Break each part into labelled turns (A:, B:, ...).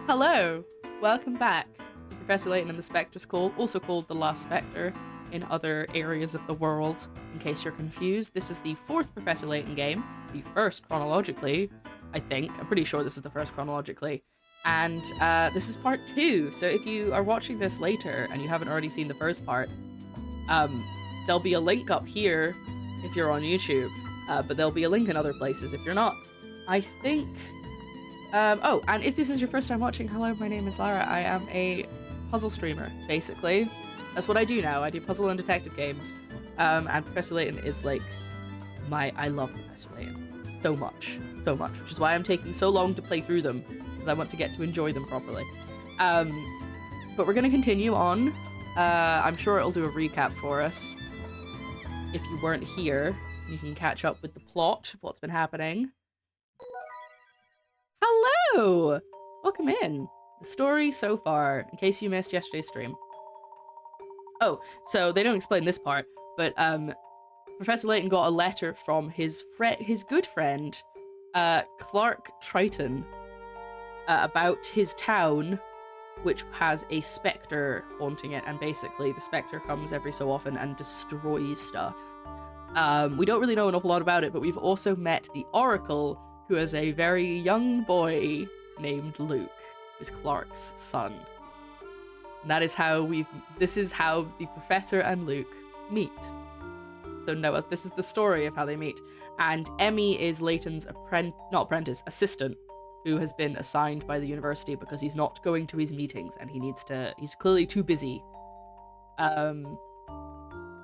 A: Hello, welcome back to Professor Layton and the Spectre School, also called The Last Spectre in other areas of the world, in case you're confused. This is the fourth Professor Layton game, the first chronologically, I think. I'm pretty sure this is the first chronologically. And this is part 2, so if you are watching this later and you haven't already seen the first part, there'll be a link up here if you're on YouTube, but there'll be a link in other places if you're not. I think... oh, and if this is your first time watching, hello, my name is Lara. I am a puzzle streamer, basically. That's what I do now. I do puzzle and detective games. And Professor Layton is like I love Professor Layton so much, which is why I'm taking so long to play through them, because I want to get to enjoy them properly. But we're gonna continue on. I'm sure it'll do a recap for us. If you weren't here, you can catch up with the plot of what's been happening. Hello! Welcome in. The story so far, in case you missed yesterday's stream. Oh, so they don't explain this part, but Professor Layton got a letter from his good friend, Clark Triton, about his town, which has a spectre haunting it, and basically the spectre comes every so often and destroys stuff. We don't really know an awful lot about it, but we've also met the Oracle, who is a very young boy named Luke, who's Clark's son. And that is how this is how the Professor and Luke meet. So no, this is the story of how they meet. And Emmy is Layton's assistant, who has been assigned by the university because he's not going to his meetings and he's clearly too busy.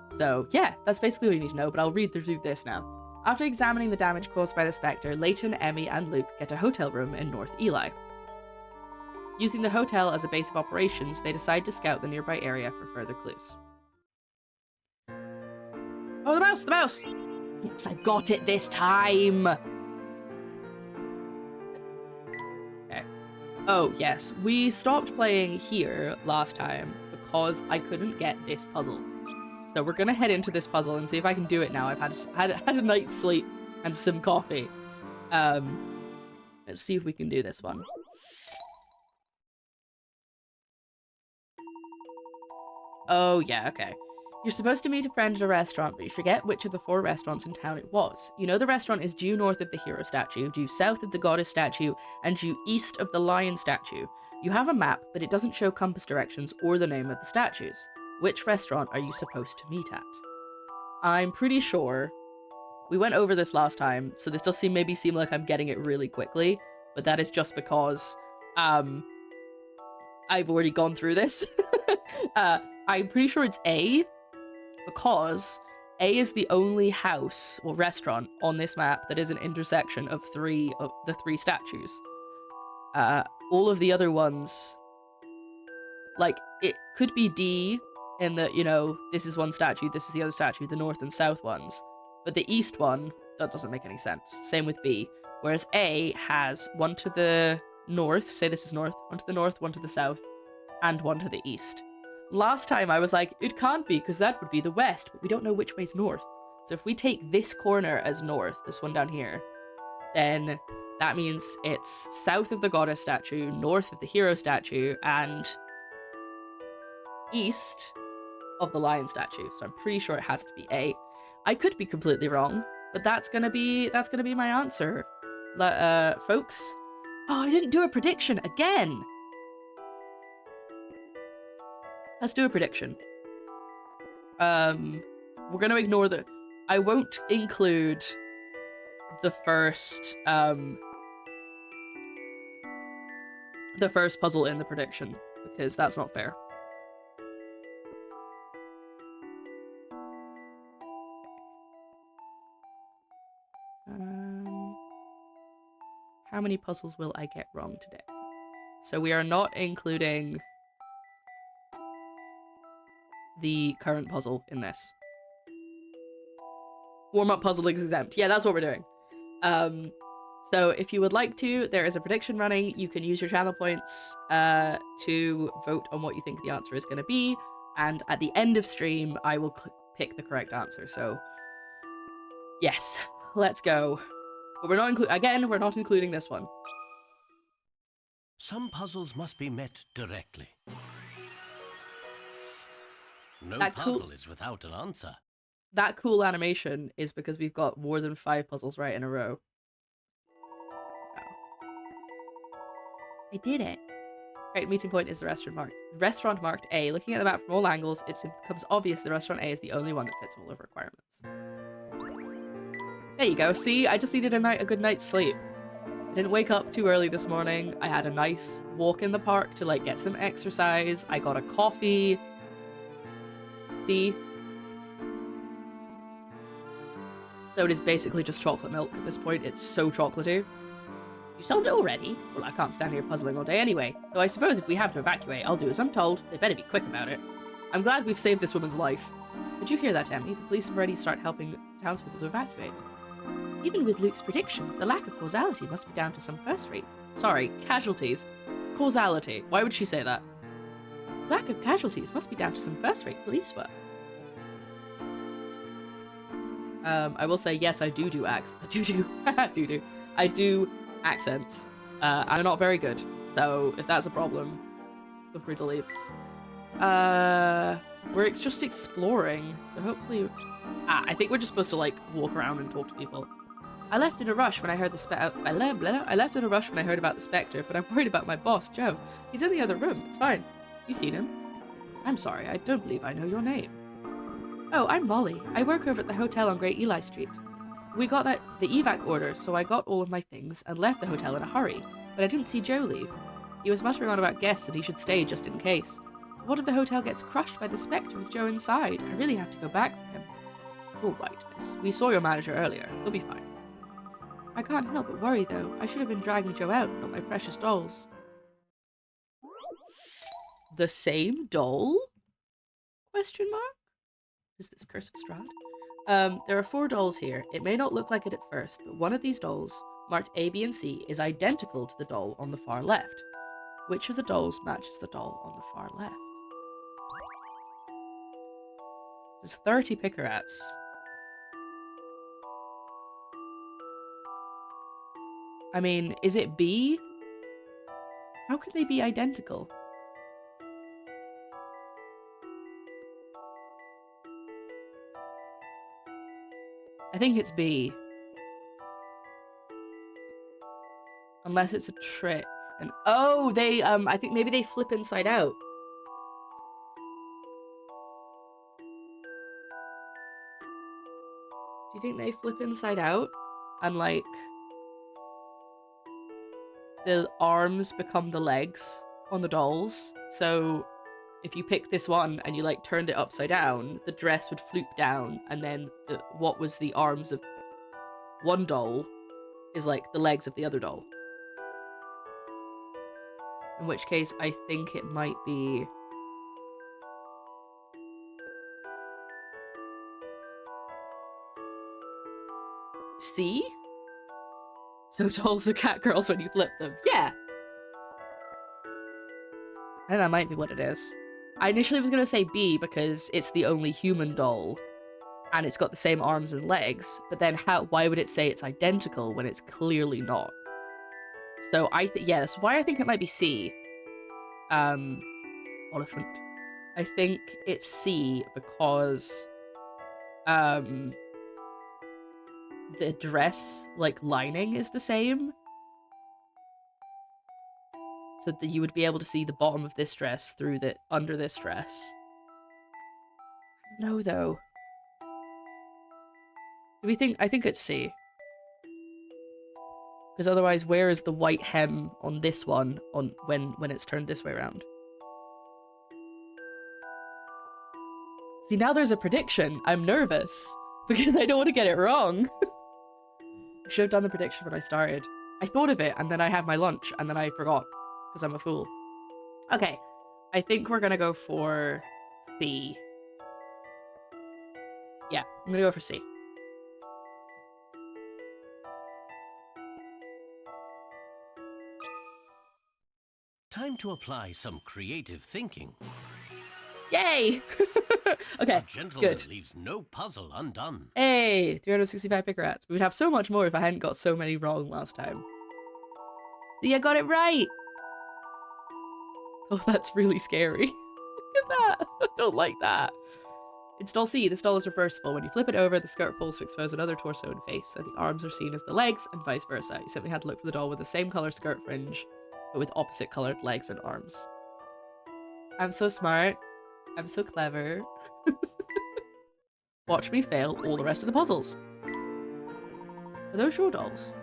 A: So yeah, that's basically all you need to know, but I'll read through this now. After examining the damage caused by the Spectre, Layton, Emmy, and Luke get a hotel room in North Eli. Using the hotel as a base of operations, they decide to scout the nearby area for further clues. Oh, the mouse! The mouse! Yes, I got it this time! Okay. Oh, yes. We stopped playing here last time because I couldn't get this puzzle. So we're gonna head into this puzzle and see if I can do it now. I've had a night's sleep and some coffee. Let's see if we can do this one. Oh yeah, okay. You're supposed to meet a friend at a restaurant, but you forget which of the 4 restaurants in town it was. You know the restaurant is due north of the hero statue, due south of the goddess statue, and due east of the lion statue. You have a map, but it doesn't show compass directions or the name of the statues. Which restaurant are you supposed to meet at? I'm pretty sure we went over this last time, so this does maybe seem like I'm getting it really quickly, but that is just because I've already gone through this. I'm pretty sure it's A, because A is the only house or restaurant on this map that is an intersection of the 3 statues. All of the other ones, like, it could be D, in that, you know, this is one statue, this is the other statue, the north and south ones. But the east one, that doesn't make any sense. Same with B. Whereas A has one to the north, say this is north, one to the north, one to the south, and one to the east. Last time I was like, it can't be, because that would be the west, but we don't know which way's north. So if we take this corner as north, this one down here, then that means it's south of the goddess statue, north of the hero statue, and east of the lion statue, so I'm pretty sure it has to be A. I could be completely wrong, but that's gonna be my answer, folks. Oh, I didn't do a prediction again. Let's do a prediction. We're gonna ignore I won't include the first puzzle in the prediction because that's not fair. How many puzzles will I get wrong today? So we are not including the current puzzle in this. Warm-up puzzle is exempt. Yeah, that's what we're doing. So if you would like to, there is a prediction running. You can use your channel points to vote on what you think the answer is going to be. And at the end of stream, I will pick the correct answer. So yes, let's go. But we're not we're not including this one.
B: Some puzzles must be met directly. No puzzle is without an answer.
A: That cool animation is because we've got more than 5 puzzles right in a row. Oh. I did it. Right, meeting point is the restaurant marked A. Looking at the map from all angles, it becomes obvious the restaurant A is the only one that fits all of requirements. There you go. See, I just needed a good night's sleep. I didn't wake up too early this morning. I had a nice walk in the park to like get some exercise. I got a coffee. See? So it is basically just chocolate milk at this point. It's so chocolatey. You solved it already? Well, I can't stand here puzzling all day anyway. Though I suppose if we have to evacuate, I'll do as I'm told. They better be quick about it. I'm glad we've saved this woman's life. Did you hear that, Emmy? The police have already started helping townspeople to evacuate. Even with Luke's predictions, the lack of causality must be down to some first-rate... Sorry, casualties. Causality. Why would she say that? Lack of casualties must be down to some first-rate police work. I will say, yes, I do accents. I do accents. I'm not very good, so if that's a problem, feel free to leave. We're just exploring, so hopefully... I think we're just supposed to, like, walk around and talk to people. I left in a rush when I heard about the Spectre, but I'm worried about my boss, Joe. He's in the other room. It's fine. You seen him? I'm sorry, I don't believe I know your name. Oh, I'm Molly. I work over at the hotel on Great Eli Street. We got the evac order, so I got all of my things and left the hotel in a hurry, but I didn't see Joe leave. He was muttering on about guests and he should stay just in case. What if the hotel gets crushed by the Spectre with Joe inside? I really have to go back for him. All right, miss. We saw your manager earlier. He'll be fine. I can't help but worry, though. I should have been dragging Joe out, not my precious dolls. The same doll? Question mark? Is this Curse of Strahd? There are 4 dolls here. It may not look like it at first, but one of these dolls, marked A, B, and C, is identical to the doll on the far left. Which of the dolls matches the doll on the far left? There's 30 Pickerats. I mean, is it B? How could they be identical? I think it's B. Unless it's a trick. And oh, they, I think maybe they flip inside out. Do you think they flip inside out? And like... the arms become the legs on the dolls. So if you pick this one and you like turned it upside down, the dress would floop down, and then what was the arms of one doll is like the legs of the other doll. In which case, I think it might be... C? So dolls are cat girls when you flip them. Yeah! I think that might be what it is. I initially was going to say B because it's the only human doll and it's got the same arms and legs, but then why would it say it's identical when it's clearly not? So yeah, that's why I think it might be C. Elephant. I think it's C because the dress, like, lining is the same. So that you would be able to see the bottom of this dress through under this dress. No, though. I think it's C. Because otherwise, where is the white hem on this one when it's turned this way around? See, now there's a prediction. I'm nervous because I don't want to get it wrong. I should have done the prediction when I started. I thought of it and then I had my lunch and then I forgot because I'm a fool. Okay, I think we're gonna go for C. Yeah, I'm gonna go for C.
B: Time to apply some creative thinking.
A: Yay! Okay,
B: a gentleman
A: good.
B: Leaves no puzzle undone. Hey,
A: 365 Pickerats. We would have so much more if I hadn't got so many wrong last time. See, I got it right! Oh, that's really scary. Look at that. I don't like that. Install C. The stall is reversible. When you flip it over, the skirt falls to expose another torso and face, and the arms are seen as the legs, and vice versa. You simply had to look for the doll with the same colour skirt fringe, but with opposite coloured legs and arms. I'm so smart. I'm so clever. Watch me fail all the rest of the puzzles. Are those your dolls?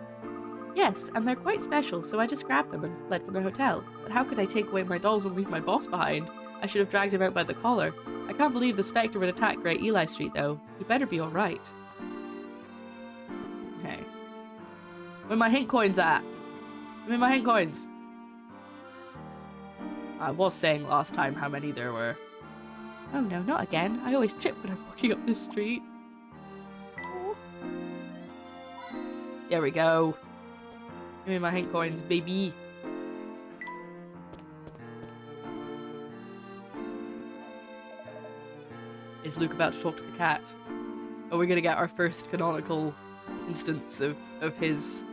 A: Yes, and they're quite special, so I just grabbed them and fled from the hotel. But how could I take away my dolls and leave my boss behind? I should have dragged him out by the collar. I can't believe the Spectre would attack Great Eli Street, though. He better be alright. Okay. Where my hint coins at? Give me my hint coins. I was saying last time how many there were. Oh no, not again. I always trip when I'm walking up this street. Oh. There we go. Give me my hint coins, baby. Is Luke about to talk to the cat? Are we gonna get our first canonical instance of his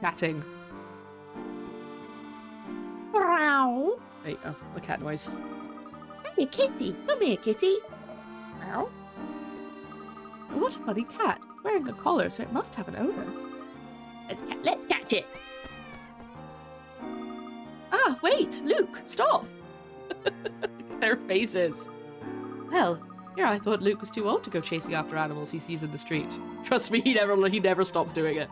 A: chatting? Meow. There you go, the cat noise. Hey, kitty! Come here, kitty! Meow. Oh, what a funny cat. It's wearing a collar, so it must have an owner. Let's catch it! Ah, wait! Luke, stop! Look at their faces. Well, here I thought Luke was too old to go chasing after animals he sees in the street. Trust me, he never stops doing it.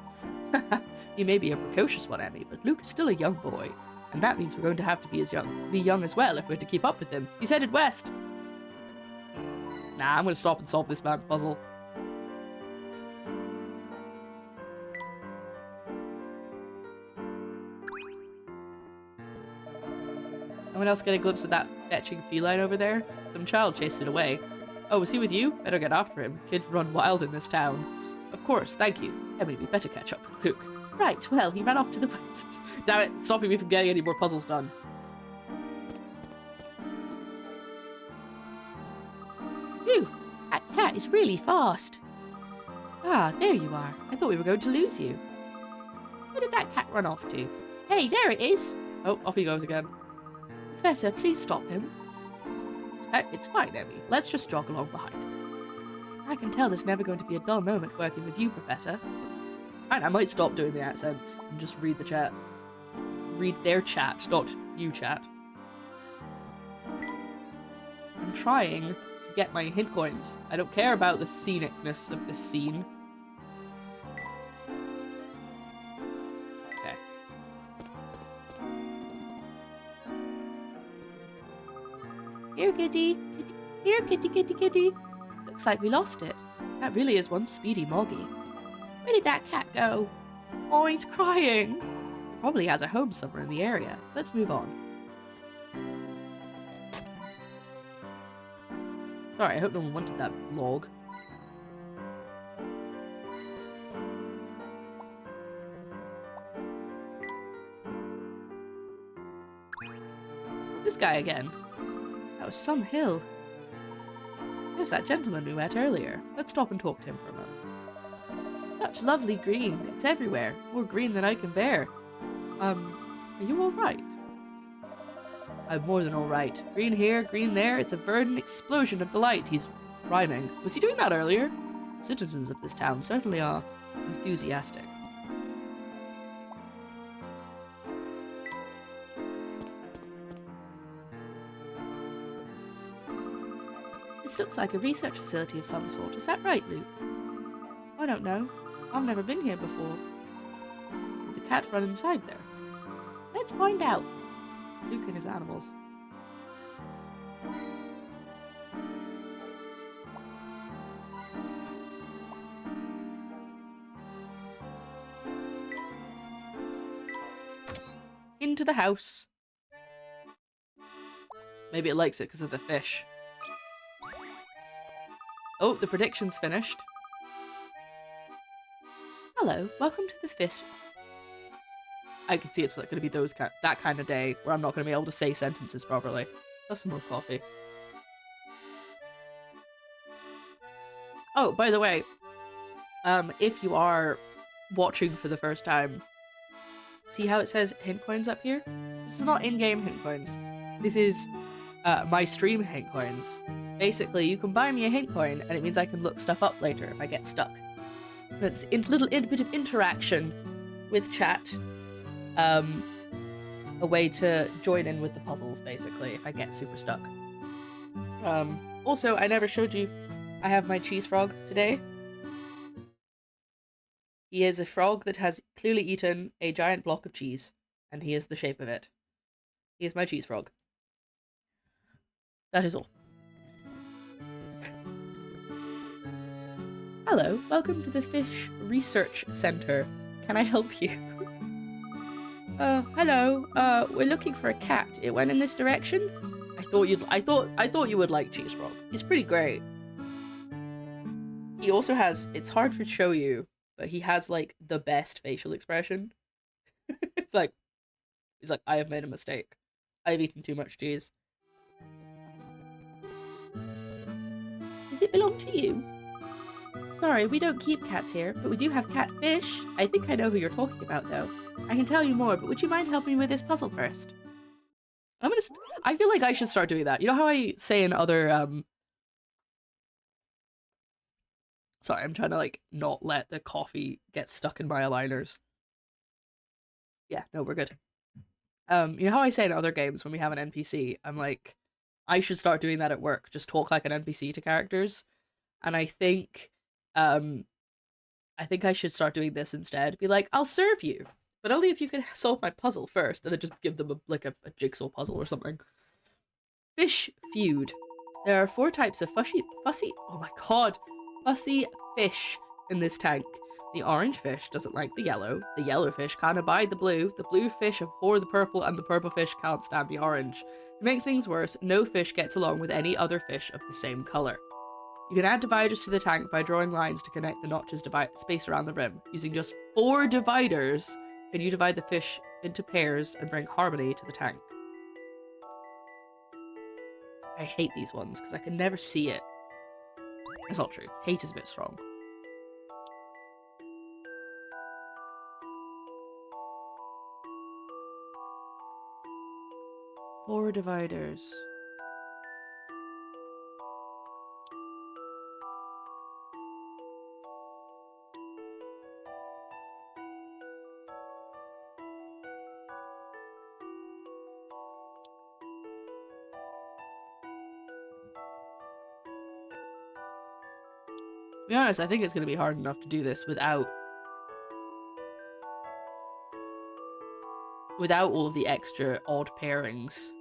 A: He may be a precocious one, Emmy, but Luke is still a young boy. And that means we're going to have to be young as well if we're to keep up with him. He's headed west. Nah, I'm gonna stop and solve this man's puzzle. Anyone else get a glimpse of that fetching feline over there? Some child chased it away. Oh, was he with you? Better get after him. Kids run wild in this town. Of course, thank you. Emily, we better catch up with Luke. Right, well, he ran off to the west. Damn it, stopping me from getting any more puzzles done. Phew, that cat is really fast. Ah, there you are. I thought we were going to lose you. Where did that cat run off to? Hey, there it is. Oh, off he goes again. Professor, please stop him. It's fine, Emmy. Let's just jog along behind him. I can tell there's never going to be a dull moment working with you, Professor. And I might stop doing the accents and just read the chat. Read their chat, not you chat. I'm trying to get my hint coins. I don't care about the scenicness of this scene. Okay. Here, kitty. Here, kitty, kitty, kitty. Looks like we lost it. That really is one speedy moggy. Where did that cat go? Oh, he's crying. He probably has a home somewhere in the area. Let's move on. Sorry, I hope no one wanted that log. This guy again. That was some hill. There's that gentleman we met earlier. Let's stop and talk to him for a moment. Such lovely green. It's everywhere. More green than I can bear. Are you alright? I'm more than alright. Green here, green there. It's a verdant explosion of delight. He's rhyming. Was he doing that earlier? Citizens of this town certainly are enthusiastic. This looks like a research facility of some sort. Is that right, Luke? I don't know. I've never been here before. Did the cat run inside there? Let's find out. Luke and his animals. Into the house. Maybe it likes it because of the fish. Oh, the prediction's finished. Hello, welcome to the fish. I can see it's going to be that kind of day where I'm not going to be able to say sentences properly. Let's have some more coffee. Oh, by the way, if you are watching for the first time, see how it says hint coins up here? This is not in-game hint coins. This is my stream hint coins. Basically, you can buy me a hint coin, and it means I can look stuff up later if I get stuck. It's a little bit of interaction with chat. A way to join in with the puzzles, basically, if I get super stuck. Also, I never showed you, I have my cheese frog today. He is a frog that has clearly eaten a giant block of cheese, and he is the shape of it. He is my cheese frog. That is all. Hello, welcome to the Fish Research Center. Can I help you? Hello. We're looking for a cat. It went in this direction. I thought you would like Cheese Frog. He's pretty great. He also has, it's hard to show you, but he has like the best facial expression. He's like, I have made a mistake. I've eaten too much cheese. Does it belong to you? Sorry, we don't keep cats here, but we do have catfish. I think I know who you're talking about, though. I can tell you more, but would you mind helping me with this puzzle first? I feel like I should start doing that. You know how I say in other, Sorry, I'm trying to, like, not let the coffee get stuck in my aligners. Yeah, no, we're good. You know how I say in other games when we have an NPC, I'm like, I should start doing that at work. Just talk like an NPC to characters. And I think I should start doing this instead. Be like, I'll serve you, but only if you can solve my puzzle first, and then just give them a jigsaw puzzle or something. Fish feud. There are 4 types of fussy fish in this tank. The orange fish doesn't like the yellow fish can't abide the blue fish abhor the purple, and the purple fish can't stand the orange. To make things worse, no fish gets along with any other fish of the same color. You can add dividers to the tank by drawing lines to connect the notches spaced around the rim. Using just 4 dividers, can you divide the fish into pairs and bring harmony to the tank. I hate these ones because I can never see it. It's not true. Hate is a bit strong. Four dividers. To be honest, I think it's going to be hard enough to do this without all of the extra odd pairings.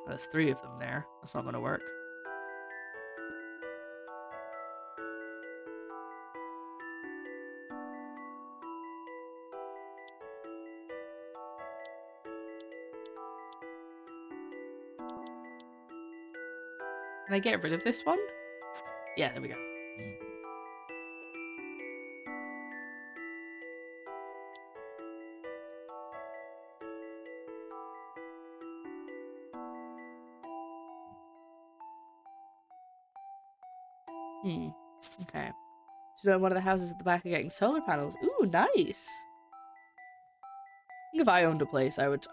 A: There's 3 of them there. That's not going to work. Can I get rid of this one? Yeah, there we go. Okay. So one of the houses at the back are getting solar panels. Ooh, nice. I think if I owned a place, I would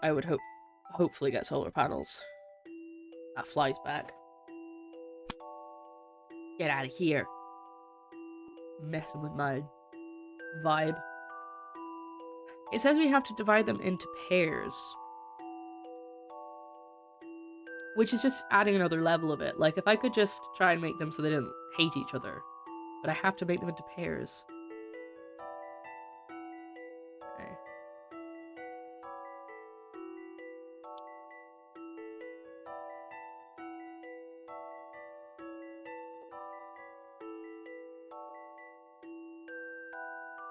A: hopefully get solar panels. That flies back. Get out of here. Messing with my vibe. It says we have to divide them into pairs. Which is just adding another level of it. Like, if I could just try and make them so they didn't hate each other. But I have to make them into pairs. Okay.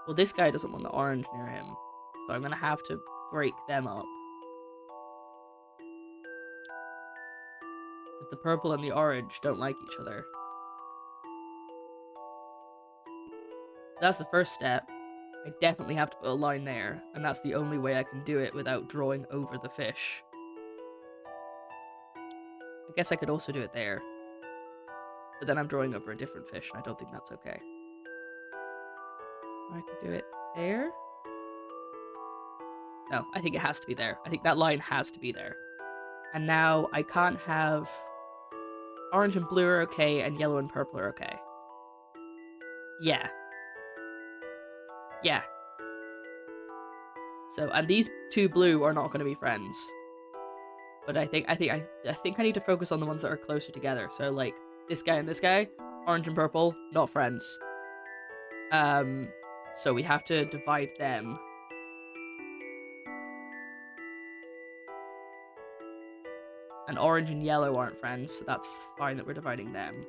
A: Well, this guy doesn't want the orange near him. So I'm gonna have to break them up. Because the purple and the orange don't like each other. That's the first step. I definitely have to put a line there, and that's the only way I can do it without drawing over the fish. I guess I could also do it there. But then I'm drawing over a different fish, and I don't think that's okay. I could do it there. No, I think it has to be there. I think that line has to be there. And now I can't have... Orange and blue are okay, and yellow and purple are okay. Yeah. Yeah. So, and these two blue are not going to be friends. But I think I need to focus on the ones that are closer together. So, like, this guy and this guy, orange and purple, not friends. So we have to divide them. And orange and yellow aren't friends, so that's fine that we're dividing them.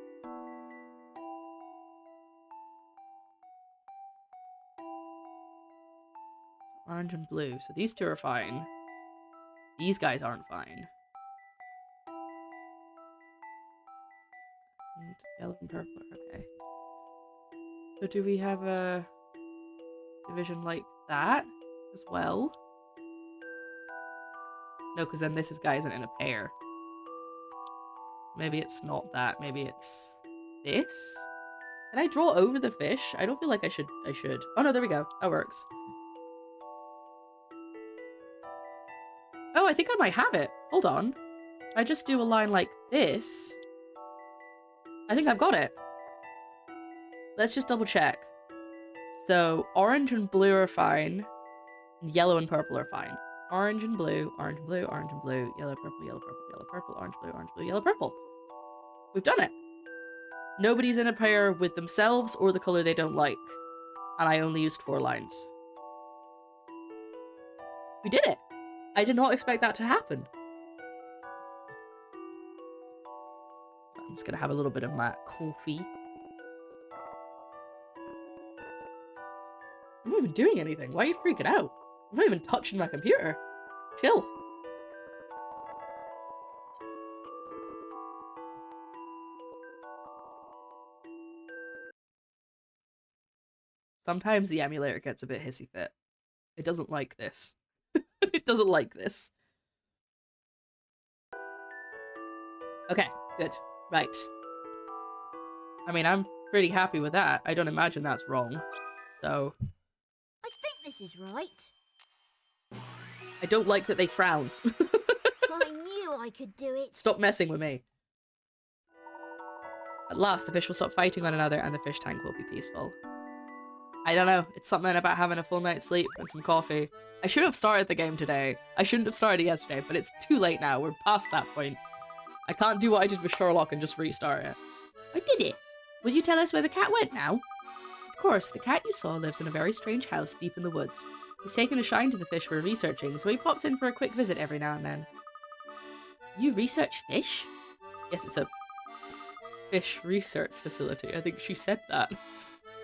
A: Orange and blue, so these two are fine. These guys aren't fine. And yellow and purple are okay. So do we have a division like that as well? No, because then this guy isn't in a pair. Maybe it's not that. Maybe it's this? Can I draw over the fish? I don't feel like I should. Oh no, there we go. That works. Oh, I think I might have it. Hold on. If I just do a line like this, I think I've got it. Let's just double check. So orange and blue are fine. And yellow and purple are fine. Orange and blue, orange and blue, orange and blue, yellow, purple, yellow, purple, yellow, purple, orange, blue, yellow, purple. We've done it. Nobody's in a pair with themselves or the color they don't like. And I only used 4 lines. We did it. I did not expect that to happen. I'm just gonna have a little bit of my coffee. I'm not even doing anything. Why are you freaking out? I'm not even touching my computer. Chill. Sometimes the emulator gets a bit hissy fit. It doesn't like this. It doesn't like this. Okay, good. Right. I mean, I'm pretty happy with that. I don't imagine that's wrong. So...
C: I think this is right.
A: I don't like that they frown.
C: I knew I could do it.
A: Stop messing with me. At last, the fish will stop fighting one another and the fish tank will be peaceful. I don't know. It's something about having a full night's sleep and some coffee. I should have started the game today. I shouldn't have started yesterday, but it's too late now. We're past that point. I can't do what I did with Sherlock and just restart it. I did it. Will you tell us where the cat went now? Of course, the cat you saw lives in a very strange house deep in the woods. He's taken a shine to the fish we're researching, so he pops in for a quick visit every now and then. You research fish? Yes, it's a fish research facility. I think she said that.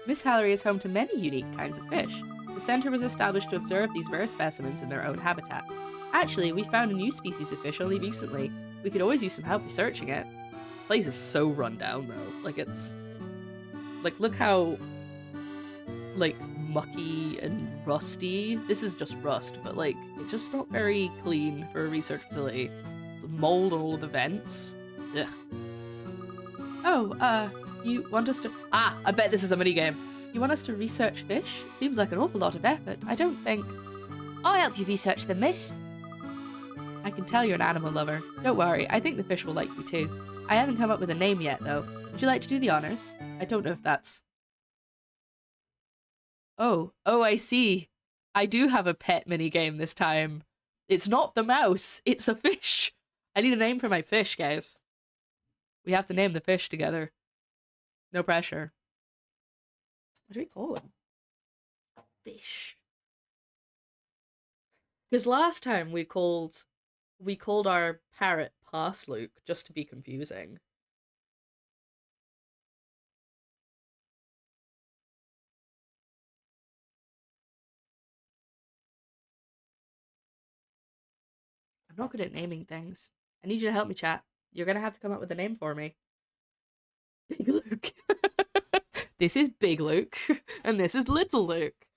A: Miss Hallery is home to many unique kinds of fish. The centre was established to observe these rare specimens in their own habitat. Actually, we found a new species of fish only recently. We could always use some help researching it. This place is so run down, though. Like, it's... Like, look how... like, mucky and rusty. This is just rust, but, like, it's just not very clean for a research facility. There's mold on all of the vents. Ugh. Oh, you want us to... Ah, I bet this is a minigame. You want us to research fish? It seems like an awful lot of effort. I don't think... I'll help you research them, miss. I can tell you're an animal lover. Don't worry, I think the fish will like you too. I haven't come up with a name yet, though. Would you like to do the honors? I don't know if that's... Oh, I see. I do have a pet minigame this time. It's not the mouse, it's a fish. I need a name for my fish, guys. We have to name the fish together. No pressure. What do we call him? Fish. Because last time we called our parrot Past Luke just to be confusing. I'm not good at naming things. I need you to help me, chat. You're gonna have to come up with a name for me. Big Luke. This is Big Luke, and this is Little Luke.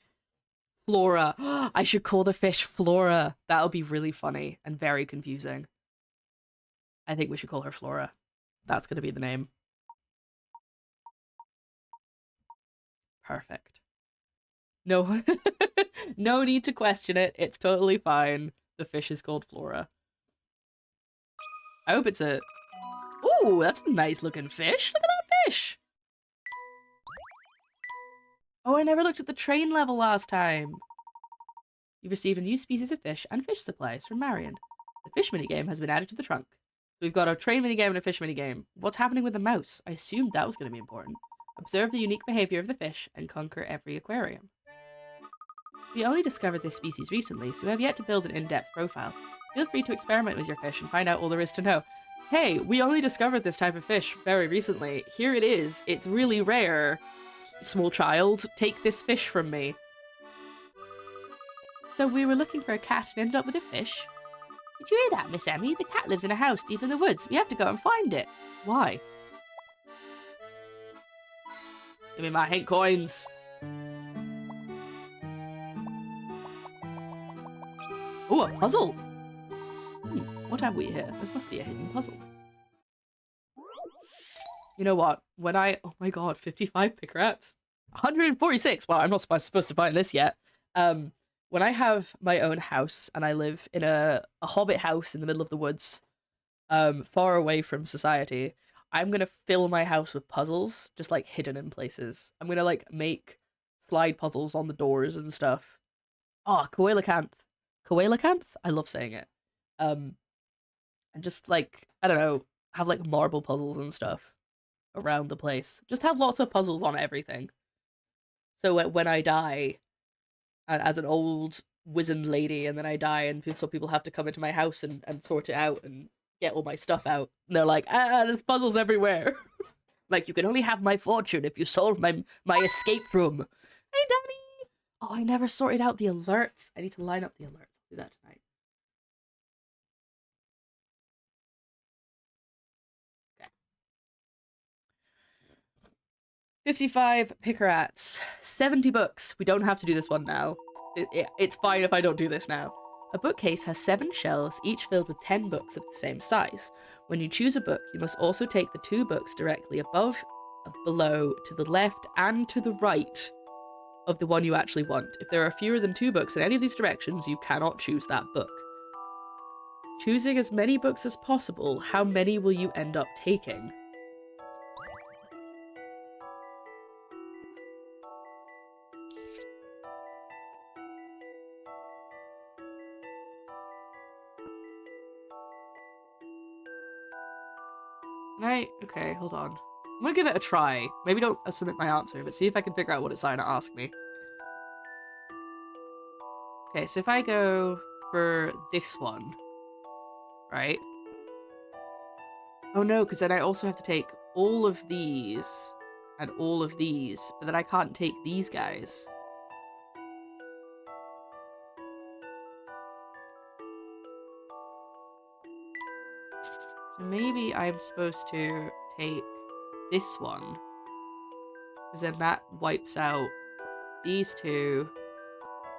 A: Flora. I should call the fish Flora. That'll be really funny and very confusing. I think we should call her Flora. That's gonna be the name. Perfect. No, no need to question it. It's totally fine. The fish is called Flora. I hope it's a... Ooh, that's a nice looking fish. Look at that fish. Oh, I never looked at the train level last time. You've received a new species of fish and fish supplies from Marion. The fish minigame has been added to the trunk. We've got a train minigame and a fish minigame. What's happening with the mouse? I assumed that was going to be important. Observe the unique behavior of the fish and conquer every aquarium. We only discovered this species recently, so we have yet to build an in-depth profile. Feel free to experiment with your fish and find out all there is to know. Hey, we only discovered this type of fish very recently. Here it is. It's really rare. Small child, take this fish from me. So we were looking for a cat and ended up with a fish. Did you hear that, Miss Emmy? The cat lives in a house deep in the woods. We have to go and find it. Why? Give me my hint coins. Oh, a puzzle. What have we here? This must be a hidden puzzle. You know what? When oh my god, 55 pick rats. 146. Well, I'm not supposed to find this yet. When I have my own house and I live in a hobbit house in the middle of the woods, far away from society, I'm gonna fill my house with puzzles, just like hidden in places. I'm gonna like make slide puzzles on the doors and stuff. Oh, Coelacanth. Coelacanth? I love saying it. And just like, I don't know, have like marble puzzles and stuff around the place. Just have lots of puzzles on everything. So when I die, and as an old wizened lady, and then I die, and so people have to come into my house and sort it out and get all my stuff out. And they're like, there's puzzles everywhere. Like, you can only have my fortune if you solve my escape room. Hey, Daddy! Oh, I never sorted out the alerts. I need to line up the alerts. I'll do that tonight. Okay. 55 Pickerats. 70 books. We don't have to do this one now. It's fine if I don't do this now. A bookcase has 7 shelves, each filled with 10 books of the same size. When you choose a book, you must also take the 2 books directly above, below, to the left, and to the right of the one you actually want. If there are fewer than 2 books in any of these directions, you cannot choose that book. Choosing as many books as possible, how many will you end up taking? Okay, hold on. I'm gonna give it a try. Maybe don't submit my answer, but see if I can figure out what it's trying to ask me. Okay, so if I go for this one, right? Oh no, because then I also have to take all of these and all of these, but then I can't take these guys. So maybe I'm supposed to take this one, because then that wipes out these 2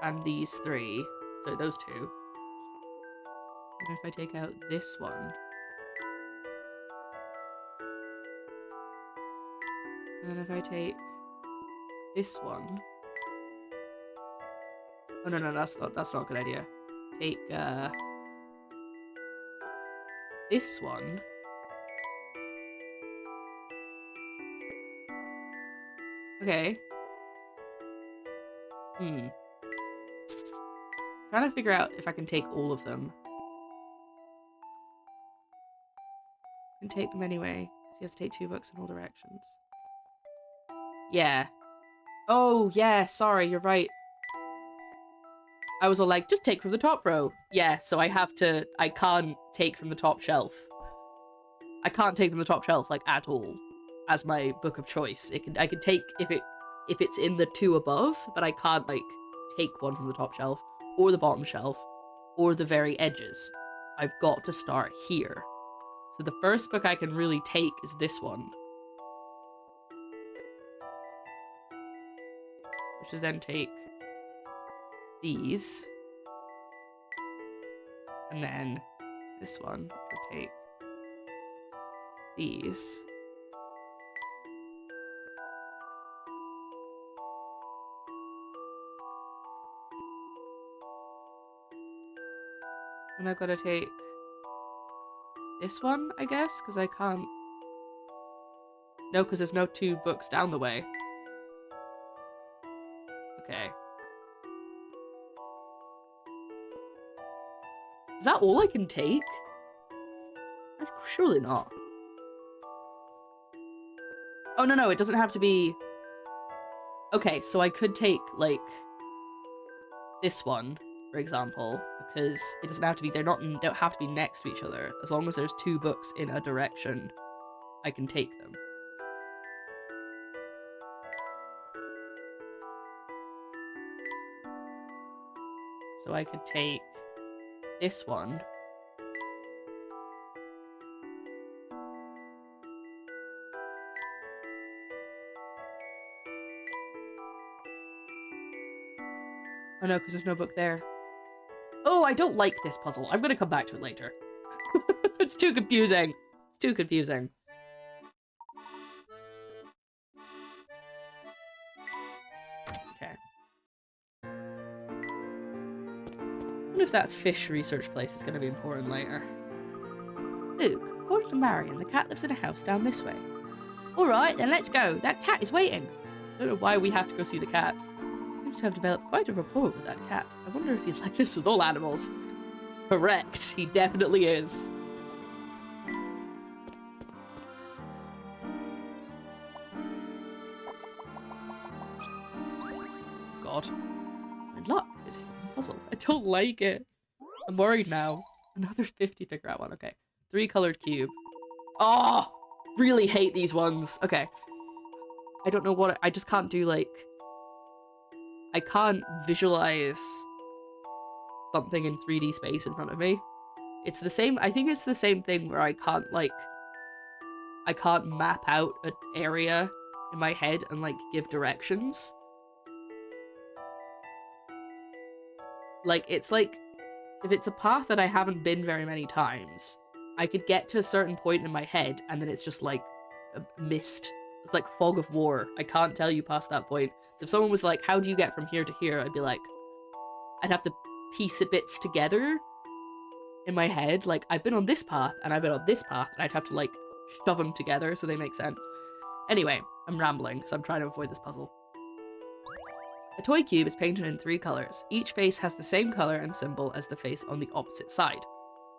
A: and these 3. So those 2. And if I take out this one, and then if I take this one, oh no, that's not a good idea. Take this one. Okay. Trying to figure out if I can take all of them. I can take them anyway, because you have to take 2 books in all directions. Yeah. Oh, yeah, sorry, you're right. I was all like, just take from the top row. Yeah, so I can't take from the top shelf. I can't take from the top shelf, like, at all, as my book of choice. I can take if it's in the 2 above, but I can't, like, take one from the top shelf, or the bottom shelf, or the very edges. I've got to start here. So the first book I can really take is this one. Which is then take these. And then this one would take these. And I've got to take this one, I guess, because I can't. No, because there's no 2 books down the way. Okay. Is that all I can take? Surely not. Oh, no, it doesn't have to be... Okay, so I could take, like, this one, for example, because it doesn't have to be... don't have to be next to each other. As long as there's 2 books in a direction, I can take them. So I could take this one. Oh no, because there's no book there. Oh, I don't like this puzzle. I'm gonna come back to it later. It's too confusing. It's too confusing. Okay. I wonder if that fish research place is gonna be important later. Luke, according to Marion, the cat lives in a house down this way. Alright, then let's go. That cat is waiting. I don't know why we have to go see the cat. Seems to have developed quite a rapport with that cat. I wonder if he's like this with all animals. Correct, he definitely is. God. Good luck. It's a hidden puzzle. I don't like it. I'm worried now. Another 50 figure out one. Okay. 3 colored cube. Oh! Really hate these ones. Okay. I don't know what I just can't do, like... I can't visualize something in 3D space in front of me. It's the same, I think it's the same thing where I can't, like, I can't map out an area in my head and, like, give directions. Like, it's like, if it's a path that I haven't been very many times, I could get to a certain point in my head and then it's just, like, a mist. It's like fog of war. I can't tell you past that point. So if someone was like, how do you get from here to here? I'd be like, I'd have to piece the bits together in my head. Like, I've been on this path, and I've been on this path, and I'd have to, like, shove them together so they make sense. Anyway, I'm rambling, because I'm trying to avoid this puzzle. A toy cube is painted in 3 colors. Each face has the same color and symbol as the face on the opposite side.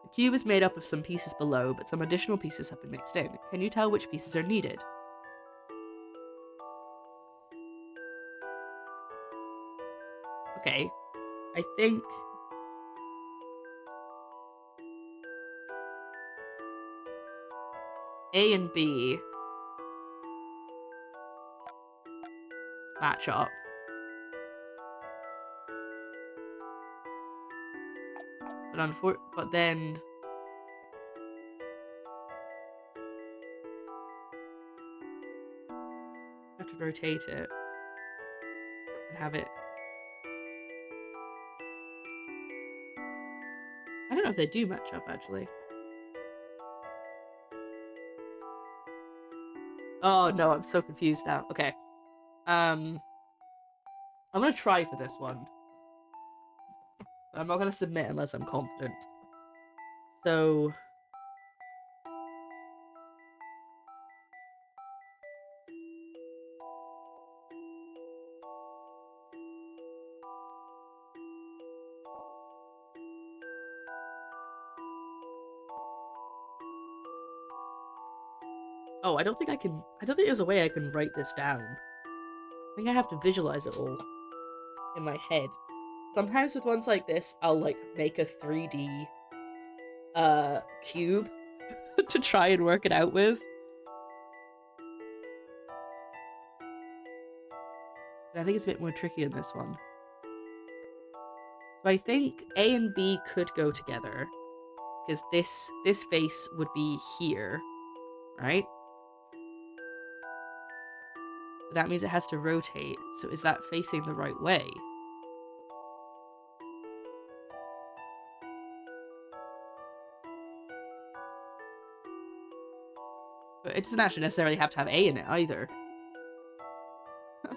A: The cube is made up of some pieces below, but some additional pieces have been mixed in. Can you tell which pieces are needed? Okay, I think... A and B match up. But then... I have to rotate it and have it... I don't know if they do match up, actually. Oh, no, I'm so confused now. Okay. I'm gonna try for this one. But I'm not gonna submit unless I'm confident. So... Oh, I don't think there's a way I can write this down. I think I have to visualize it all in my head. Sometimes with ones like this, I'll, like, make a 3D, cube to try and work it out with. But I think it's a bit more tricky in this one. So I think A and B could go together. Because this face would be here, right? But that means it has to rotate. So is that facing the right way? But it doesn't actually necessarily have to have A in it either.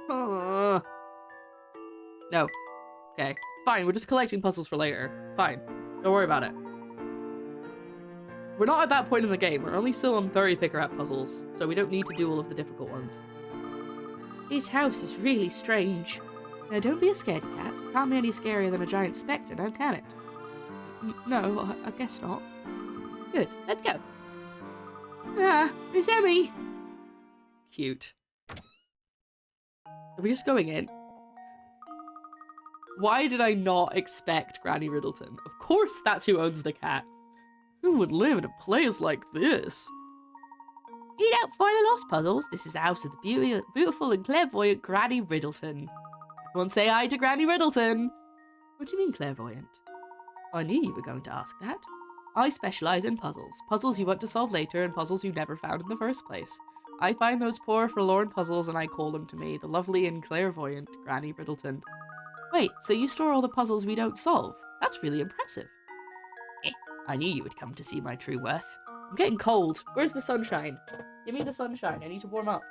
A: No. Okay. It's fine. We're just collecting puzzles for later. It's fine. Don't worry about it. We're not at that point in the game. We're only still on 30 picker-up puzzles, so we don't need to do all of the difficult ones. This house is really strange. Now, don't be a scaredy cat. It can't be any scarier than a giant spectre, now can it? No, I guess not. Good, let's go. Ah, Miss Emmy! Cute. Are we just going in? Why did I not expect Granny Riddleton? Of course that's who owns the cat. Who would live in a place like this? You don't find the lost puzzles? This is the house of the beautiful and clairvoyant Granny Riddleton. Everyone say hi to Granny Riddleton. What do you mean clairvoyant? I knew you were going to ask that. I specialise in puzzles. Puzzles you want to solve later and puzzles you never found in the first place. I find those poor forlorn puzzles and I call them to me, the lovely and clairvoyant Granny Riddleton. Wait, so you store all the puzzles we don't solve? That's really impressive. I knew you would come to see my true worth. I'm getting cold. Where's the sunshine? Give me the sunshine. I need to warm up.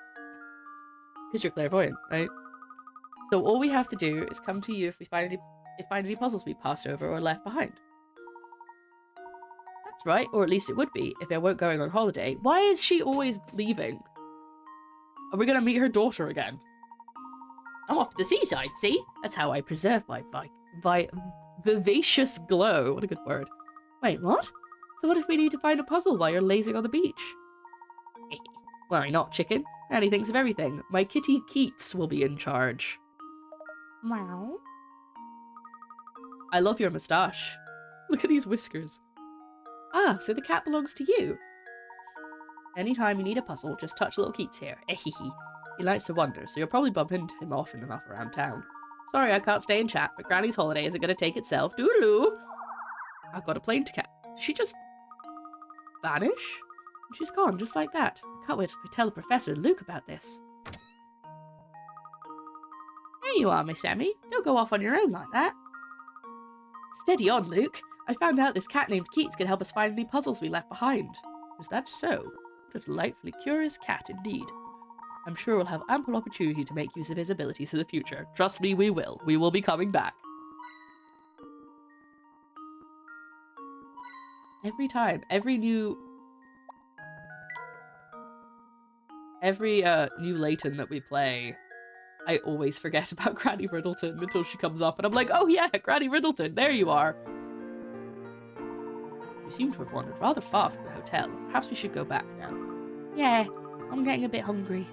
A: Because you're clairvoyant, right? So all we have to do is come to you if we find any puzzles we passed over or left behind. That's right, or at least it would be if I weren't going on holiday. Why is she always leaving? Are we gonna meet her daughter again? I'm off to the seaside, see? That's how I preserve my vivacious glow. What a good word. Wait, what? So what if we need to find a puzzle while you're lazing on the beach? Worry not, chicken. Nanny thinks of everything. My kitty Keats will be in charge. Meow. I love your moustache. Look at these whiskers. Ah, so the cat belongs to you. Anytime you need a puzzle, just touch little Keats here. He likes to wander, so you'll probably bump into him often enough around town. Sorry I can't stay and chat, but Granny's holiday isn't going to take itself. Doodaloo! I've got a plane to catch. Did she just vanish? She's gone, just like that. Can't wait to tell Professor Luke about this. There you are, Miss Emmy. Don't go off on your own like that. Steady on, Luke. I found out this cat named Keats could help us find any puzzles we left behind. Is that so? What a delightfully curious cat indeed. I'm sure we'll have ample opportunity to make use of his abilities in the future. Trust me, we will. We will be coming back. Every time, every new Layton that we play, I always forget about Granny Riddleton until she comes up and I'm like, oh yeah, Granny Riddleton, there you are. You seem to have wandered rather far from the hotel. Perhaps we should go back now. Yeah, I'm getting a bit hungry.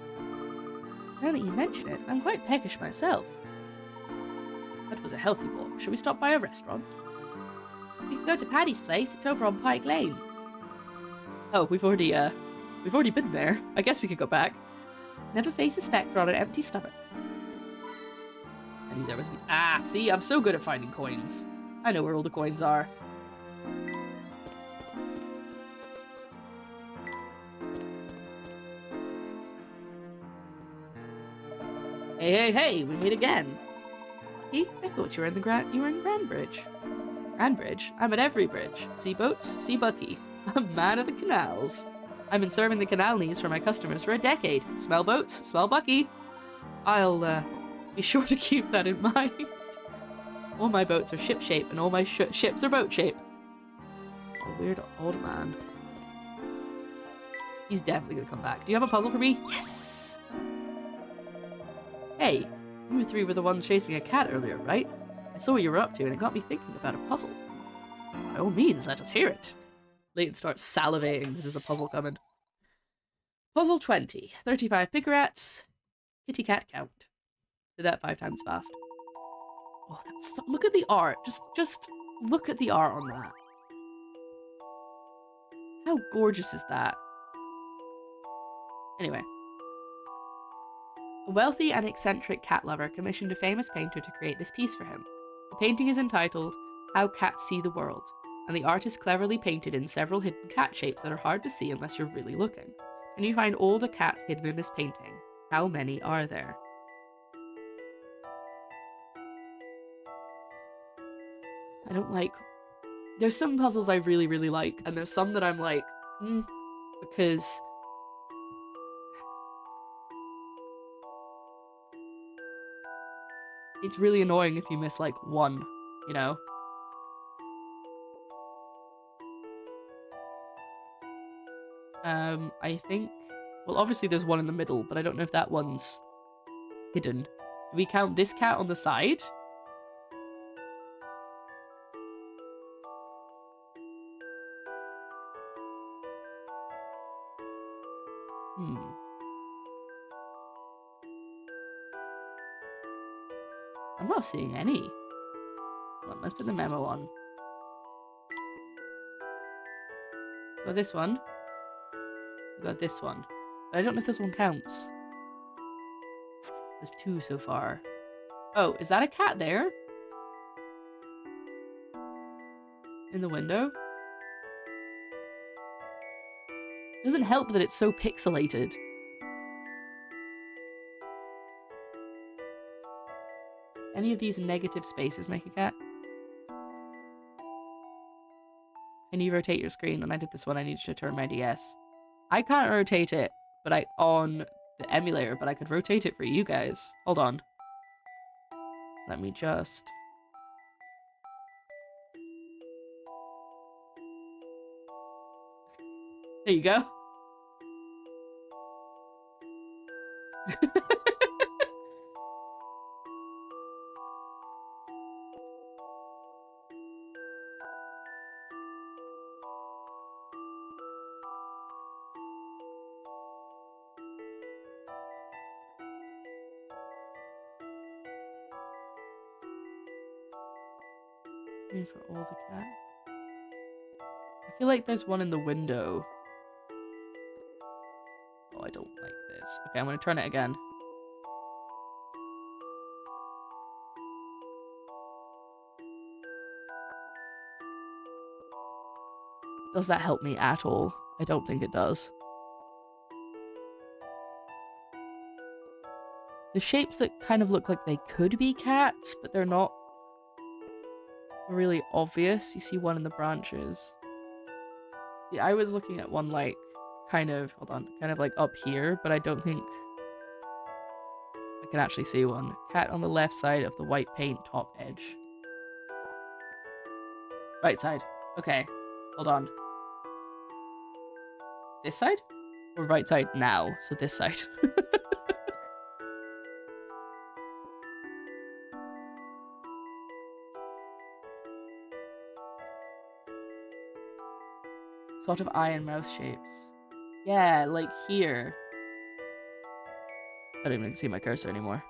A: Now that you mention it, I'm quite peckish myself. That was a healthy walk. Shall we stop by a restaurant? We can go to Paddy's place. It's over on Pike Lane. Oh, we've already been there. I guess we could go back. Never face a spectre on an empty stomach. I knew there was... Ah, see, I'm so good at finding coins. I know where all the coins are. Hey, we meet again. Hey, I thought you were in Grandbridge. Grandbridge? I'm at every bridge. See boats, see Bucky. A man of the canals. I've been serving the canal needs for my customers for a decade. Smell boats, smell Bucky. I'll, be sure to keep that in mind. All my boats are ship-shape and all my ships are boat-shape. A weird old man. He's definitely gonna come back. Do you have a puzzle for me? Yes! Hey, you three were the ones chasing a cat earlier, right? I saw what you were up to and it got me thinking about a puzzle. By all means, let us hear it. Layton starts salivating. This is a puzzle coming. Puzzle 20. 35 picarats. Kitty cat count. Did that 5 times fast. Oh, that's so... Look at the art. Just look at the art on that. How gorgeous is that? Anyway. A wealthy and eccentric cat lover commissioned a famous painter to create this piece for him. The painting is entitled How Cats See the World, and the artist cleverly painted in several hidden cat shapes that are hard to see unless you're really looking. Can you find all the cats hidden in this painting? How many are there? I don't like... There's some puzzles I really, really like, and there's some that I'm like, because... It's really annoying if you miss, like, one, you know? I think... Well, obviously there's one in the middle, but I don't know if that one's hidden. Do we count this cat on the side? I'm not seeing any. Hold on, let's put the memo on. Got this one. We got this one. But I don't know if this one counts. There's 2 so far. Oh, is that a cat there? In the window? Doesn't help that it's so pixelated. Any of these negative spaces make a cat? Can you rotate your screen? When I did this one, I needed to turn my DS. I can't rotate it, but on the emulator, but I could rotate it for you guys. Hold on. Let me just... There you go. I mean, for all the cat. I feel like there's one in the window. Oh, I don't like this. Okay, I'm gonna turn it again. Does that help me at all? I don't think it does. The shapes that kind of look like they could be cats, but they're not really obvious. You see one in the branches. See, I was looking at one like kind of, hold on, kind of like up here, but I don't think I can actually see one. Cat on the left side of the white paint top edge. Right side. Okay, hold on. This side? Or right side now, so this side. Sort of eye and mouth shapes. Yeah, like here. I don't even see my cursor anymore.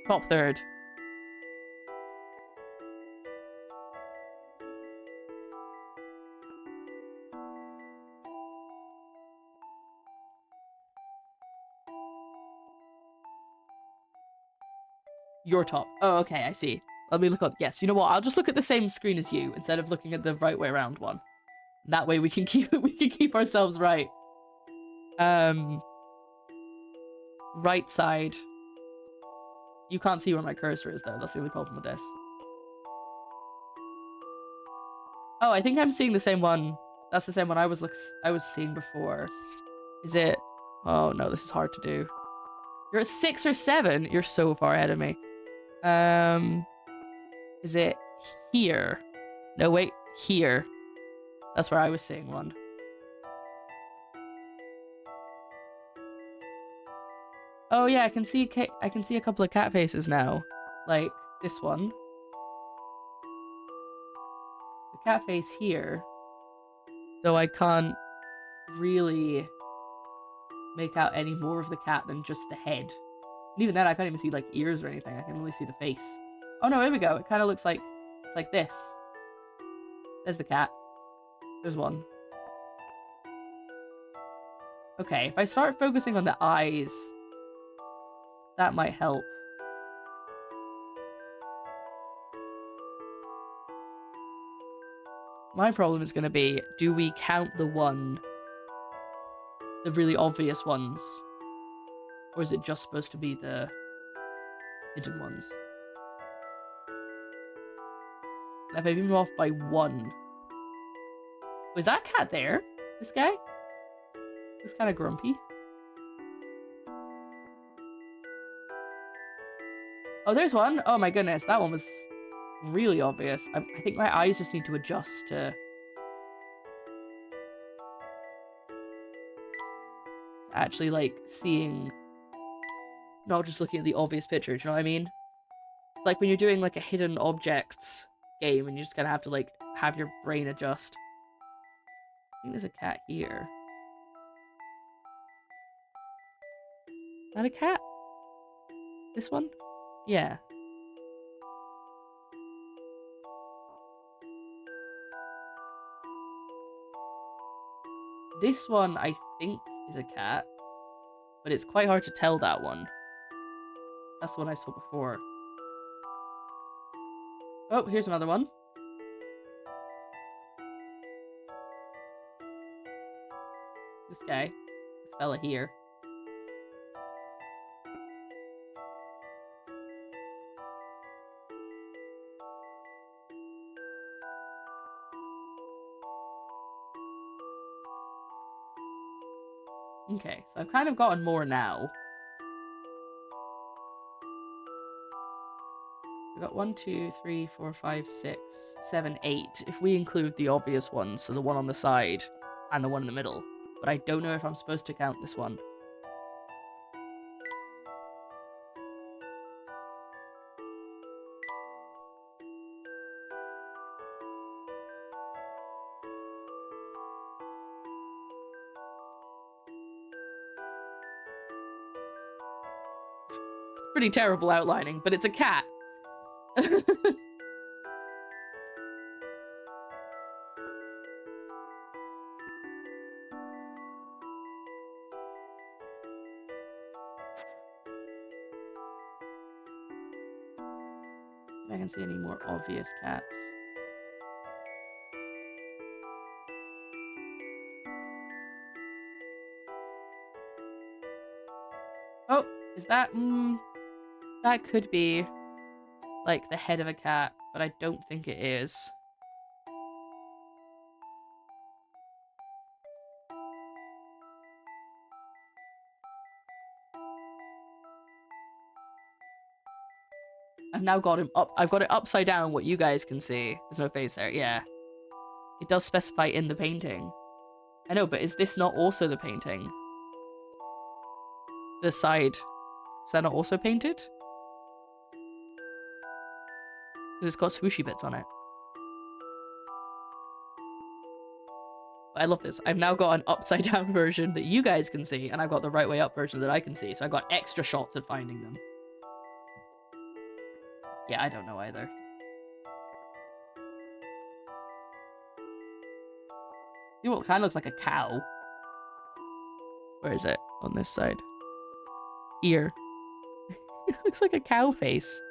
A: Top third. Your top. Oh, okay, I see. Let me look up. Yes, you know what? I'll just look at the same screen as you instead of looking at the right way around one. That way we can keep it. We can keep ourselves right. Right side. You can't see where my cursor is though. That's the only problem with this. Oh, I think I'm seeing the same one. That's the same one I was seeing before. Is it? Oh no, this is hard to do. You're at 6 or 7. You're so far ahead of me. Is it here? No, wait, here. That's where I was seeing one. Oh yeah, I can see a couple of cat faces now. Like this one. The cat face here. Though I can't really make out any more of the cat than just the head. And even then, I can't even see like ears or anything. I can only see the face. Oh no, here we go. It kind of looks like this. There's the cat. There's one. Okay, if I start focusing on the eyes, that might help. My problem is going to be, do we count the really obvious ones? Or is it just supposed to be the hidden ones? And if I move off by 1... Was that cat there? This guy? Looks kind of grumpy. Oh, there's one. Oh my goodness, that one was really obvious. I think my eyes just need to adjust to actually, like, seeing, not just looking at the obvious picture, do you know what I mean? Like when you're doing, like, a hidden objects game and you just kind of have to, like, have your brain adjust. I think there's a cat here. Is that a cat? This one? Yeah. This one, I think, is a cat. But it's quite hard to tell that one. That's the one I saw before. Oh, here's another one. This guy. This fella here. Okay, so I've kind of gotten more now. We've got 1, 2, 3, 4, 5, 6, 7, 8. If we include the obvious ones, so the one on the side and the one in the middle. But I don't know if I'm supposed to count this one. Pretty terrible outlining, but it's a cat. If I can see any more obvious cats. Oh, is that, that could be, like, the head of a cat, but I don't think it is. I've now got him up. I've got it upside down, what you guys can see. There's no face there, yeah. It does specify in the painting. I know, but is this not also the painting? The side. Is that not also painted? Because it's got swooshy bits on it. I love this. I've now got an upside down version that you guys can see, and I've got the right way up version that I can see, so I've got extra shots of finding them. Yeah, I don't know either. See what kind of looks like a cow? Where is it? On this side. Ear. It looks like a cow face.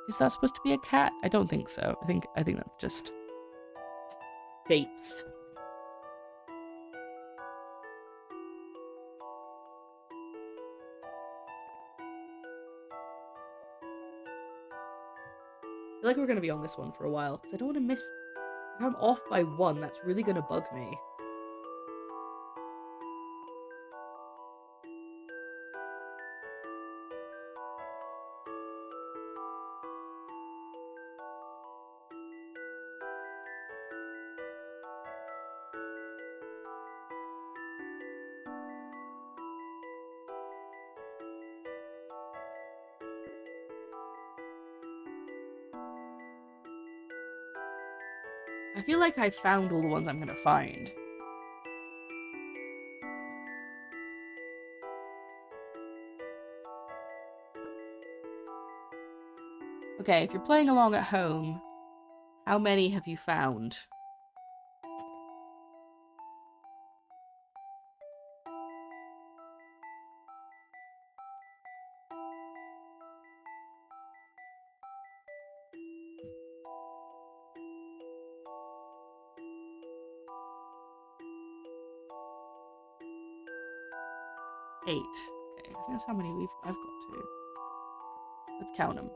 A: Is that supposed to be a cat? I don't think so. I think that's just shapes. I feel like we're going to be on this one for a while, because I don't want to miss... If I'm off by one, that's really going to bug me. I feel like I found all the ones I'm going to find. Okay, if you're playing along at home, how many have you found? Eight. Okay, I think that's how many I've got to. Let's count them.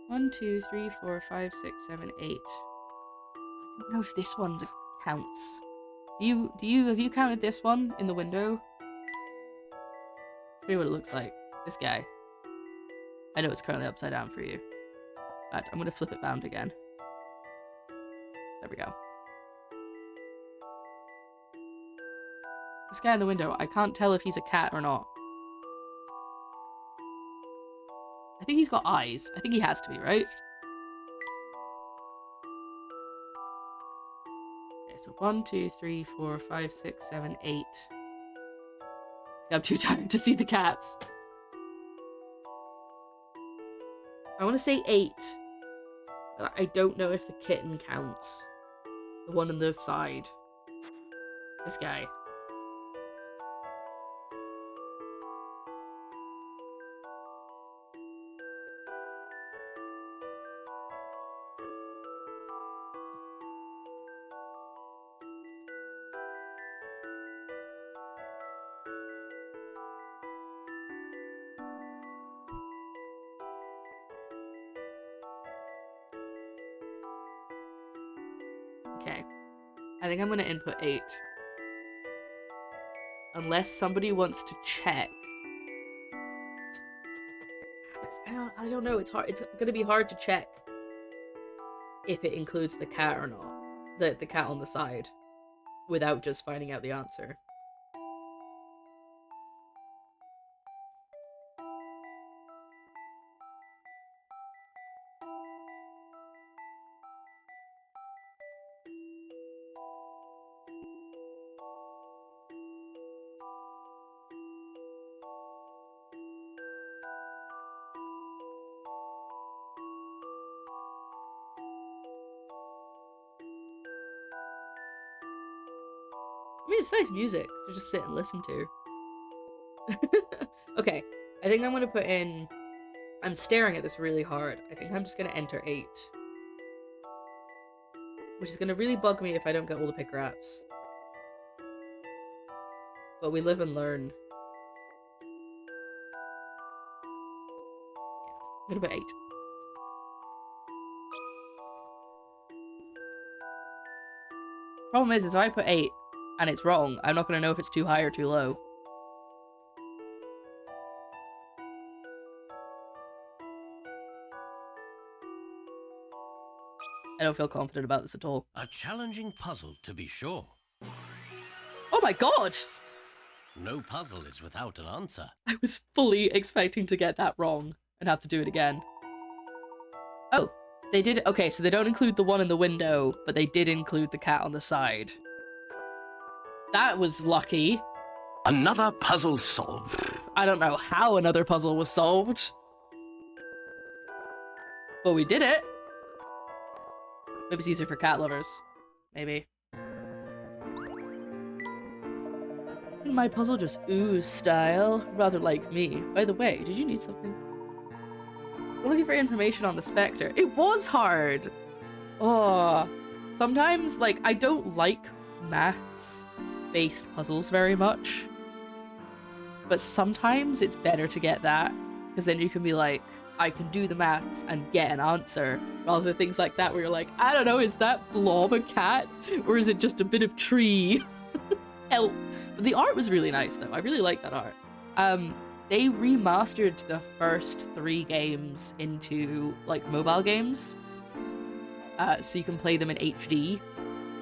A: 1, 2, 3, 4, 5, 6, 7, 8. I don't know if this one counts. Have you counted this one in the window? Show you what it looks like. This guy. I know it's currently upside down for you. But I'm gonna flip it bound again. There we go. This guy in the window, I can't tell if he's a cat or not. I think he's got eyes. I think he has to be, right? Okay, so 1, 2, 3, 4, 5, 6, 7, 8. I'm too tired to see the cats. I want to say 8. But I don't know if the kitten counts. The one on the side. This guy. Okay. I think I'm gonna input 8. Unless somebody wants to check. I don't know, it's hard. It's gonna be hard to check if it includes the cat or not. The cat on the side. Without just finding out the answer. I mean, it's nice music to just sit and listen to. Okay, I think I'm gonna put in... I'm staring at this really hard. I think I'm just gonna enter 8. Which is gonna really bug me if I don't get all the pick rats. But we live and learn. Yeah, I'm gonna put 8. Problem is if I put 8 and it's wrong, I'm not gonna know if it's too high or too low. I don't feel confident about this at all.
B: A challenging puzzle, to be sure.
A: Oh my god!
B: No puzzle is without an answer.
A: I was fully expecting to get that wrong and have to do it again. Oh, they did. Okay, so they don't include the one in the window, but they did include the cat on the side. That was lucky.
B: Another puzzle solved.
A: I don't know how another puzzle was solved. But we did it. Maybe it's easier for cat lovers. Maybe. Didn't my puzzle just ooze style? Rather like me. By the way, did you need something? We're looking for information on the Spectre. It was hard! Oh. Sometimes, like, I don't like maths-based puzzles very much. But sometimes it's better to get that. Because then you can be like, I can do the maths and get an answer, rather than things like that where you're like, I don't know, is that blob a cat? Or is it just a bit of tree? Help. But the art was really nice though, I really like that art. They remastered the first 3 games into like mobile games, so you can play them in HD,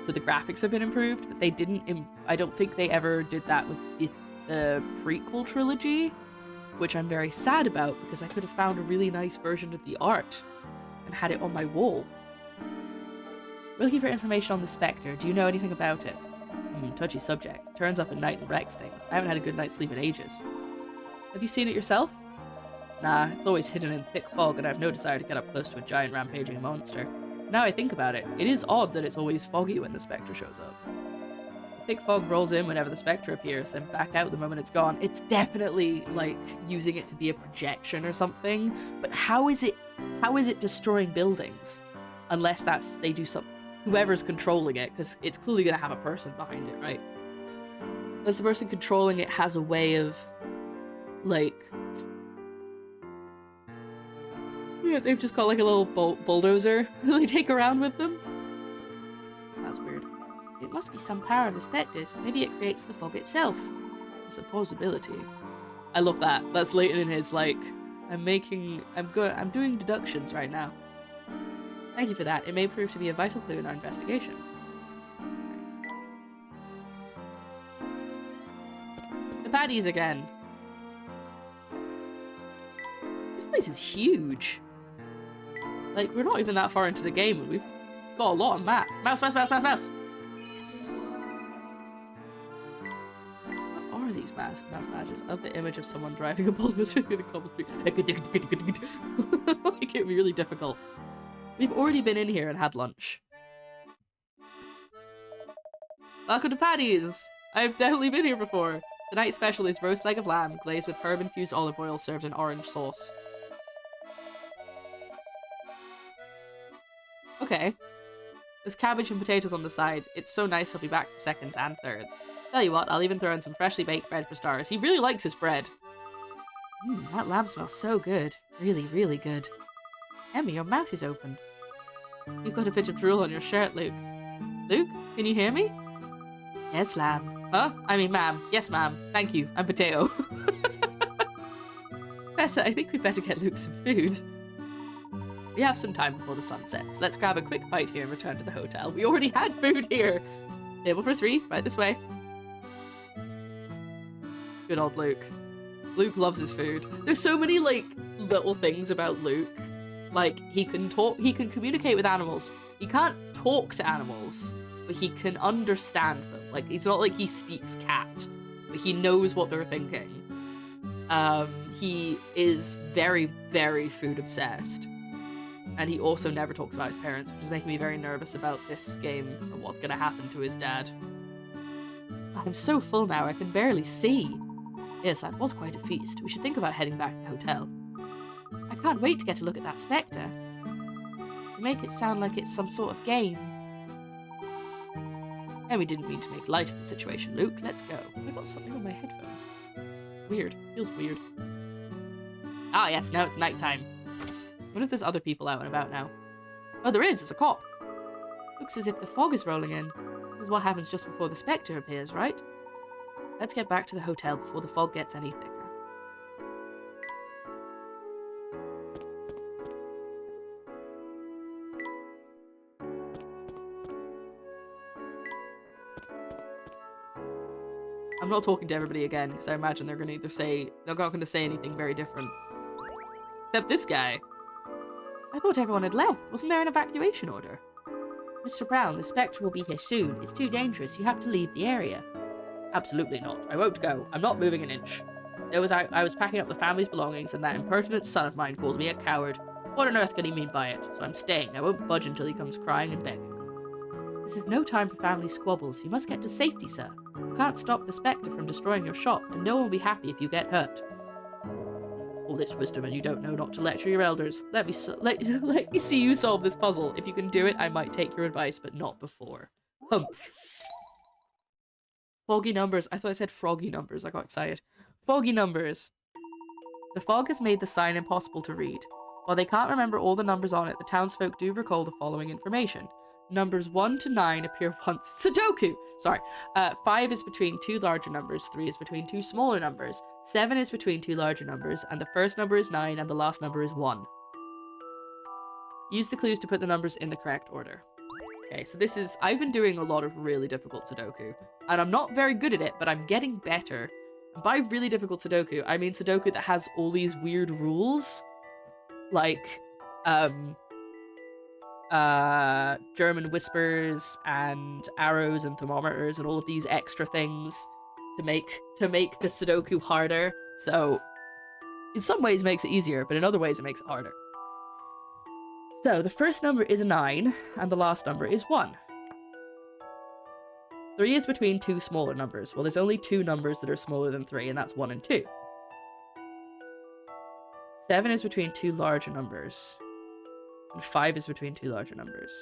A: so the graphics have been improved, but they didn't, I don't think they ever did that with the prequel trilogy, which I'm very sad about because I could have found a really nice version of the art and had it on my wall. We're looking for information on the Spectre. Do you know anything about it? Touchy subject. Turns up at night and wrecks things. I haven't had a good night's sleep in ages. Have you seen it yourself? Nah, it's always hidden in thick fog and I have no desire to get up close to a giant rampaging monster. Now I think about it, it is odd that it's always foggy when the Spectre shows up. Thick fog rolls in whenever the Spectre appears, then back out the moment it's gone. It's definitely, like, using it to be a projection or something, but how is it destroying buildings? Unless they do something, whoever's controlling it, because it's clearly going to have a person behind it, right? Unless the person controlling it has a way of, like... Yeah, they've just got, like, a little bulldozer who they take around with them. That's weird. It must be some power of the Spectres. Maybe it creates the fog itself. It's a possibility. I love that. That's Layton in his, like, I'm doing deductions right now. Thank you for that. It may prove to be a vital clue in our investigation. baddies again. This place is huge. Like, we're not even that far into the game and we've got a lot of map. Mouse, mouse, mouse, mouse, mouse! Yes! What are these mouse badges? Of the image of someone driving a bulldozer through the cobblestone. Like, it'd be really difficult. We've already been in here and had lunch. Welcome to Paddy's! I've definitely been here before. The night special is roast leg of lamb, glazed with herb-infused olive oil, served in orange sauce. Okay. There's cabbage and potatoes on the side. It's so nice he'll be back for seconds and third. Tell you what, I'll even throw in some freshly baked bread for stars. He really likes his bread. That lamb smells so good. Really, really good. Emmy, your mouth is open. You've got a bit of drool on your shirt, Luke. Luke, can you hear me? Yes, lamb. Huh? I mean, ma'am. Yes, ma'am. Thank you. I'm potato. Professor, I think we'd better get Luke some food. We have some time before the sun sets. Let's grab a quick bite here and return to the hotel. We already had food here. Table for 3, right this way. Good old Luke. Luke loves his food. There's so many, like, little things about Luke. Like, he can talk, he can communicate with animals. He can't talk to animals, but he can understand them. Like, it's not like he speaks cat, but he knows what they're thinking. He is very, very food obsessed. And he also never talks about his parents, which is making me very nervous about this game and what's going to happen to his dad. I'm so full now, I can barely see. Yes, that was quite a feast. We should think about heading back to the hotel. I can't wait to get a look at that Spectre. You make it sound like it's some sort of game. And we didn't mean to make light of the situation, Luke. Let's go. I've got something on my headphones. Weird. Feels weird. Ah, yes, now it's nighttime. What if there's other people out and about now? Oh, there is. There's a cop. Looks as if the fog is rolling in. This is what happens just before the Spectre appears, right? Let's get back to the hotel before the fog gets any thicker. I'm not talking to everybody again, because I imagine they're going to either say... They're not going to say anything very different. Except this guy. I thought everyone had left. Wasn't there an evacuation order? Mr. Brown, the Spectre will be here soon. It's too dangerous. You have to leave the area. Absolutely not. I won't go. I'm not moving an inch. I was packing up the family's belongings and that impertinent son of mine called me a coward. What on earth can he mean by it? So I'm staying. I won't budge until he comes crying and begging. This is no time for family squabbles. You must get to safety, sir. You can't stop the Spectre from destroying your shop, and no one will be happy if you get hurt. All this wisdom and you don't know not to lecture your elders. Let me see you solve this puzzle. If you can do it, I might take your advice, but not before. Humph. Foggy numbers. I thought I said froggy numbers. I got excited. Foggy numbers. The fog has made the sign impossible to read. While they can't remember all the numbers on it, the townsfolk do recall the following information. Numbers 1 to 9 appear once. Sudoku! Sorry. 5 is between 2 larger numbers, 3 is between 2 smaller numbers, 7 is between 2 larger numbers, and the first number is 9 and the last number is 1. Use the clues to put the numbers in the correct order. Okay, so this is... I've been doing a lot of really difficult Sudoku, and I'm not very good at it, but I'm getting better. By really difficult Sudoku, I mean Sudoku that has all these weird rules. Like, German whispers and arrows and thermometers and all of these extra things to make the Sudoku harder. So in some ways it makes it easier, but in other ways it makes it harder. So the first number is a 9 and the last number is 1. 3 is between 2 smaller numbers. Well, there's only 2 numbers that are smaller than 3, and that's 1 and 2. 7 is between 2 larger numbers. And 5 is between 2 larger numbers.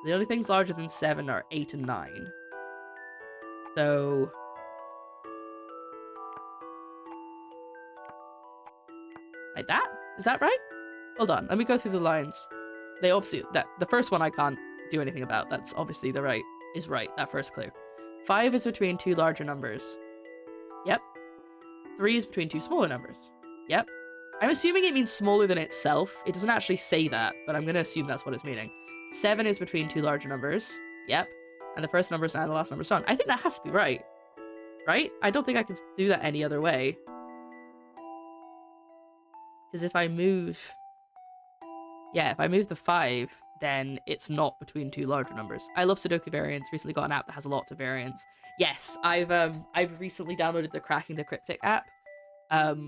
A: The only things larger than 7 are 8 and 9. So... like that? Is that right? Hold on, let me go through the lines. They obviously... the first one I can't do anything about. That's obviously is right, that first clue. 5 is between 2 larger numbers. Yep. 3 is between 2 smaller numbers. Yep. I'm assuming it means smaller than itself. It doesn't actually say that, but I'm going to assume that's what it's meaning. 7 is between 2 larger numbers. Yep. And the first number is 9, the last number is 1. I think that has to be right. Right? I don't think I can do that any other way. Because if I move... Yeah, if I move the 5, then it's not between two larger numbers. I love Sudoku variants. Recently got an app that has lots of variants. Yes, I've recently downloaded the Cracking the Cryptic app,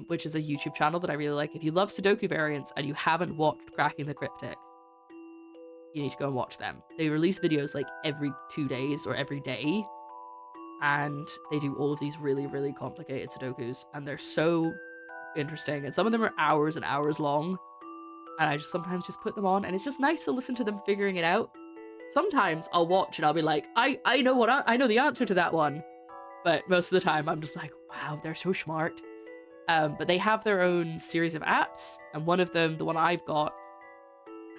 A: which is a YouTube channel that I really like. If you love Sudoku variants and you haven't watched Cracking the Cryptic, you need to go and watch them. They release videos like every 2 days or every day, and they do all of these really, really complicated Sudokus, and they're so interesting, and some of them are hours and hours long. And I just sometimes just put them on, and it's just nice to listen to them figuring it out. Sometimes I'll watch and I'll be like, I know the answer to that one. But most of the time I'm just like, wow, they're so smart. But they have their own series of apps, and one of them, the one I've got,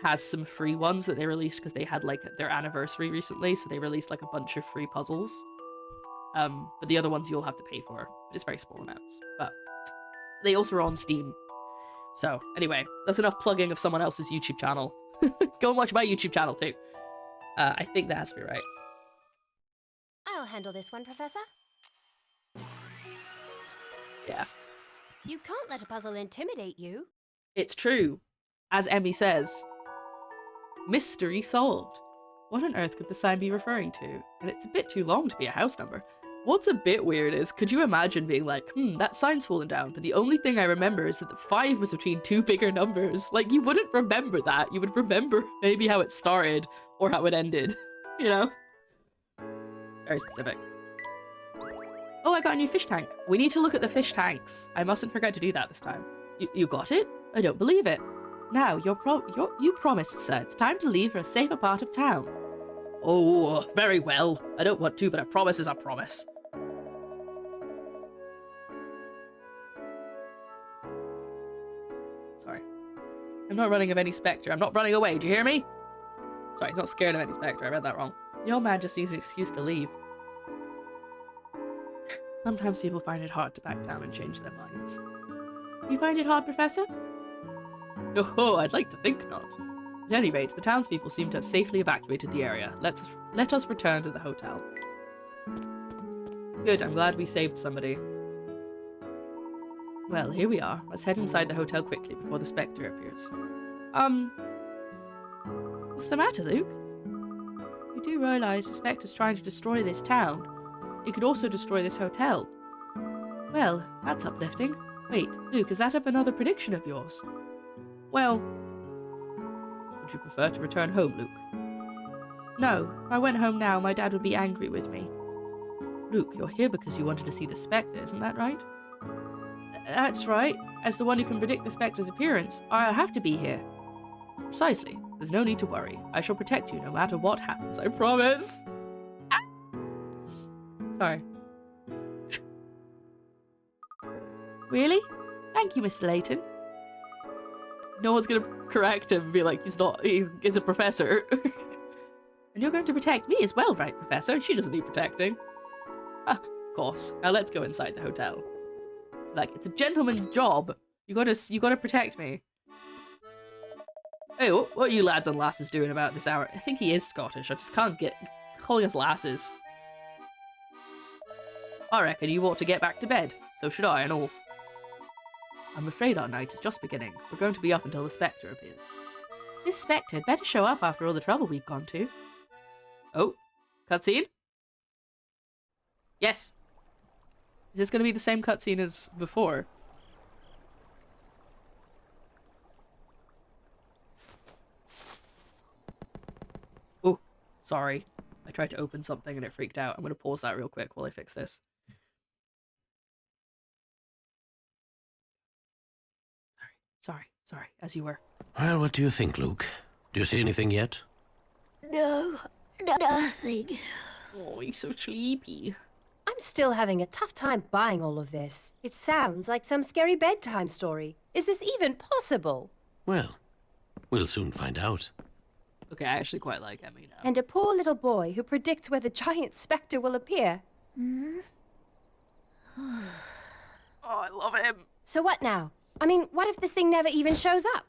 A: has some free ones that they released because they had like their anniversary recently, so they released like a bunch of free puzzles. But the other ones you'll have to pay for. But it's very small amounts. But they also are on Steam. So, anyway, that's enough plugging of someone else's YouTube channel. Go and watch my YouTube channel, too. I think that has to be right.
D: I'll handle this one, Professor.
A: Yeah.
D: You can't let a puzzle intimidate you.
A: It's true. As Emmy says, mystery solved. What on earth could the sign be referring to? And it's a bit too long to be a house number. What's a bit weird is, could you imagine being like, that sign's fallen down, but the only thing I remember is that the 5 was between 2 bigger numbers. Like, you wouldn't remember that. You would remember maybe how it started or how it ended, you know? Very specific. Oh, I got a new fish tank. We need to look at the fish tanks. I mustn't forget to do that this time. You got it? I don't believe it. Now, you promised, sir. It's time to leave for a safer part of town. Oh, very well. I don't want to, but a promise is a promise. Sorry. I'm not running of any Spectre. I'm not running away. Do you hear me? Sorry, he's not scared of any Spectre. I read that wrong. The old man just needs an excuse to leave. Sometimes people find it hard to back down and change their minds. You find it hard, Professor? Oh, I'd like to think not. At any rate, the townspeople seem to have safely evacuated the area. Let us return to the hotel. Good, I'm glad we saved somebody. Well, here we are. Let's head inside the hotel quickly before the Spectre appears. What's the matter, Luke? You do realize the Spectre's trying to destroy this town. It could also destroy this hotel. Well, that's uplifting. Wait, Luke, is that up another prediction of yours? Well... Would you prefer to return home, Luke? No, if I went home now, my dad would be angry with me. Luke, you're here because you wanted to see the Spectre, isn't that right? That's right. As the one who can predict the Spectre's appearance, I'll have to be here. Precisely. There's no need to worry. I shall protect you no matter what happens, I promise. Ah! Sorry. Really? Thank you, Mr. Layton. No one's gonna correct him and be like, he's a professor. And you're going to protect me as well, right, Professor? She doesn't need protecting. Ah, of course. Now let's go inside the hotel. Like, it's a gentleman's job. You gotta protect me. Hey, what are you lads and lasses doing about this hour? I think he is Scottish. I just can't get calling us lasses. I reckon you ought to get back to bed. So should I and all. I'm afraid our night is just beginning. We're going to be up until the Spectre appears. This Spectre had better show up after all the trouble we've gone to. Oh, cutscene? Yes. Is this going to be the same cutscene as before? Oh, sorry. I tried to open something and it freaked out. I'm going to pause that real quick while I fix this. Sorry, as you were.
B: Well, what do you think, Luke? Do you see anything yet?
C: No, nothing.
A: Oh, he's so sleepy.
D: I'm still having a tough time buying all of this. It sounds like some scary bedtime story. Is this even possible?
B: Well, we'll soon find out.
A: Okay, I actually quite like Emmy now.
D: And a poor little boy who predicts where the giant Spectre will appear.
A: Oh, I love him.
D: So what now? I mean, what if this thing never even shows up?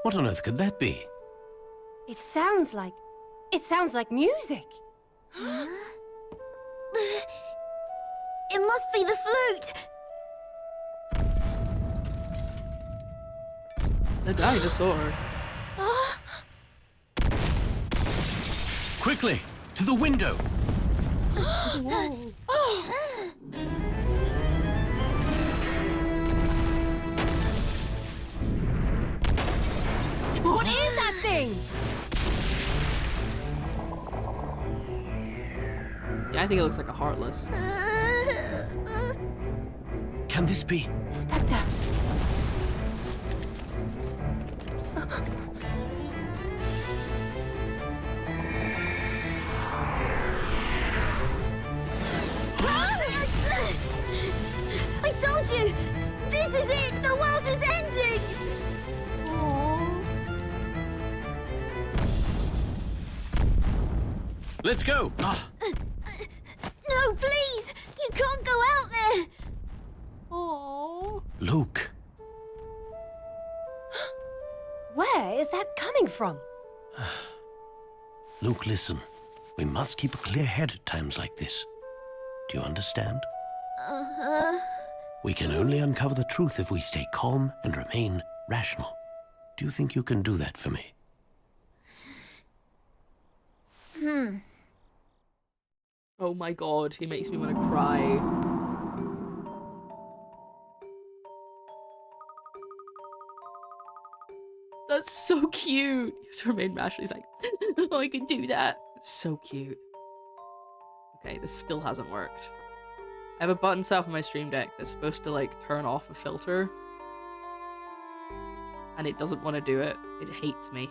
B: What on earth could that be?
D: It sounds like music.
C: It must be the flute!
A: The dinosaur.
B: Quickly, to the window!
D: What is that thing?
A: Yeah, I think it looks like a heartless.
B: Can this be?
D: Spectre.
C: I told you! This is it! The world is ending!
B: Let's go!
C: No, please! You can't go out there!
A: Aww.
B: Luke,
D: Where is that coming from?
B: Luke, listen. We must keep a clear head at times like this. Do you understand? We can only uncover the truth if we stay calm and remain rational. Do you think you can do that for me?
A: Oh my god, he makes me want to cry. That's so cute. You have to remain rational. He's like, oh, I can do that. It's so cute. Okay, this still hasn't worked. I have a button set up on my stream deck that's supposed to like turn off a filter. And it doesn't want to do it. It hates me.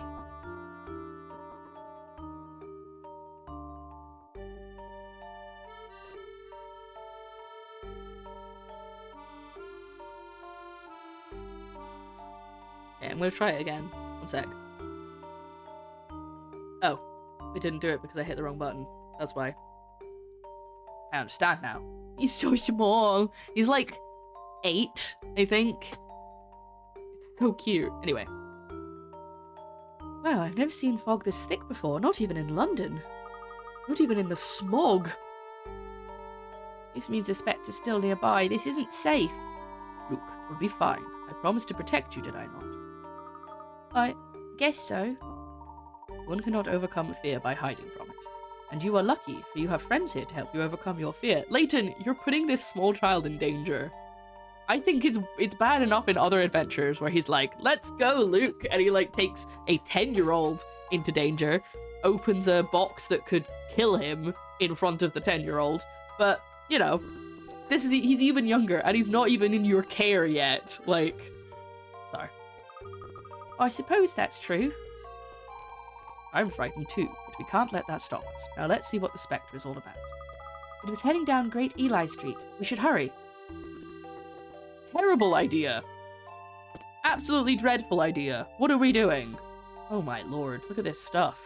A: Okay, I'm gonna try it again. One sec. Oh, it didn't do it because I hit the wrong button. That's why. I understand now. He's so small. He's like 8, I think. It's so cute. Anyway. Wow, I've never seen fog this thick before. Not even in London. Not even in the smog. This means the Spectre's still nearby. This isn't safe. Look, we'll be fine. I promised to protect you, did I not? I guess so. One cannot overcome fear by hiding from it. And you are lucky, for you have friends here to help you overcome your fear. Layton, you're putting this small child in danger. I think it's bad enough in other adventures where he's like, let's go, Luke. And he like takes a 10-year-old into danger, opens a box that could kill him in front of the 10-year-old. But, you know, he's even younger and he's not even in your care yet. Like, sorry. I suppose that's true. I'm frightened too, but we can't let that stop us. Now let's see what the Spectre is all about. It was heading down Great Eli Street. We should hurry. Terrible idea. Absolutely dreadful idea. What are we doing? Oh my lord, look at this stuff.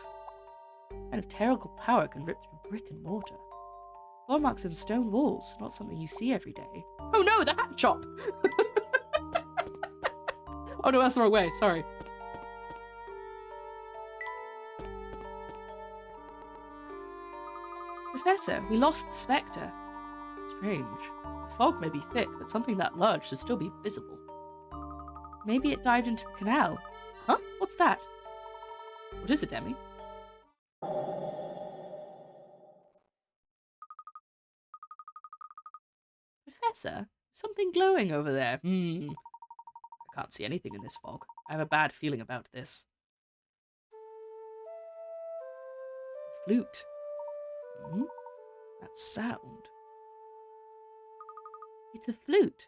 A: What kind of terrible power can rip through brick and mortar? Claw marks and stone walls, not something you see every day. Oh no, the hat shop! Oh no, that's the wrong way, sorry. Professor, we lost the Spectre. Strange. The fog may be thick, but something that large should still be visible. Maybe it dived into the canal. Huh? What's that? What is it, Demi? Professor? Something glowing over there. I can't see anything in this fog. I have a bad feeling about this. Flute. That sound. It's a flute.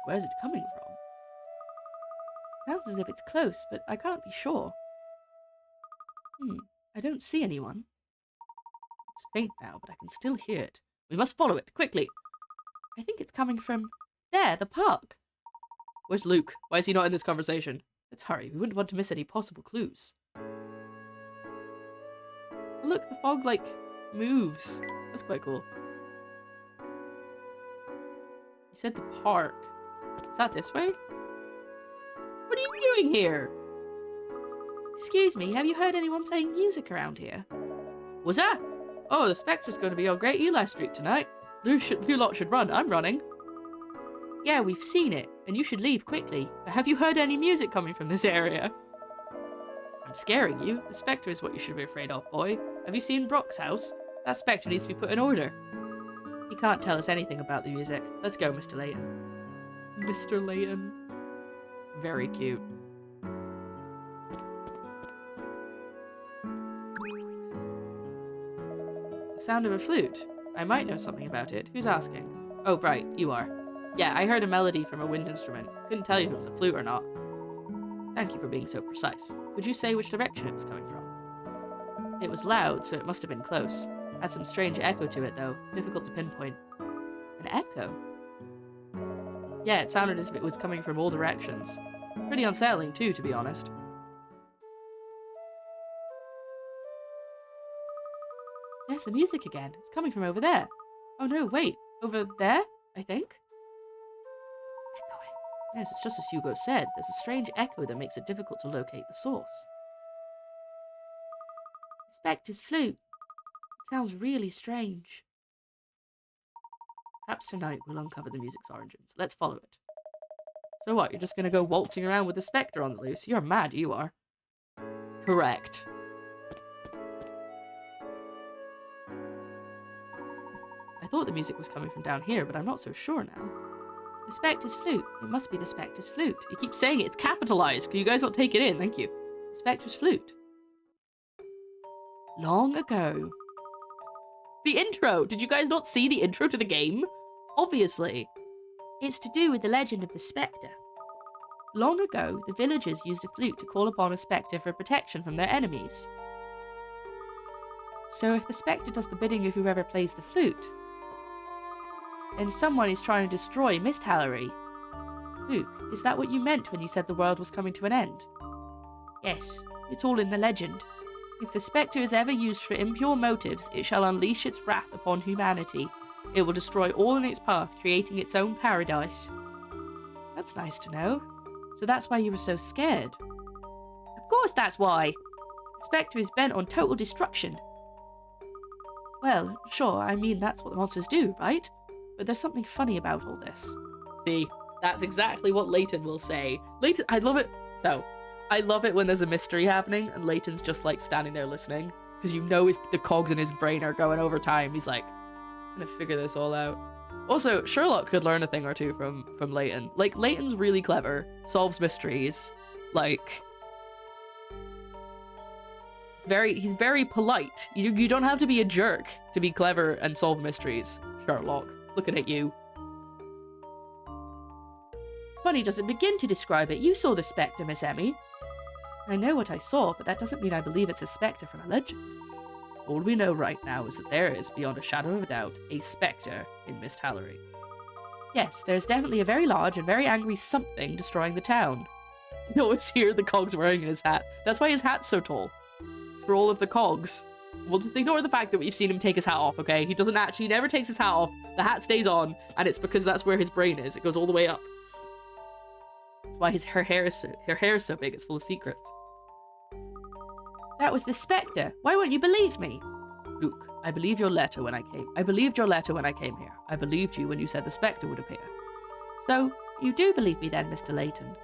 A: Where's it coming from? Sounds as if it's close, but I can't be sure. I don't see anyone. It's faint now, but I can still hear it. We must follow it, quickly. I think it's coming from there, the park. Where's Luke? Why is he not in this conversation? Let's hurry. We wouldn't want to miss any possible clues. Look, the fog, like, moves. That's quite cool. You said the park. Is that this way? What are you doing here? Excuse me, have you heard anyone playing music around here? Was that? Oh, the Spectre's going to be on Great Eli Street tonight. You lot should run. I'm running. Yeah, we've seen it, and you should leave quickly. But have you heard any music coming from this area? I'm scaring you. The Spectre is what you should be afraid of, boy. Have you seen Brock's house? That Spectre needs to be put in order. He can't tell us anything about the music. Let's go, Mr. Layton. Mr. Layton. Very cute. The sound of a flute. I might know something about it. Who's asking? Oh, right, you are. Yeah, I heard a melody from a wind instrument. Couldn't tell you if it was a flute or not. Thank you for being so precise. Could you say which direction it was coming from? It was loud, so it must have been close. Had some strange echo to it, though. Difficult to pinpoint. An echo? Yeah, it sounded as if it was coming from all directions. Pretty unsettling, too, to be honest. There's the music again. It's coming from over there. Oh no, wait. Over there, I think? Echoing. Yes, it's just as Hugo said. There's a strange echo that makes it difficult to locate the source. Spectre's flute. It sounds really strange. Perhaps tonight we'll uncover the music's origins. Let's follow it. So what, you're just gonna go waltzing around with the Spectre on the loose? You're mad, you are. Correct. I thought the music was coming from down here, but I'm not so sure now. The Spectre's flute. It must be the Spectre's flute. You keep saying it. It's capitalized. Can you guys not take it in? Thank you. The Spectre's flute. Long ago. The intro! Did you guys not see the intro to the game? Obviously. It's to do with the legend of the Spectre. Long ago, the villagers used a flute to call upon a Spectre for protection from their enemies. So if the Spectre does the bidding of whoever plays the flute, then someone is trying to destroy Mistallery. Luke, is that what you meant when you said the world was coming to an end? Yes, it's all in the legend. If the Spectre is ever used for impure motives, it shall unleash its wrath upon humanity. It will destroy all in its path, creating its own paradise. That's nice to know. So that's why you were so scared. Of course that's why! The Spectre is bent on total destruction. Well, sure, I mean that's what the monsters do, right? But there's something funny about all this. See, that's exactly what Layton will say. Layton, I love it. So, I love it when there's a mystery happening and Layton's just like standing there listening. Because you know the cogs in his brain are going over time. He's like, I'm gonna figure this all out. Also, Sherlock could learn a thing or two from Layton. Like, Layton's really clever, solves mysteries. Like, he's very polite. You don't have to be a jerk to be clever and solve mysteries, Sherlock. Looking at you. Funny doesn't begin to describe it. You saw the Spectre, Miss Emmy. I know what I saw, but that doesn't mean I believe it's a Spectre from a legend. All we know right now is that there is, beyond a shadow of a doubt, a Spectre in Mistallery. Yes, there's definitely a very large and very angry something destroying the town. You always hear the cogs wearing in his hat. That's why his hat's so tall. It's for all of the cogs. We'll just ignore the fact that we've seen him take his hat off, okay? He never takes his hat off. The hat stays on, and it's because that's where his brain is. It goes all the way up. That's why her hair is so big. It's full of secrets. That was the Spectre. Why won't you believe me? Luke, I believed your letter when I came. I believed your letter when I came here. I believed you when you said the Spectre would appear. So, you do believe me then, Mr. Layton?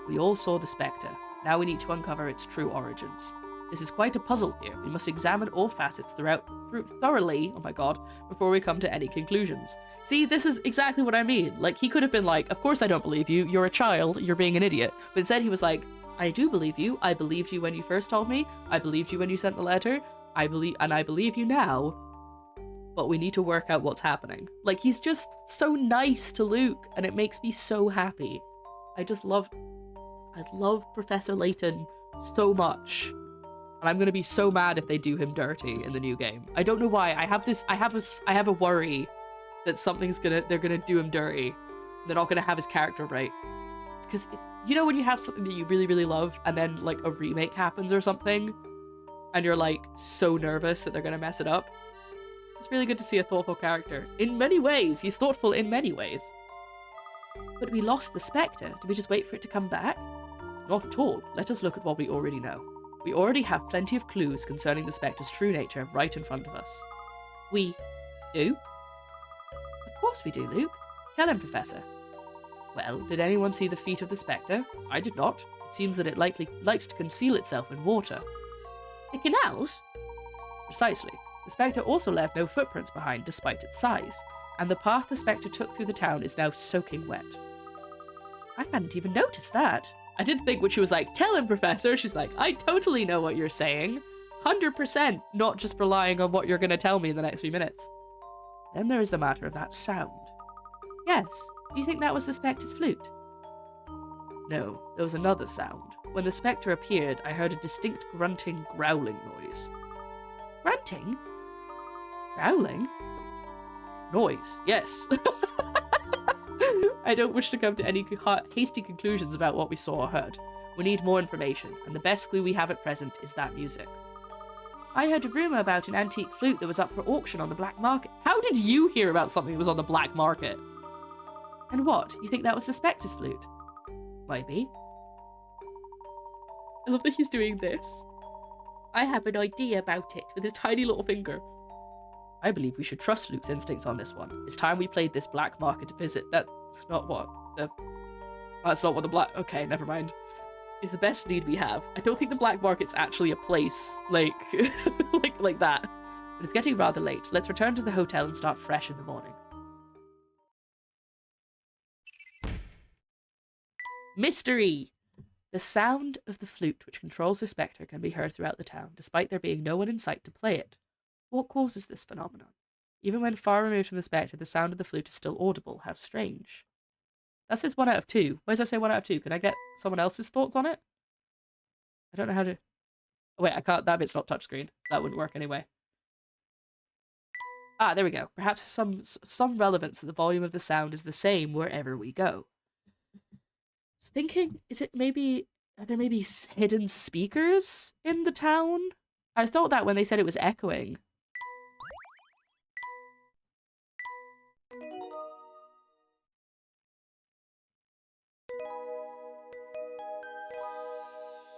A: We all saw the Spectre. Now we need to uncover its true origins. This is quite a puzzle here. We must examine all facets thoroughly, oh my god, before we come to any conclusions. See, this is exactly what I mean. Like, he could have been like, of course I don't believe you, you're a child, you're being an idiot. But instead he was like, I do believe you, I believed you when you first told me, I believed you when you sent the letter, I believe you now, but we need to work out what's happening. Like, he's just so nice to Luke, and it makes me so happy. I love Professor Layton so much. And I'm gonna be so mad if they do him dirty in the new game. I don't know why. I have a worry that they're gonna do him dirty. They're not gonna have his character right. It's because, you know when you have something that you really, really love and then like a remake happens or something and you're like so nervous that they're gonna mess it up? It's really good to see a thoughtful character. In many ways, he's thoughtful in many ways. But we lost the Spectre. Did we just wait for it to come back? Not at all. Let us look at what we already know. We already have plenty of clues concerning the Spectre's true nature right in front of us. We do? Of course we do, Luke. Tell him, Professor. Well, did anyone see the feet of the Spectre? I did not. It seems that it likely likes to conceal itself in water. The canals? Precisely. The Spectre also left no footprints behind despite its size, and the path the Spectre took through the town is now soaking wet. I hadn't even noticed that. I did think when she was like, tell him, Professor, she's like, I totally know what you're saying. 100%, not just relying on what you're going to tell me in the next few minutes. Then there is the matter of that sound. Yes, do you think that was the Spectre's flute? No, there was another sound. When the Spectre appeared, I heard a distinct grunting, growling noise. Grunting? Growling? Noise, yes. I don't wish to come to any hasty conclusions about what we saw or heard. We need more information, and the best clue we have at present is that music. I heard a rumour about an antique flute that was up for auction on the black market. How did you hear about something that was on the black market? And what? You think that was the Spectre's flute? Maybe. I love that he's doing this. I have an idea about it with his tiny little finger. I believe we should trust Luke's instincts on this one. It's time we played this black market to visit. That's not what the black... Okay, never mind. It's the best lead we have. I don't think the black market's actually a place, like, like that. But it's getting rather late. Let's return to the hotel and start fresh in the morning. Mystery! The sound of the flute which controls the Spectre can be heard throughout the town, despite there being no one in sight to play it. What causes this phenomenon? Even when far removed from the Spectre, the sound of the flute is still audible. How strange. That says 1 out of 2. Why does that say 1 out of 2? Can I get someone else's thoughts on it? I don't know how to... Oh, wait, I can't. That bit's not touchscreen. That wouldn't work anyway. Ah, there we go. Perhaps some relevance that the volume of the sound is the same wherever we go. I was thinking, are there maybe hidden speakers in the town? I thought that when they said it was echoing.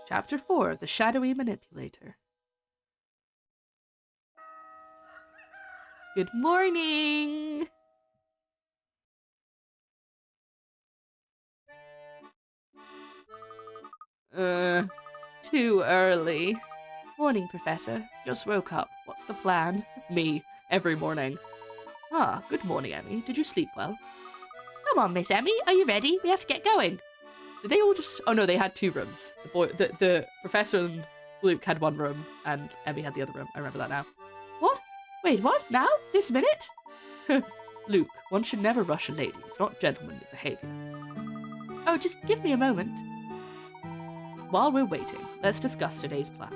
A: Chapter 4, The Shadowy Manipulator. Good morning! Too early. Morning, Professor. Just woke up. What's the plan? Me. Every morning. Ah, good morning, Emmy. Did you sleep well? Come on, Miss Emmy. Are you ready? We have to get going. Did they all just... Oh, no, they had 2 rooms. The Professor and Luke had 1 room, and Emmy had the other room. I remember that now. What? Wait, what? Now? This minute? Luke, one should never rush a lady. It's not gentlemanly behaviour. Oh, just give me a moment. While we're waiting, let's discuss today's plan.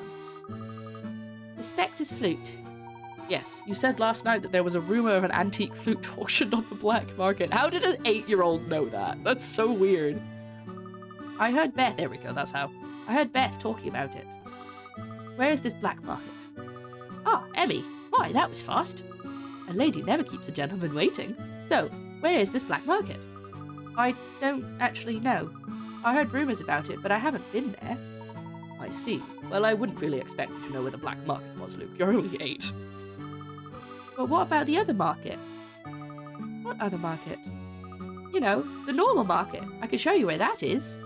A: The Spectre's flute. Yes, you said last night that there was a rumour of an antique flute auctioned on the black market. How did an 8-year-old know that? That's so weird. I heard Beth... There we go, that's how. I heard Beth talking about it. Where is this black market? Ah, Emmy. Why, that was fast. A lady never keeps a gentleman waiting. So, where is this black market? I don't actually know. I heard rumours about it, but I haven't been there. I see. Well, I wouldn't really expect you to know where the black market was, Luke. You're only 8. But what about the other market? What other market? You know, the normal market. I can show you where that is.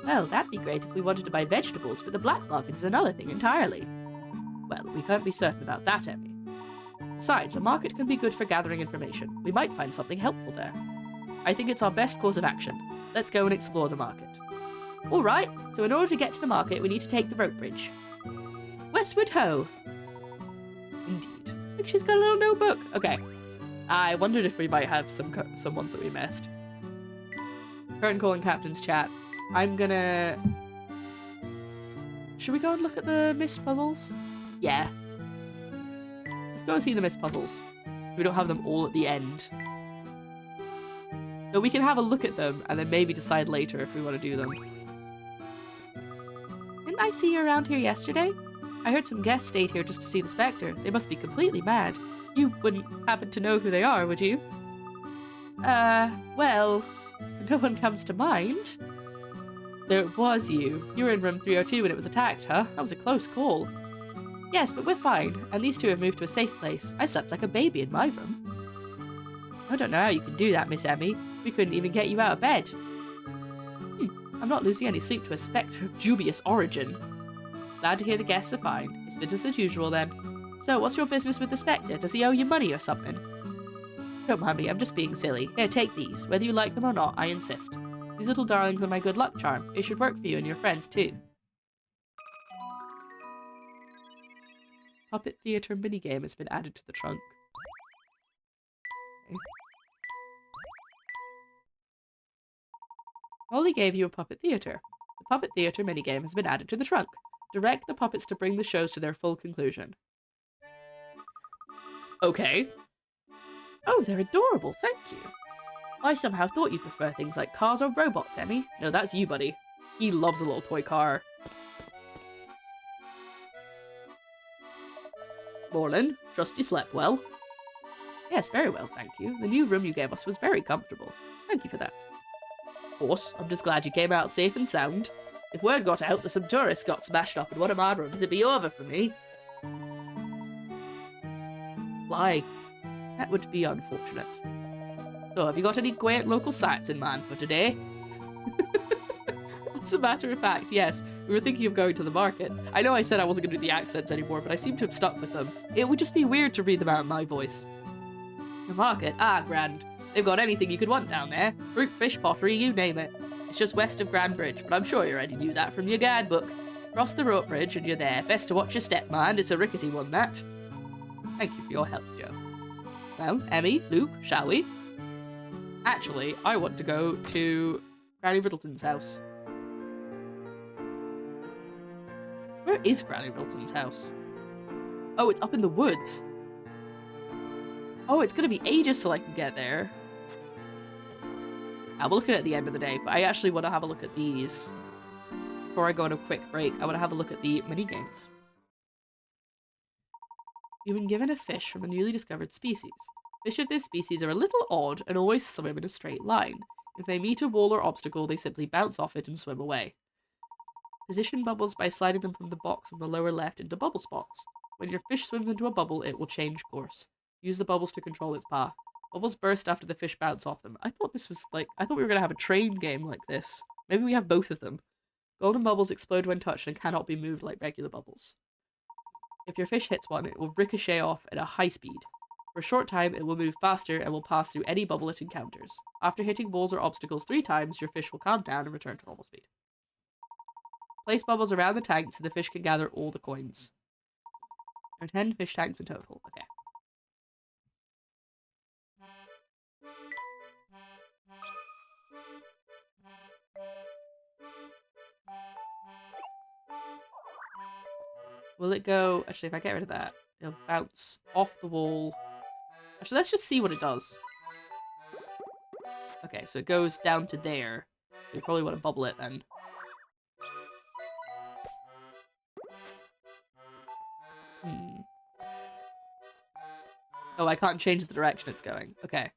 A: Well, that'd be great if we wanted to buy vegetables, but the black market is another thing entirely. Well, we can't be certain about that, Emmy. Besides, a market can be good for gathering information. We might find something helpful there. I think it's our best course of action. Let's go and explore the market. All right, so in order to get to the market, we need to take the rope bridge. Westward ho! Indeed. Look, she's got a little notebook. Okay. I wondered if we might have some ones that we missed. Current call and captain's chat. I'm gonna... Should we go and look at the missed puzzles? Yeah. Let's go and see the missed puzzles. We don't have them all at the end. But we can have a look at them and then maybe decide later if we want to do them. Didn't I see you around here yesterday? I heard some guests stayed here just to see the Spectre. They must be completely mad. You wouldn't happen to know who they are, would you? Well, No one comes to mind. So it was you. You were in room 302 when it was attacked, huh? That was a close call. Yes, but we're fine, and these two have moved to a safe place. I slept like a baby in my room. I don't know how you can do that, Miss Emmy. We couldn't even get you out of bed. I'm not losing any sleep to a spectre of dubious origin. Glad to hear the guests are fine. It's business as usual then. So, what's your business with the Spectre? Does he owe you money or something? Don't mind me, I'm just being silly. Here, take these. Whether you like them or not, I insist. These little darlings are my good luck charm. It should work for you and your friends, too. Puppet Theatre minigame has been added to the trunk. Okay. Molly gave you a Puppet Theatre. The Puppet Theatre minigame has been added to the trunk. Direct the puppets to bring the shows to their full conclusion. Okay. Oh, they're adorable, thank you. I somehow thought you prefer things like cars or robots, Emmy. No, that's you, buddy. He loves a little toy car. Morning. Trust you slept well. Yes, very well, thank you. The new room you gave us was very comfortable. Thank you for that. Of course, I'm just glad you came out safe and sound. If word got out that some tourists got smashed up in one of my rooms, it'd be over for me. Why? That would be unfortunate. So, have you got any quaint local sights in mind for today? As a matter of fact, yes. We were thinking of going to the market. I know I said I wasn't going to do the accents anymore, but I seem to have stuck with them. It would just be weird to read them out in my voice. The market? Ah, grand. They've got anything you could want down there. Fruit, fish, pottery, you name it. It's just west of Grand Bridge, but I'm sure you already knew that from your guidebook. Cross the rope bridge and you're there. Best to watch your step, mind. It's a rickety one, that. Thank you for your help, Joe. Well, Emmy, Luke, shall we? Actually, I want to go to Granny Riddleton's house. Where is Granny Riddleton's house? Oh, it's up in the woods. Oh, it's gonna be ages till I can get there. I will look at it at the end of the day, but I actually want to have a look at these. Before I go on a quick break, I want to have a look at the mini-games. You've been given a fish from a newly discovered species. Fish of this species are a little odd and always swim in a straight line. If they meet a wall or obstacle, they simply bounce off it and swim away. Position bubbles by sliding them from the box on the lower left into bubble spots. When your fish swims into a bubble, it will change course. Use the bubbles to control its path. Bubbles burst after the fish bounce off them. I thought we were going to have a train game like this. Maybe we have both of them. Golden bubbles explode when touched and cannot be moved like regular bubbles. If your fish hits one, it will ricochet off at a high speed. For a short time, it will move faster and will pass through any bubble it encounters. After hitting walls or obstacles 3 times, your fish will calm down and return to normal speed. Place bubbles around the tank so the fish can gather all the coins. There are 10 fish tanks in total. Okay. Will it go... Actually, if I get rid of that, it'll bounce off the wall. Actually, let's just see what it does. Okay, so it goes down to there. So you probably want to bubble it then. Oh, I can't change the direction it's going. Okay.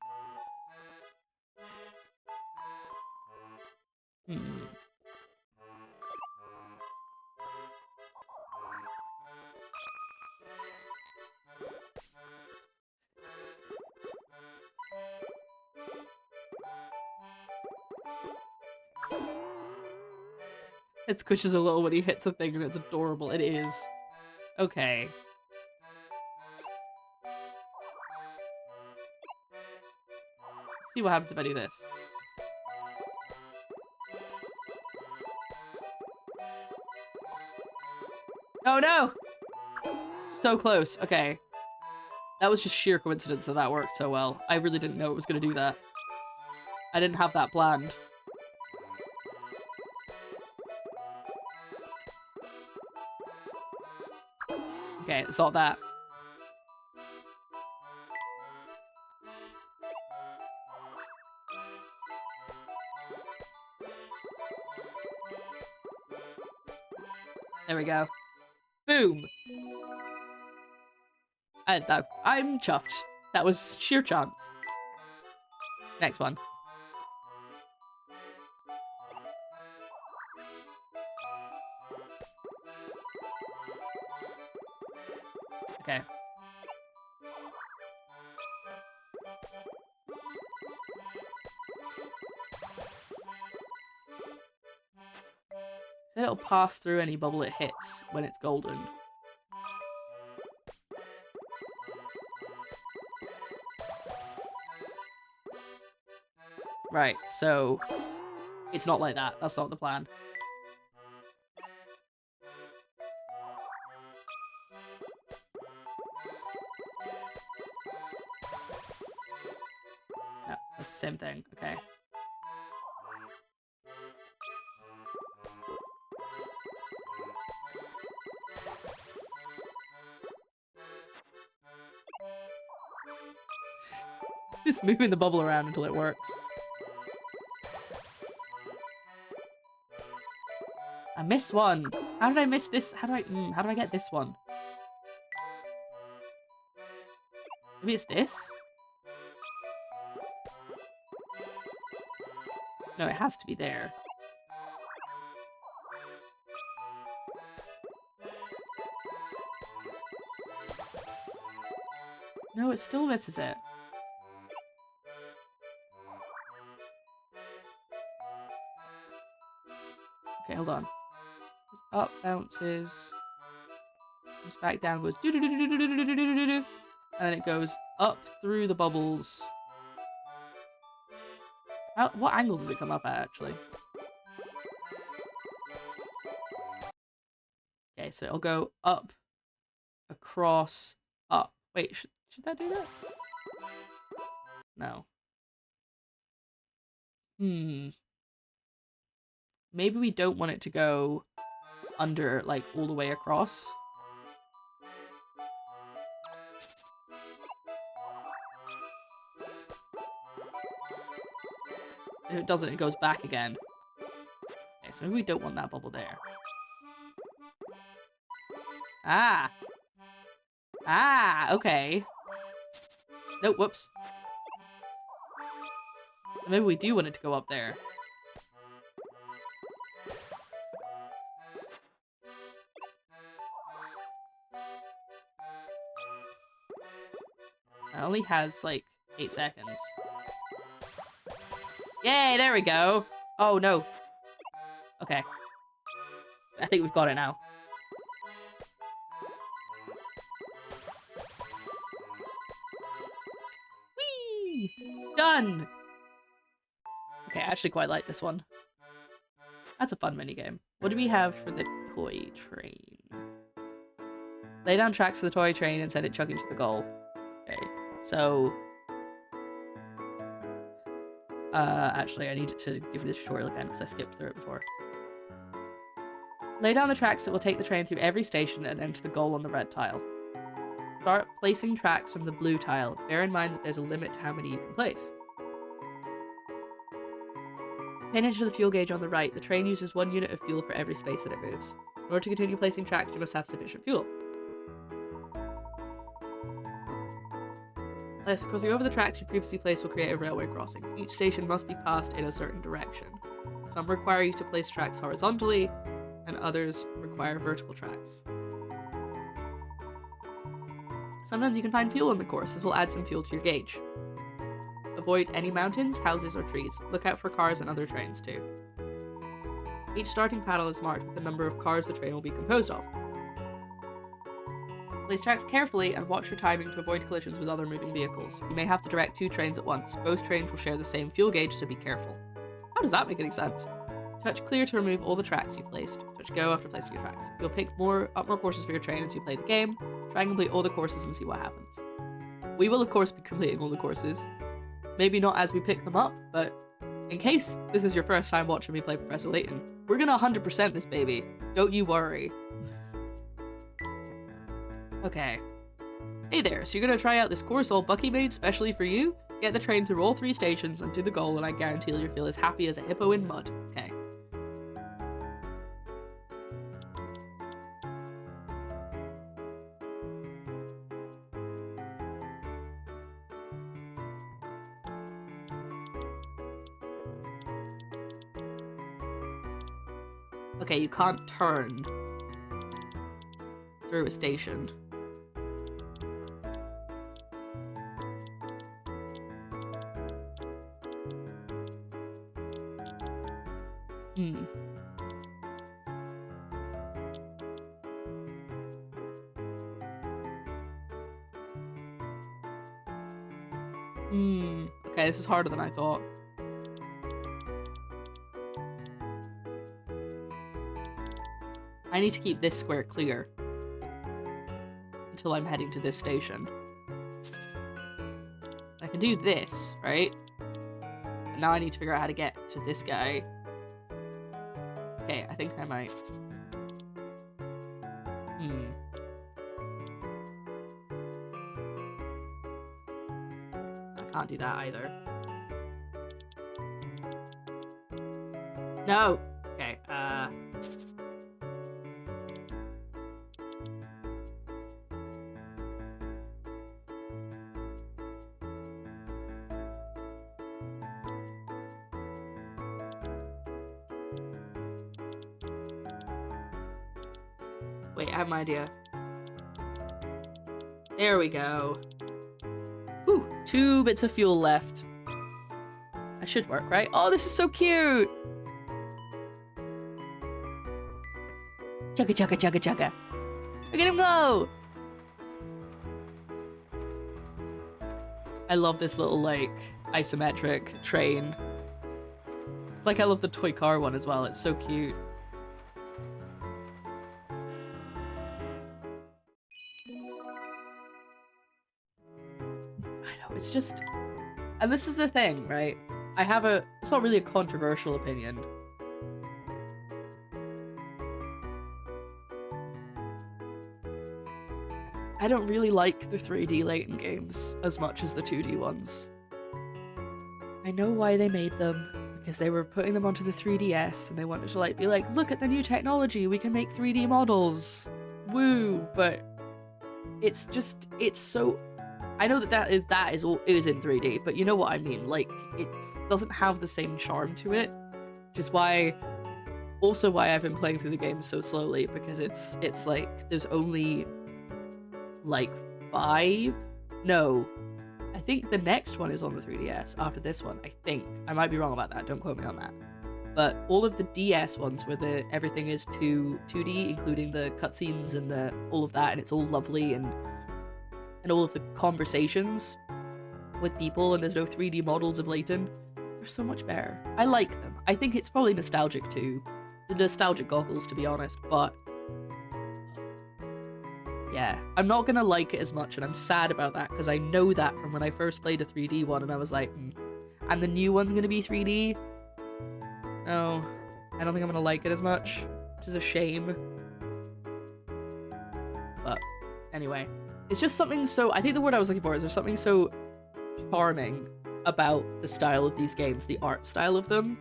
A: It squishes a little when he hits a thing and it's adorable. It is. Okay. Let's see what happens if I do this. Oh no! So close. Okay. That was just sheer coincidence that that worked so well. I really didn't know it was going to do that. I didn't have that planned. Okay, it's not that. There we go. Boom! I'm chuffed. That was sheer chance. Next one. Okay. Then it'll pass through any bubble it hits when it's golden. Right, so it's not like that. That's not the plan. No, that's the same thing. Okay. Just moving the bubble around until it works. I missed one. How did I miss this? How do I get this one? Maybe it's this? No, it has to be there. No, it still misses it. Okay, hold on. Up, bounces. Comes back down, goes do do do do do do do do do do, and then it goes up through the bubbles. What angle does it come up at, actually? Okay, so it'll go up, across, up. Wait, should that do that? No. Maybe we don't want it to go under, like, all the way across. If it doesn't, it goes back again. Okay, so maybe we don't want that bubble there. Ah! Ah, okay. Nope, whoops. Maybe we do want it to go up there. It only has, like, 8 seconds. Yay, there we go! Oh, no. Okay. I think we've got it now. Whee! Done! Okay, I actually quite like this one. That's a fun minigame. What do we have for the toy train? Lay down tracks for the toy train and send it chugging to the goal. Okay, so... actually, I need to give you the tutorial again because I skipped through it before. Lay down the tracks that will take the train through every station and then to the goal on the red tile. Start placing tracks from the blue tile. Bear in mind that there's a limit to how many you can place. Pay attention to the fuel gauge on the right. The train uses 1 unit of fuel for every space that it moves. In order to continue placing tracks, you must have sufficient fuel. Crossing over the tracks you previously placed will create a railway crossing. Each station must be passed in a certain direction. Some require you to place tracks horizontally, and others require vertical tracks. Sometimes you can find fuel on the course. This will add some fuel to your gauge. Avoid any mountains, houses, or trees. Look out for cars and other trains too. Each starting paddle is marked with the number of cars the train will be composed of. Place tracks carefully and watch your timing to avoid collisions with other moving vehicles. You may have to direct 2 trains at once. Both trains will share the same fuel gauge, so be careful. How does that make any sense? Touch clear to remove all the tracks you've placed. Touch go after placing your tracks. You'll pick up more courses for your train as you play the game. Try and complete all the courses and see what happens. We will of course be completing all the courses. Maybe not as we pick them up, but in case this is your first time watching me play Professor Layton, we're gonna 100% this baby. Don't you worry. Okay. Hey there, so you're gonna try out this course all Bucky made specially for you? Get the train through all 3 stations and to the goal, and I guarantee you'll feel as happy as a hippo in mud. Okay. Okay, you can't turn through a station. Hmm. Okay, this is harder than I thought. I need to keep this square clear until I'm heading to this station. I can do this, right? And now I need to figure out how to get to this guy. Okay, I think I might. I can't do that either. No! Okay, wait, I have an idea. There we go. Ooh, 2 bits of fuel left. That should work, right? Oh, this is so cute! Chugga chugga chugga chugga. Look at him go! I love this little, like, isometric train. It's like I love the toy car one as well. It's so cute. I know, it's just... And this is the thing, right? I have a... It's not really a controversial opinion. I don't really like the 3D Layton games as much as the 2D ones. I know why they made them, because they were putting them onto the 3DS and they wanted to like be like, look at the new technology, we can make 3D models. Woo! But it's just, it's so... I know that is all it is in 3D, but you know what I mean. Like, it doesn't have the same charm to it, which is why I've been playing through the game so slowly, because it's like there's only like 5? No, I think the next one is on the 3DS after this one. I think I might be wrong about that. Don't quote me on that. But all of the DS ones where everything is 2D, including the cutscenes and all of that, and it's all lovely and all of the conversations with people, and there's no 3D models of Layton, they're so much better. I like them. I think it's probably nostalgic too. The nostalgic goggles, to be honest, but yeah, I'm not gonna like it as much, and I'm sad about that, because I know that from when I first played a 3D one, and I was like, and the new one's gonna be 3D? No, I don't think I'm gonna like it as much, which is a shame. But anyway, it's just something so... I think the word I was looking for is there's something so charming about the style of these games, the art style of them,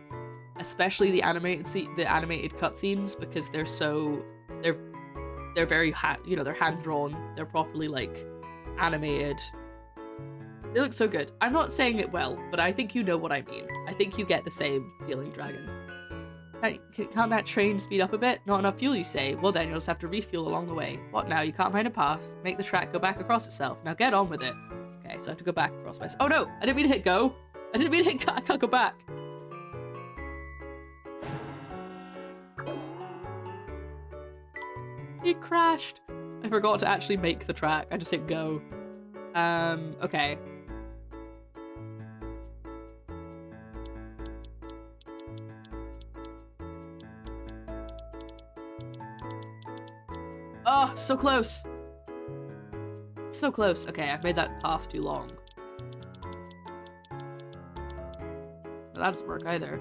A: especially the animated cutscenes, because they're so... They're very they're hand-drawn, they're properly, like, animated. They look so good. I'm not saying it well, but I think you know what I mean. I think you get the same feeling, Dragon. Can't that train speed up a bit? Not enough fuel, you say? Well then, you'll just have to refuel along the way. What now? You can't find a path? Make the track go back across itself. Now get on with it. Okay, so I have to go back across myself. Oh no! I didn't mean to hit go! I didn't mean to hit go! I can't go back! It crashed! I forgot to actually make the track. I just hit go. Okay. Oh, so close! So close. Okay, I've made that path too long. That doesn't work either.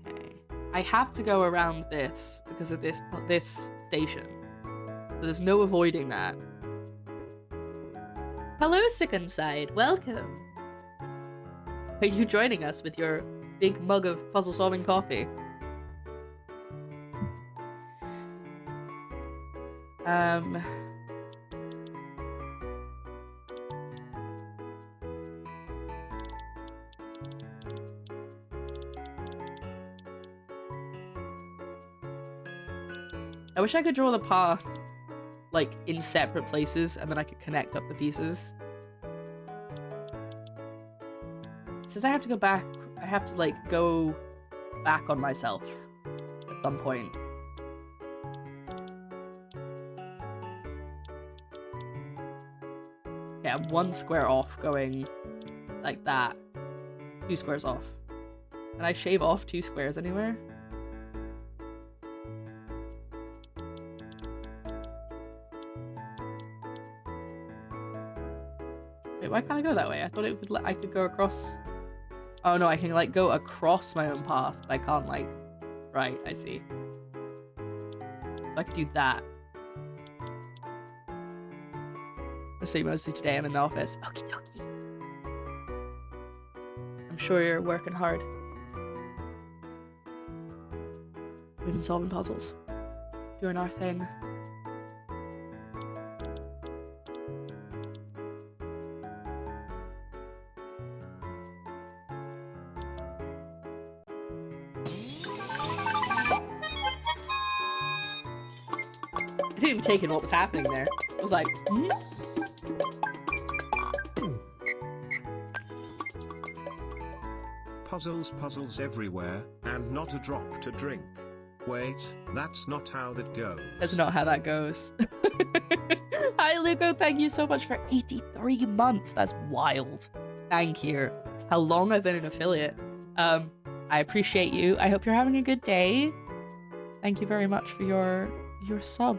A: Okay. I have to go around this because of this station. So there's no avoiding that. Hello, Sickonside. Welcome. Are you joining us with your big mug of puzzle-solving coffee? I wish I could draw the path, like, in separate places, and then I could connect up the pieces. Since I have to go back, I have to, like, go back on myself at some point. Okay, I'm 1 square off going like that. 2 squares off. Can I shave off 2 squares anywhere? Wait, why can't I go that way? I thought it would I could go across. Oh no, I can like go across my own path, but I can't like. Right, I see. So I could do that. I say mostly today I'm in the office. Okie dokie. I'm sure you're working hard. We've been solving puzzles. Doing our thing. I didn't even take in what was happening there. I was like, hmm?
E: Puzzles everywhere, and not a drop to drink. Wait, that's not how that goes.
A: That's not how that goes. Hi, Luco. Thank you so much for 83 months. That's wild. Thank you. That's how long I've been an affiliate. I appreciate you. I hope you're having a good day. Thank you very much for your sub.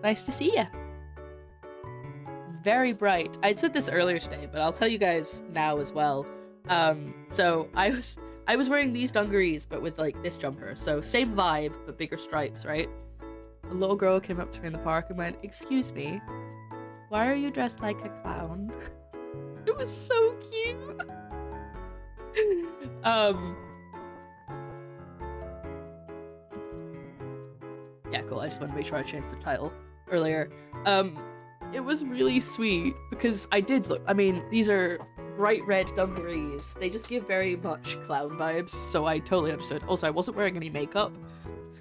A: Nice to see you. Very bright. I said this earlier today, but I'll tell you guys now as well. So I was wearing these dungarees, but with like this jumper. So same vibe, but bigger stripes, right? A little girl came up to me in the park and went, "Excuse me, why are you dressed like a clown?" It was so cute. Yeah, cool. I just wanted to make sure I changed the title earlier. It was really sweet because I did look, I mean, these are bright red dungarees. They just give very much clown vibes, so I totally understood. Also, I wasn't wearing any makeup,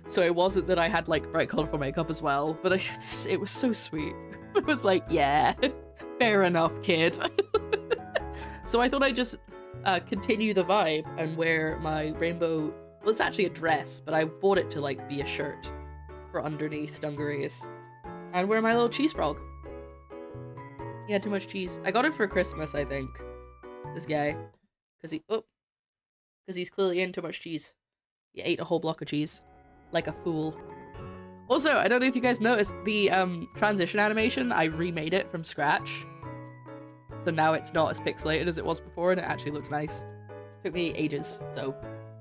A: so it wasn't that I had like bright colorful makeup as well, but it was so sweet. I was like, yeah, fair enough, kid. So I thought I'd just continue the vibe and wear my rainbow, well, it's actually a dress, but I bought it to like be a shirt for underneath dungarees, and wear my little cheese frog. He had too much cheese. I got it for Christmas, I think. This guy, because he's clearly in too much cheese. He ate a whole block of cheese, like a fool. Also, I don't know if you guys noticed the transition animation. I remade it from scratch, so now it's not as pixelated as it was before, and it actually looks nice. Took me ages, so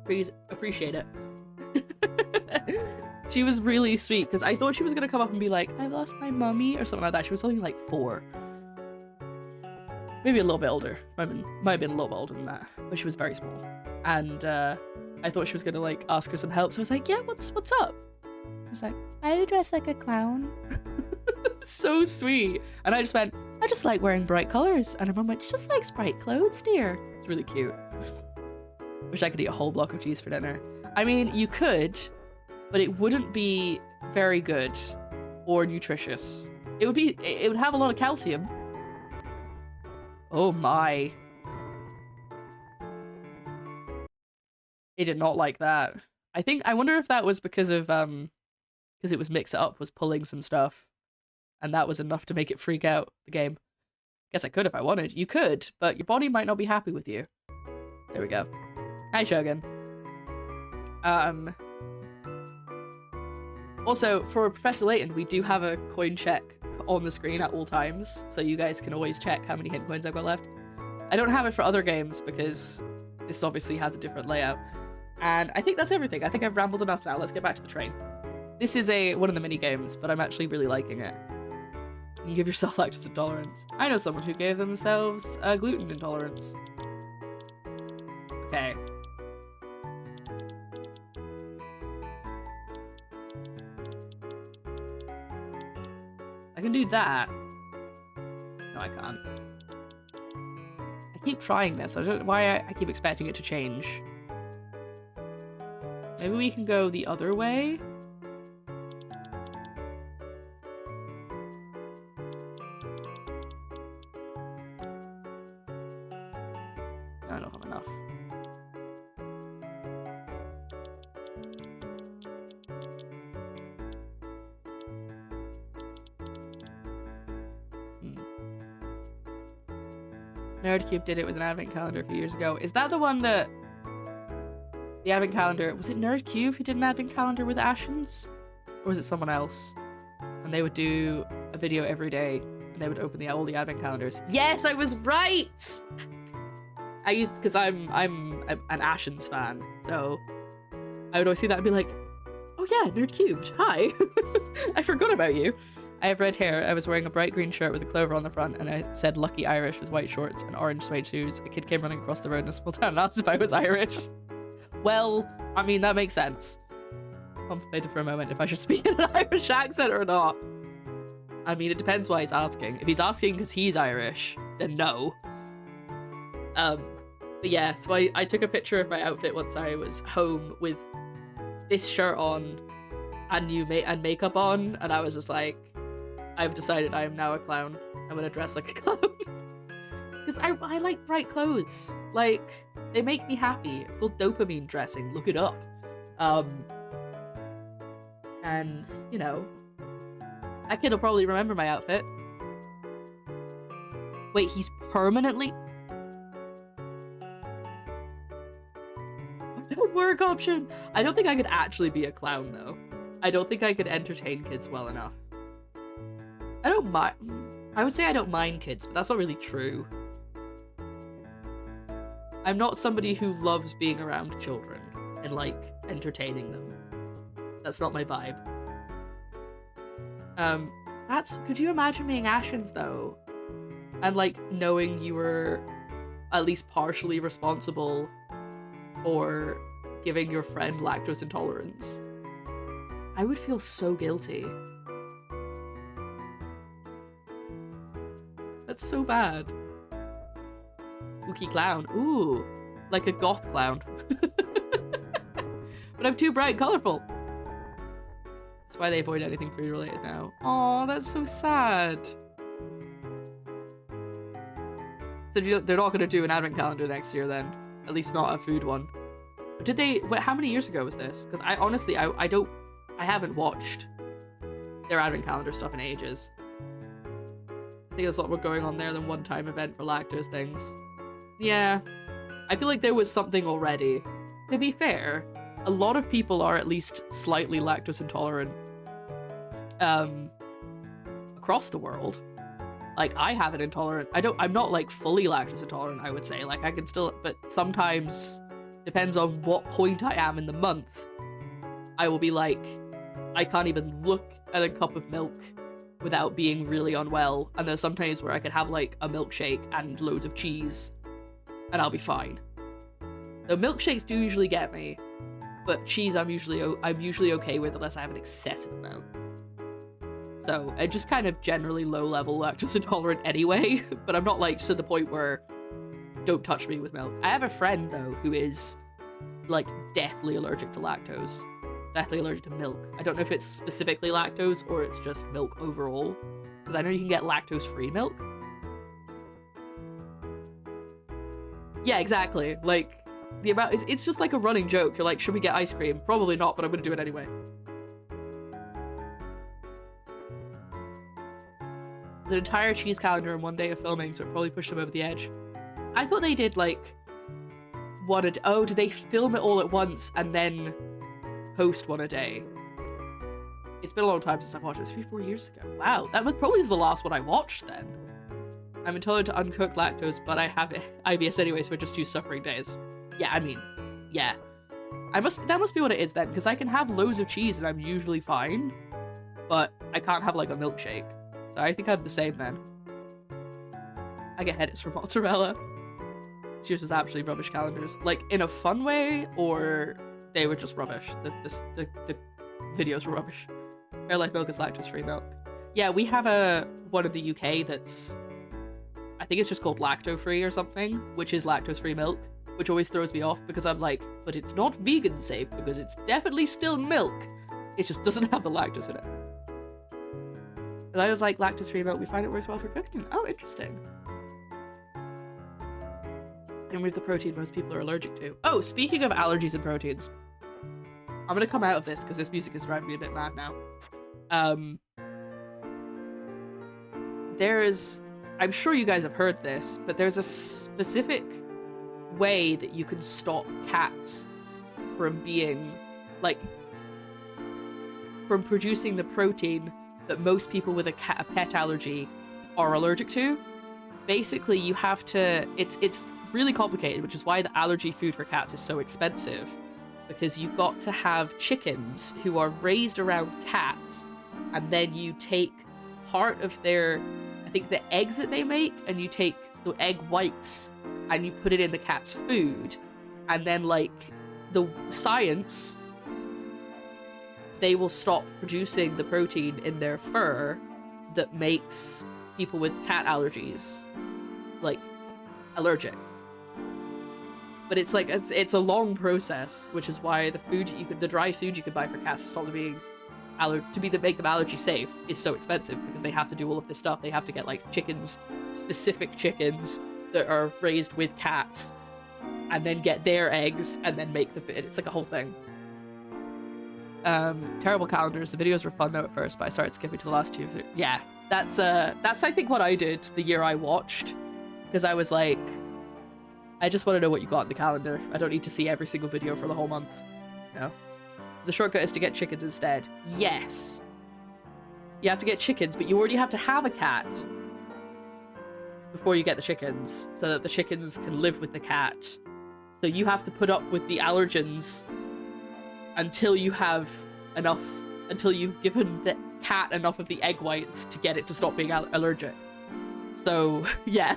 A: please appreciate it. She was really sweet because I thought she was gonna come up and be like, "I lost my mummy" or something like that. She was only like 4. Maybe a little bit older. Might have been a little bit older than that, but she was very small. And I thought she was gonna like ask her some help, so I was like, "Yeah, what's up?" She was like, "Are you dressed like a clown?" So sweet. And I just went, "I just like wearing bright colors." And her mum went, "She just likes bright clothes, dear." It's really cute. Wish I could eat a whole block of cheese for dinner. I mean, you could, but it wouldn't be very good or nutritious. It would have a lot of calcium. Oh my. It did not like that. I wonder if that was because of, because it was Mix It Up was pulling some stuff, and that was enough to make it freak out the game. Guess I could if I wanted. You could, but your body might not be happy with you. There we go. Hi, Shogun. Also, for Professor Layton, we do have a coin check on the screen at all times, so you guys can always check how many hidden coins I've got left. I don't have it for other games because this obviously has a different layout. And I think that's everything. I think I've rambled enough now. Let's get back to the train. This is one of the mini games, but I'm actually really liking it. You can give yourself lactose intolerance. I know someone who gave themselves gluten intolerance. Okay. I can do that. No, I can't. I keep trying this. I don't know why I keep expecting it to change. Maybe we can go the other way? Nerdcube did it with an advent calendar a few years ago. Is that the one that... The advent calendar... Was it Nerdcube who did an advent calendar with Ashens? Or was it someone else? And they would do a video every day. And they would open all the advent calendars. Yes, I was right! I used... Because I'm an Ashens fan. So I would always see that and be like, oh yeah, Nerdcubed. Hi. I forgot about you. I have red hair. I was wearing a bright green shirt with a clover on the front, and I said Lucky Irish with white shorts and orange suede shoes. A kid came running across the road in a small town and asked if I was Irish. Well, I mean, that makes sense. Contemplated for a moment if I should speak in an Irish accent or not. I mean, it depends why he's asking. If he's asking because he's Irish, then no. But yeah, so I took a picture of my outfit once I was home with this shirt on and and makeup on, and I was just like, I've decided I am now a clown. I'm gonna dress like a clown. Because I like bright clothes. Like, they make me happy. It's called dopamine dressing. Look it up. And, you know, that kid will probably remember my outfit. Wait, he's permanently... Don't work option! I don't think I could actually be a clown, though. I don't think I could entertain kids well enough. I don't mind. I would say I don't mind kids, but that's not really true. I'm not somebody who loves being around children and, like, entertaining them. That's not my vibe. Could you imagine being Ashens, though? And, like, knowing you were at least partially responsible for giving your friend lactose intolerance? I would feel so guilty. That's so bad. Spooky clown. Ooh, like a goth clown. But I'm too bright and colorful. That's why they avoid anything food related now. Oh, that's so sad. So they're not going to do an advent calendar next year then? At least not a food one. Did they? How many years ago was this? Because I honestly, I haven't watched their advent calendar stuff in ages. I think there's a lot more going on there than one-time event for lactose things. Yeah, I feel like there was something already. To be fair, a lot of people are at least slightly lactose intolerant across the world. Like, I have an intolerant. I'm not like fully lactose intolerant, I would say. Like, I can still, but sometimes depends on what point I am in the month. I will be like, I can't even look at a cup of milk without being really unwell, and there's some days where I could have like a milkshake and loads of cheese and I'll be fine. So milkshakes do usually get me, but cheese I'm usually okay with unless I have an excessive amount. So I just kind of generally low level lactose intolerant anyway, but I'm not like to the point where don't touch me with milk. I have a friend though who is like deathly allergic to lactose. Deathly allergic to milk. I don't know if it's specifically lactose or it's just milk overall, because I know you can get lactose-free milk. Yeah, exactly. Like, the amount it's just like a running joke. You're like, should we get ice cream? Probably not, but I'm gonna do it anyway. The entire cheese calendar in one day of filming, so it probably pushed them over the edge. I thought they did like oh, did they film it all at once and then post one a day? It's been a long time since I've watched it. 3-4 years ago. Wow, that probably is the last one I watched then. I'm intolerant to uncooked lactose, but I have IBS anyway, so I just use suffering days. Yeah, I mean, yeah. That must be what it is then, because I can have loads of cheese and I'm usually fine, but I can't have like a milkshake. So I think I'm the same then. I get headaches from mozzarella. Yours was actually rubbish calendars. Like, in a fun way, or they were just rubbish. The videos were rubbish. Fair Life Milk is lactose-free milk. Yeah, we have one in the UK that's, I think it's just called lacto-free or something, which is lactose-free milk, which always throws me off because I'm like, but it's not vegan safe because it's definitely still milk. It just doesn't have the lactose in it. And I was like, lactose-free milk, we find it works well for cooking. Oh, interesting. And with the protein most people are allergic to. Oh, speaking of allergies and proteins, I'm gonna come out of this because this music is driving me a bit mad now. There is I'm sure you guys have heard this, but there's a specific way that you can stop cats from being, like, from producing the protein that most people with a pet allergy are allergic to. Basically, you have to, it's really complicated, which is why the allergy food for cats is so expensive, because you've got to have chickens who are raised around cats, and then you take part of their, I think, the eggs that they make, and you take the egg whites and you put it in the cat's food, and then, like, the science, they will stop producing the protein in their fur that makes people with cat allergies, like, allergic. But it's like, it's a long process, which is why the food the dry food you could buy for cats to stop them being make them allergy safe is so expensive, because they have to do all of this stuff. They have to get, like, specific chickens that are raised with cats, and then get their eggs, and then make the food. It's like a whole thing. Terrible calendars. The videos were fun though at first, but I started skipping to the last two. Yeah, that's I think what I did the year I watched, because I was like, I just want to know what you got in the calendar. I don't need to see every single video for the whole month. No. The shortcut is to get chickens instead. Yes. You have to get chickens, but you already have to have a cat before you get the chickens, so that the chickens can live with the cat. So you have to put up with the allergens until you have enough, until you've given the cat enough of the egg whites to get it to stop being allergic. So, yeah.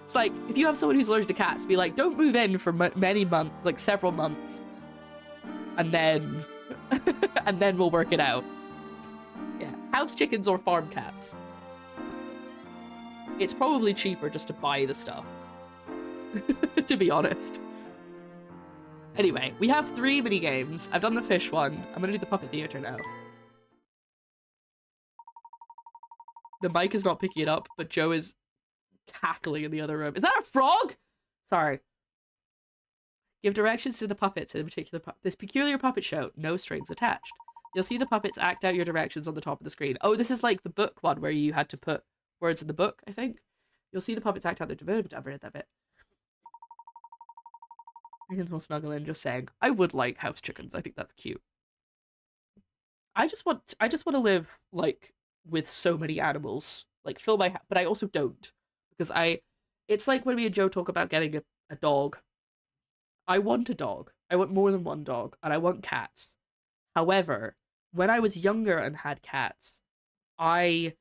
A: It's like, if you have someone who's allergic to cats, be like, don't move in for many months, like several months. And then, and then we'll work it out. Yeah. House chickens or farm cats. It's probably cheaper just to buy the stuff. To be honest. Anyway, we have 3 mini-games. I've done the fish one. I'm gonna do the puppet theater now. The mic is not picking it up, but Joe is cackling in the other room. Is that a frog? Sorry. Give directions to the puppets in this peculiar puppet show. No strings attached. You'll see the puppets act out your directions on the top of the screen. Oh, this is like the book one where you had to put words in the book, I think. You'll see the puppets act out their development. I've read that bit. Chickens will snuggle in, just saying. I would like house chickens. I think that's cute. I just want to live, like, with so many animals. Like, fill my but I also don't. Because it's like when me and Joe talk about getting a dog. I want a dog. I want more than one dog. And I want cats. However, when I was younger and had cats, I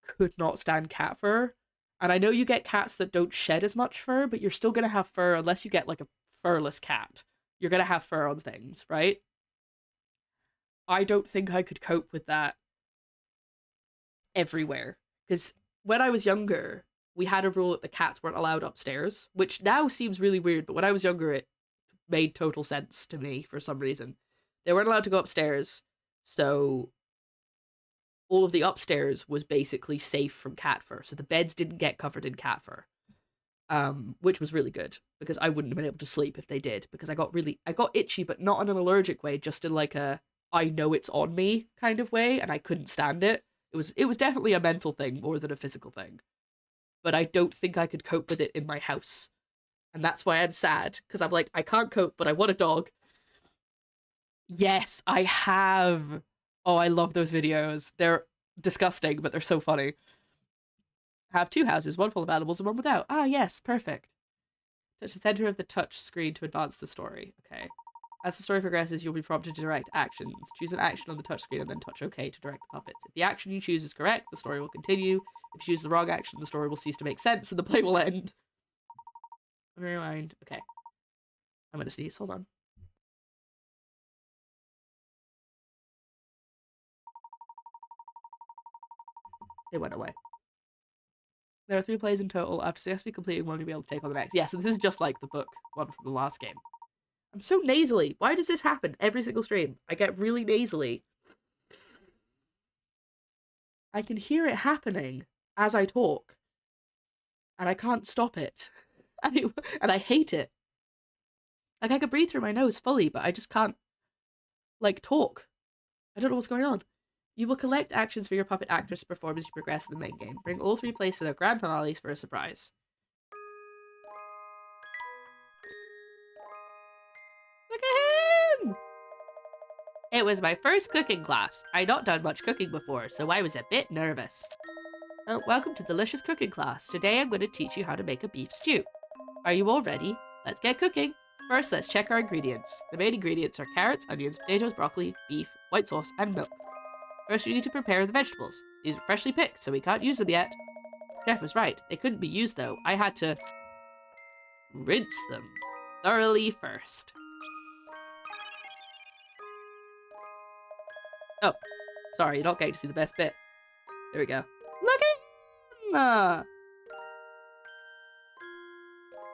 A: could not stand cat fur. And I know you get cats that don't shed as much fur, but you're still going to have fur unless you get, like, a furless cat. You're going to have fur on things, right? I don't think I could cope with that everywhere. Because when I was younger, we had a rule that the cats weren't allowed upstairs, which now seems really weird, but when I was younger, it made total sense to me for some reason. They weren't allowed to go upstairs, so all of the upstairs was basically safe from cat fur, so the beds didn't get covered in cat fur, which was really good, because I wouldn't have been able to sleep if they did, because I got itchy, but not in an allergic way, just in like a, I know it's on me kind of way, and I couldn't stand it. It was definitely a mental thing more than a physical thing. But I don't think I could cope with it in my house. And that's why I'm sad, because I'm like, I can't cope, but I want a dog. Yes, I have. Oh, I love those videos. They're disgusting, but they're so funny. Have 2 houses, one full of animals and one without. Ah, yes, perfect. Touch the center of the touch screen to advance the story. Okay. As the story progresses, you'll be prompted to direct actions. Choose an action on the touchscreen and then touch OK to direct the puppets. If the action you choose is correct, the story will continue. If you choose the wrong action, the story will cease to make sense and the play will end. Rewind. Okay. I'm gonna sneeze. Hold on. It went away. There are 3 plays in total. After successfully completing one, you'll be able to take on the next. Yeah, so this is just like the book one from the last game. I'm so nasally. Why does this happen every single stream? I get really nasally. I can hear it happening as I talk. And I can't stop it. And I hate it. Like, I could breathe through my nose fully, but I just can't, like, talk. I don't know what's going on. You will collect actions for your puppet actors to perform as you progress in the main game. Bring all 3 plays to their grand finales for a surprise. Look at him! It was my first cooking class. I'd not done much cooking before, so I was a bit nervous. Oh, welcome to Delicious Cooking class. Today I'm going to teach you how to make a beef stew. Are you all ready? Let's get cooking. First, let's check our ingredients. The main ingredients are carrots, onions, potatoes, broccoli, beef, white sauce, and milk. First, you need to prepare the vegetables. These are freshly picked, so we can't use them yet. Jeff was right. They couldn't be used, though. I had to rinse them thoroughly first. Oh, sorry, you're not getting to see the best bit. There we go. Look at him!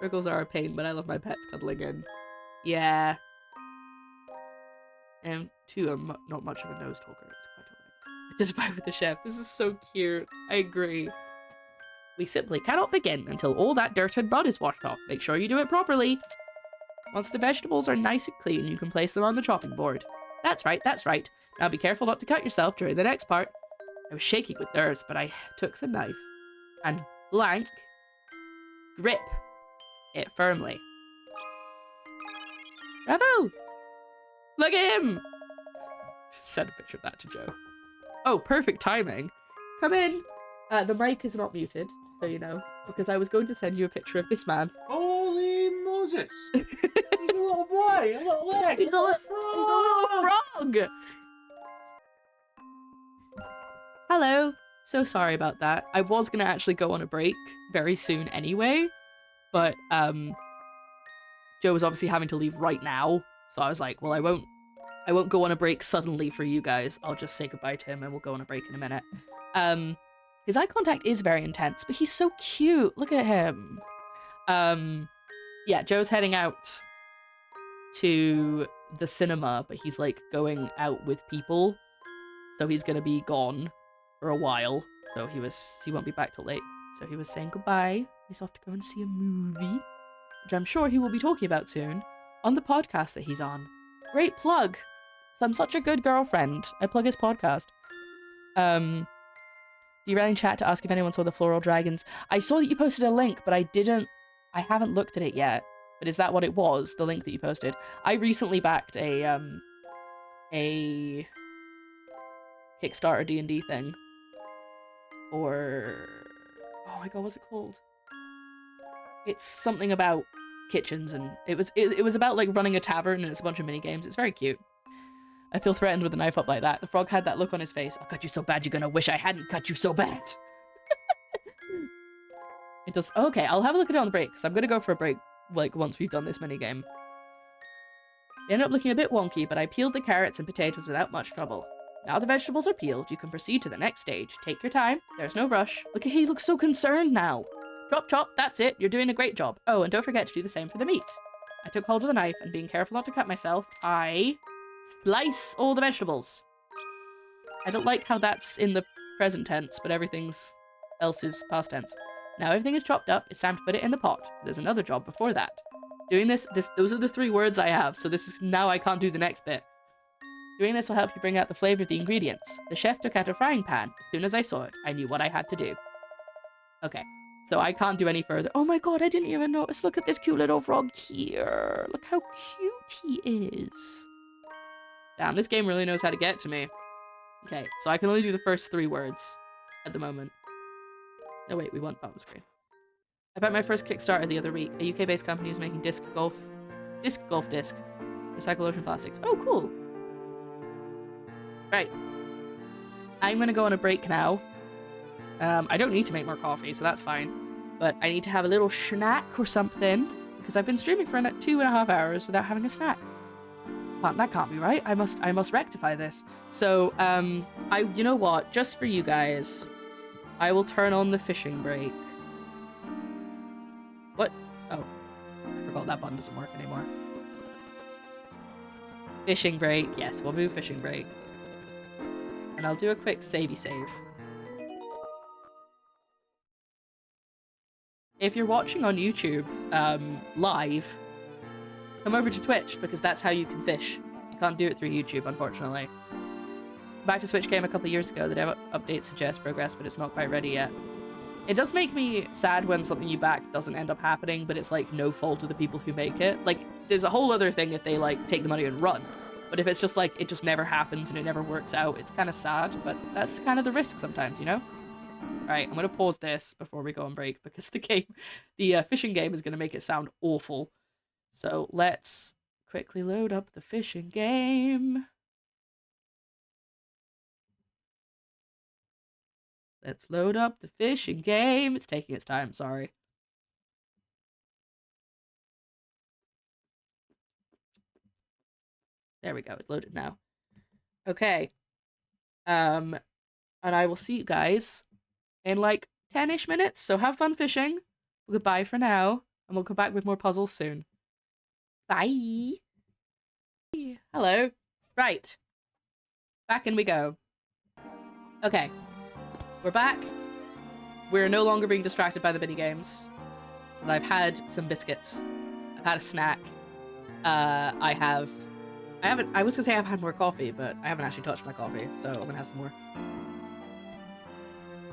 A: Wriggles are a pain, but I love my pets cuddling in. Yeah. And 2, I'm not much of a nose talker. It's quite alright. Identify with the chef. This is so cute. I agree. We simply cannot begin until all that dirt and mud is washed off. Make sure you do it properly. Once the vegetables are nice and clean, you can place them on the chopping board. That's right, that's right. Now be careful not to cut yourself during the next part. I was shaking with nerves, but I took the knife and grip it firmly. Bravo! Look at him! Send a picture of that to Joe. Oh, perfect timing. Come in. The mic is not muted, so you know, because I was going to send you a picture of this man.
F: Holy Moses! He's a little boy, a little leg.
A: He's a little frog! Hello. So sorry about that. I was gonna actually go on a break very soon anyway, but Joe was obviously having to leave right now, so I was like, well, I won't go on a break suddenly for you guys. I'll just say goodbye to him and we'll go on a break in a minute. His eye contact is very intense, but he's so cute. Look at him. Yeah, Joe's heading out to the cinema, but he's like going out with people, so he's gonna be gone for a while. So he won't be back till late. So he was saying goodbye. He's off to go and see a movie, which I'm sure he will be talking about soon on the podcast that he's on. Great plug. So I'm such a good girlfriend. I plug his podcast. You ran in chat to ask if anyone saw the floral dragons. I saw that you posted a link, but I haven't looked at it yet. But is that what it was? The link that you posted? I recently backed a Kickstarter D&D thing. Or, oh my god, what's it called? It's something about kitchens, and it was about like running a tavern, and it's a bunch of mini games. It's very cute. I feel threatened with a knife up like that. The frog had that look on his face. I'll cut you so bad you're gonna wish I hadn't cut you so bad. It does. Okay, I'll have a look at it on the break, because I'm gonna go for a break, like, once we've done this minigame. They ended up looking a bit wonky, but I peeled the carrots and potatoes without much trouble. Now the vegetables are peeled, you can proceed to the next stage. Take your time. There's no rush. Look at he looks so concerned now. Chop, chop. That's it. You're doing a great job. Oh, and don't forget to do the same for the meat. I took hold of the knife, and being careful not to cut myself, I slice all the vegetables. I don't like how that's in the present tense, but everything's else is past tense. Now everything is chopped up, it's time to put it in the pot. There's another job before that. Doing those are the 3 words I have, so this is, now I can't do the next bit. Doing this will help you bring out the flavor of the ingredients. The chef took out a frying pan. As soon as I saw it, I knew what I had to do. Okay, so I can't do any further. Oh my god, I didn't even notice. Look at this cute little frog here. Look how cute he is. Damn, this game really knows how to get to me. Okay, so I can only do the first 3 words at the moment. No, wait, we want bottom screen. I bought my first Kickstarter the other week. A UK-based company was making disc golf disc. Recycle ocean plastics. Oh, cool. Right. I'm gonna go on a break now. I don't need to make more coffee, so that's fine. But I need to have a little snack or something, because I've been streaming for 2.5 hours without having a snack. Well, that can't be right. I must rectify this. So, you know what? Just for you guys, I will turn on the fishing break. What? Oh, I forgot that button doesn't work anymore. Fishing break. Yes, we'll do fishing break. And I'll do a quick savey save. If you're watching on YouTube, live, come over to Twitch, because that's how you can fish. You can't do it through YouTube, unfortunately. Back to Switch came a couple years ago. The dev update suggests progress, but it's not quite ready yet. It does make me sad when something you back doesn't end up happening, but it's like no fault of the people who make it. Like, there's a whole other thing if they like take the money and run. But if it's just like, it just never happens and it never works out, it's kind of sad, but that's kind of the risk sometimes, you know? Alright, I'm gonna pause this before we go on break because the fishing game is gonna make it sound awful. So let's quickly load up the fishing game. Let's load up the fishing game. It's taking its time, sorry. There we go, it's loaded now. Okay. And I will see you guys in like 10-ish minutes, so have fun fishing. Goodbye for now, and we'll come back with more puzzles soon. Bye! Hello. Right. Back in we go. Okay. We're back. We're no longer being distracted by the mini games. Because I've had some biscuits. I've had a snack. I was gonna say I've had more coffee, but I haven't actually touched my coffee, so I'm gonna have some more.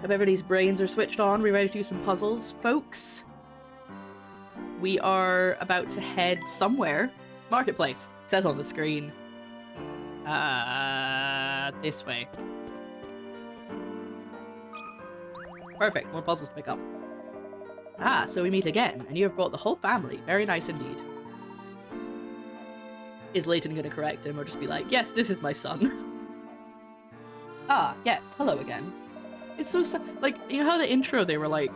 A: Hope everybody's brains are switched on. We ready to do some puzzles, folks? We are about to head somewhere. Marketplace. It says on the screen. This way. Perfect. More puzzles to pick up. Ah, so we meet again, and you have brought the whole family. Very nice indeed. Is Layton gonna correct him or just be like, yes, this is my son? Ah, yes. Hello again. It's so sad. Like, you know how the intro they were like,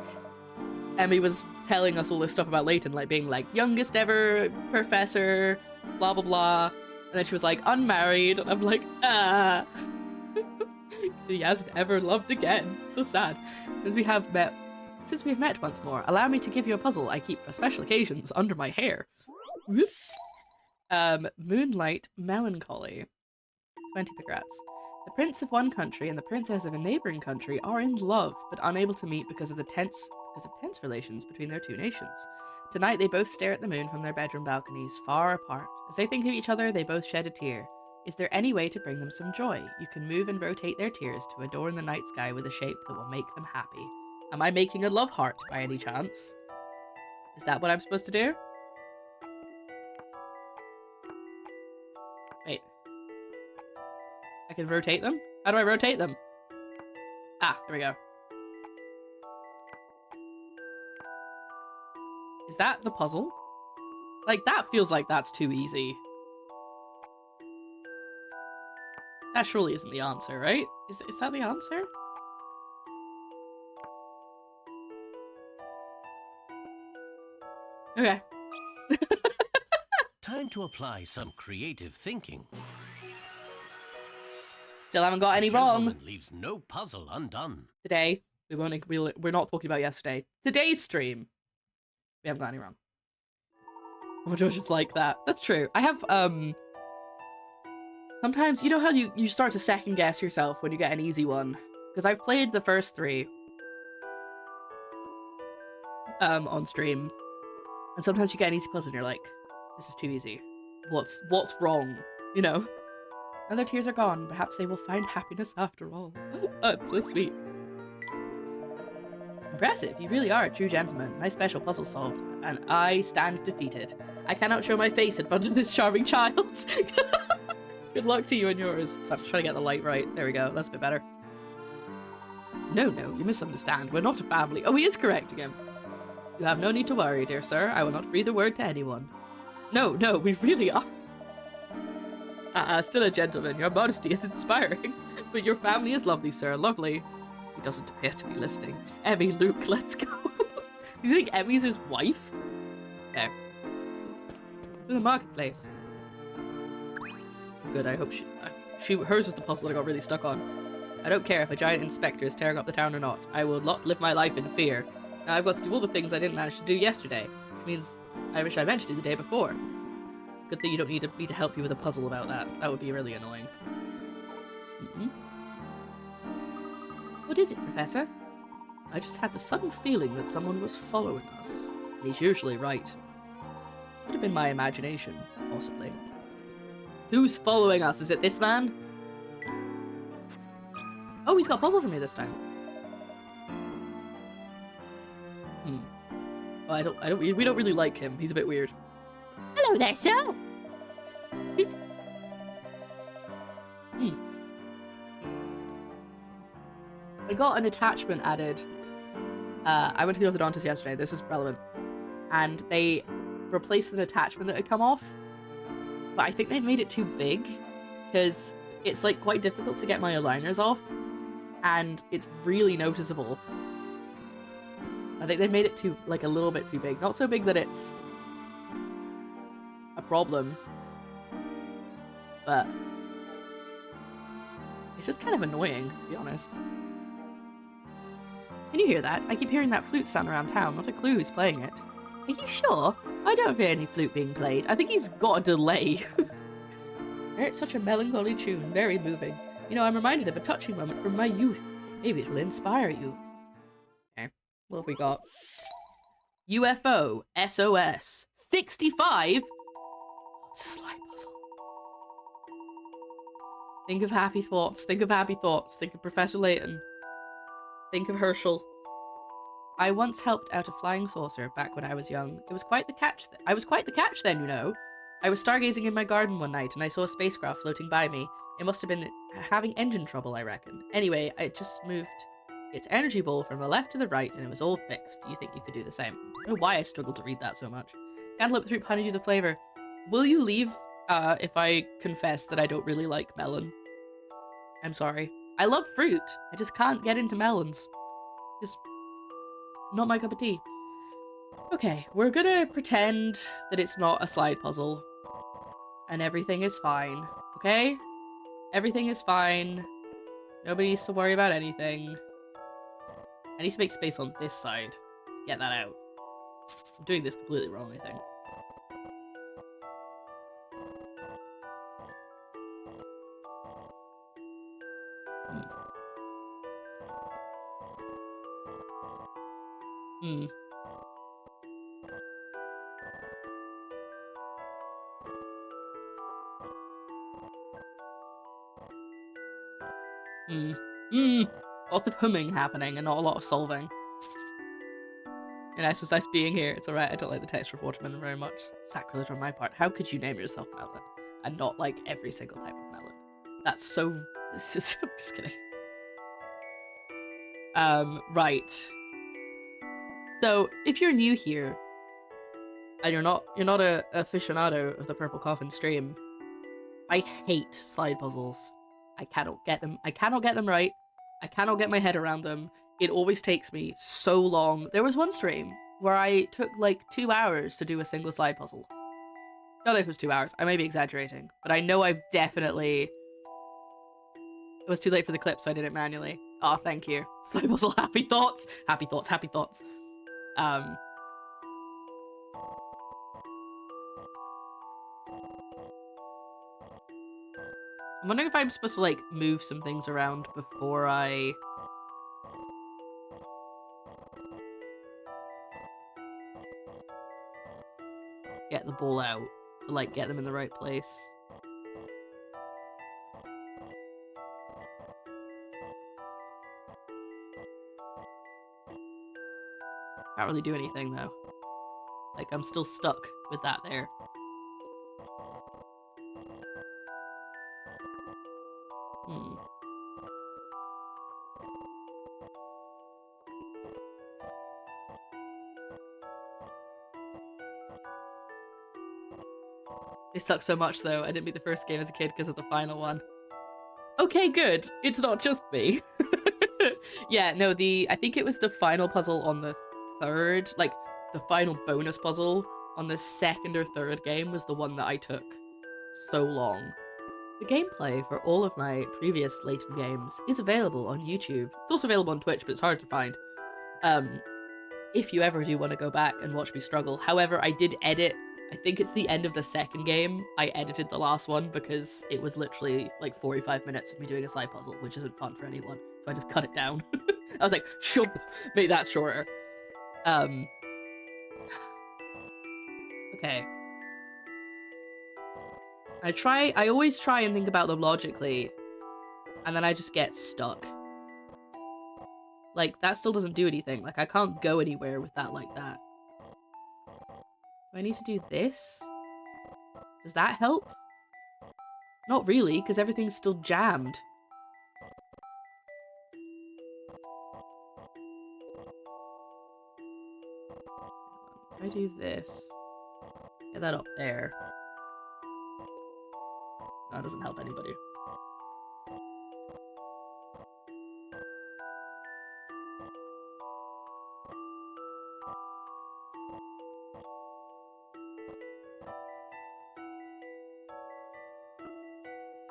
A: Emmy was telling us all this stuff about Layton, like being like, youngest ever professor, blah blah blah. And then she was like, unmarried. And I'm like, ah. He hasn't ever loved again. So sad. Since we have met once more, allow me to give you a puzzle I keep for special occasions under my hair. Whoop. Moonlight Melancholy. 20 pigrats. The prince of one country and the princess of a neighboring country are in love, but unable to meet because of tense relations between their two nations. Tonight they both stare at the moon from their bedroom balconies, far apart. As they think of each other, they both shed a tear. Is there any way to bring them some joy? You can move and rotate their tears to adorn the night sky with a shape that will make them happy. Am I making a love heart by any chance? Is that what I'm supposed to do? Wait. I can rotate them? How do I rotate them? Ah, there we go. Is that the puzzle? Like, that feels like that's too easy. That surely isn't the answer, right? Is that the answer? Okay.
B: Time to apply some creative thinking.
A: Still haven't got any wrong.
B: Gentleman leaves no puzzle undone.
A: Today, we're not talking about yesterday. Today's stream, we haven't got any wrong. Oh my gosh, it's like that. That's true. I have, sometimes, you know how you start to second guess yourself when you get an easy one? Because I've played the first 3 on stream, and sometimes you get an easy puzzle and you're like, this is too easy. What's wrong? You know? Now their tears are gone. Perhaps they will find happiness after all. Oh, it's so sweet. Impressive. You really are a true gentleman. My special puzzle solved, and I stand defeated. I cannot show my face in front of this charming child. Good luck to you and yours. So I'm just trying to get the light right. There we go. That's a bit better. No, you misunderstand. We're not a family. Oh, he is correcting him. You have no need to worry, dear sir. I will not breathe a word to anyone. No, we really are. Still a gentleman. Your modesty is inspiring. But your family is lovely, sir. Lovely. He doesn't appear to be listening. Emmy, Luke, let's go. You think Emmy's his wife? No. To the marketplace. Good, I hope hers was the puzzle that I got really stuck on. I don't care if a giant inspector is tearing up the town or not. I will not live my life in fear. Now I've got to do all the things I didn't manage to do yesterday. Which means I wish I meant to do the day before. Good thing you don't need me to help you with a puzzle about that. That would be really annoying. What is it, Professor? I just had the sudden feeling that someone was following us. He's usually right. Could have been my imagination, possibly. Who's following us? Is it this man? Oh, he's got a puzzle for me this time. Well, we don't really like him. He's a bit weird.
C: Hello there, sir.
A: I got an attachment added. I went to the orthodontist yesterday. This is relevant. And they replaced an attachment that had come off. But I think they made it too big. Because it's like quite difficult to get my aligners off. And it's really noticeable. I think they made it too, like, a little bit too big. Not so big that it's a problem. But it's just kind of annoying, to be honest. Can you hear that? I keep hearing that flute sound around town. Not a clue who's playing it. Are you sure? I don't hear any flute being played. I think he's got a delay. It's such a melancholy tune. Very moving. You know, I'm reminded of a touching moment from my youth. Maybe it will inspire you. Okay. What have we got? UFO SOS 65. It's a slide puzzle. Think of happy thoughts. Think of happy thoughts. Think of Professor Layton. Think of Herschel. I once helped out a flying saucer back when I was young. It was quite the catch. I was quite the catch then, you know. I was stargazing in my garden one night and I saw a spacecraft floating by me. It must have been having engine trouble, I reckon. Anyway, I just moved its energy ball from the left to the right and it was all fixed. Do you think you could do the same? I don't know why I struggled to read that so much. Cantaloupe through honeydew the flavor. Will you leave if I confess that I don't really like melon? I'm sorry. I love fruit. I just can't get into melons. Just not my cup of tea. Okay, we're gonna pretend that it's not a slide puzzle. And everything is fine. Okay? Everything is fine. Nobody needs to worry about anything. I need to make space on this side. Get that out. I'm doing this completely wrong, I think. Hmm. Lots of humming happening and not a lot of solving. And it's just nice being here. It's alright, I don't like the texture of watermelon very much. Sacrilege on my part. How could you name yourself melon? And not like every single type of melon? That's so... It's just... I'm just kidding. Right. So, if you're new here, and you're not a aficionado of the Purple Coffin stream, I hate slide puzzles. I cannot get them. I cannot get them right. I cannot get my head around them. It always takes me so long. There was one stream where I took like 2 hours to do a single slide puzzle. I don't know if it was 2 hours. I may be exaggerating, but I know I've definitely... It was too late for the clip, so I did it manually. Oh, thank you. Slide puzzle, happy thoughts. Happy thoughts, happy thoughts. I'm wondering if I'm supposed to, like, move some things around before I... get the ball out to, like, get them in the right place. Can't really do anything, though. Like, I'm still stuck with that there. It sucks so much, though. I didn't beat the first game as a kid because of the final one. Okay, good. It's not just me. Yeah, no, I think it was the final puzzle on the third, like, the final bonus puzzle on the second or third game was the one that I took so long. The gameplay for all of my previous Layton games is available on YouTube. It's also available on Twitch, but it's hard to find. If you ever do want to go back and watch me struggle. However, I did edit, I think it's the end of the second game, I edited the last one because it was literally like 45 minutes of me doing a slide puzzle, which isn't fun for anyone. So I just cut it down. I was like, shump, make that shorter. Okay. I always try and think about them logically, and then I just get stuck. Like, that still doesn't do anything. Like, I can't go anywhere with that like that. Do I need to do this? Does that help? Not really, because everything's still jammed. If I do this, get that up there. That doesn't help anybody.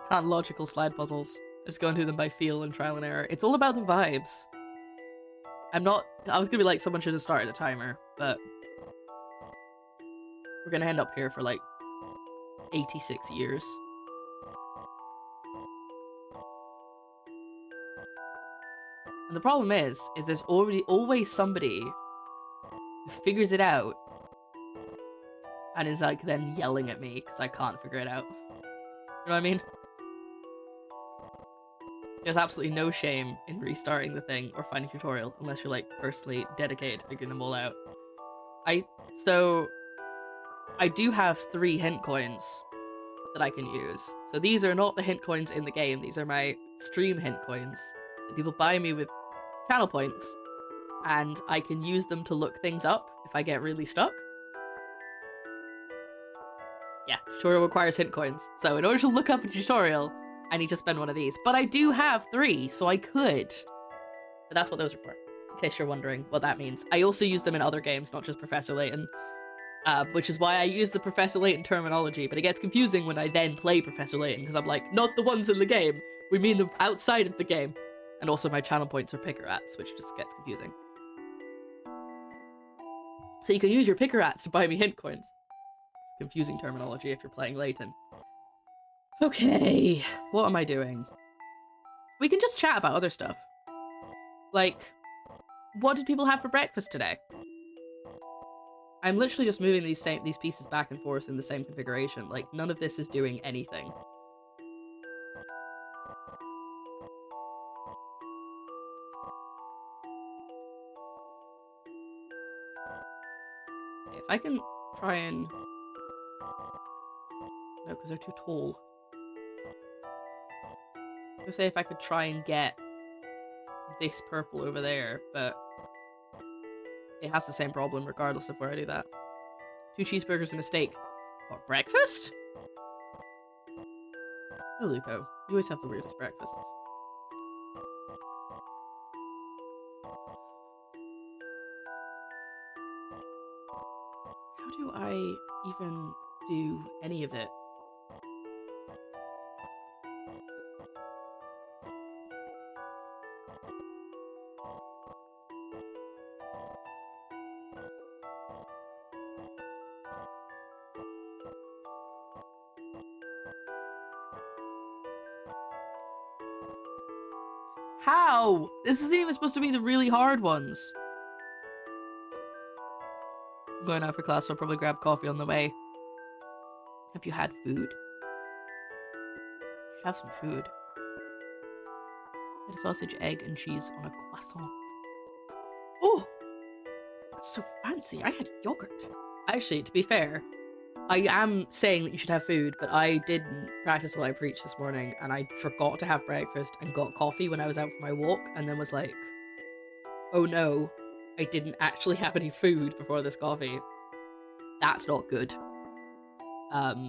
A: Can't logical slide puzzles. Just going through them by feel and trial and error. It's all about the vibes. I was gonna be like, someone should have started a timer, but we're gonna end up here for like 86 years. And the problem is there's always somebody who figures it out and is like then yelling at me because I can't figure it out. You know what I mean? There's absolutely no shame in restarting the thing or finding a tutorial unless you're like personally dedicated to figuring them all out. So I do have 3 hint coins that I can use. So these are not the hint coins in the game, these are my stream hint coins that people buy me with channel points, and I can use them to look things up if I get really stuck. Yeah, tutorial requires hint coins. So in order to look up a tutorial, I need to spend one of these. But I do have 3, so I could. But that's what those are for, in case you're wondering what that means. I also use them in other games, not just Professor Layton. Which is why I use the Professor Layton terminology, but it gets confusing when I then play Professor Layton, because I'm like, not the ones in the game, we mean the outside of the game. And also my channel points are picker-ats, which just gets confusing. So you can use your picker-ats to buy me hint coins. It's confusing terminology if you're playing Layton. Okay, what am I doing? We can just chat about other stuff. Like, what did people have for breakfast today? I'm literally just moving these pieces back and forth in the same configuration. Like, none of this is doing anything. Okay, if I can try and... No, because they're too tall. I was gonna say if I could try and get this purple over there, but it has the same problem regardless of where I do that. 2 cheeseburgers and a steak. For breakfast? Oh, Luco. You always have the weirdest breakfasts. How do I even do any of it? How? This isn't even supposed to be the really hard ones. I'm going out for class, so I'll probably grab coffee on the way. Have you had food? Should have some food. Had a sausage, egg, and cheese on a croissant. Oh! That's so fancy. I had yogurt. Actually, to be fair, I am saying that you should have food, but I didn't practice what I preached this morning, and I forgot to have breakfast and got coffee when I was out for my walk, and then was like, oh no, I didn't actually have any food before this coffee. That's not good. But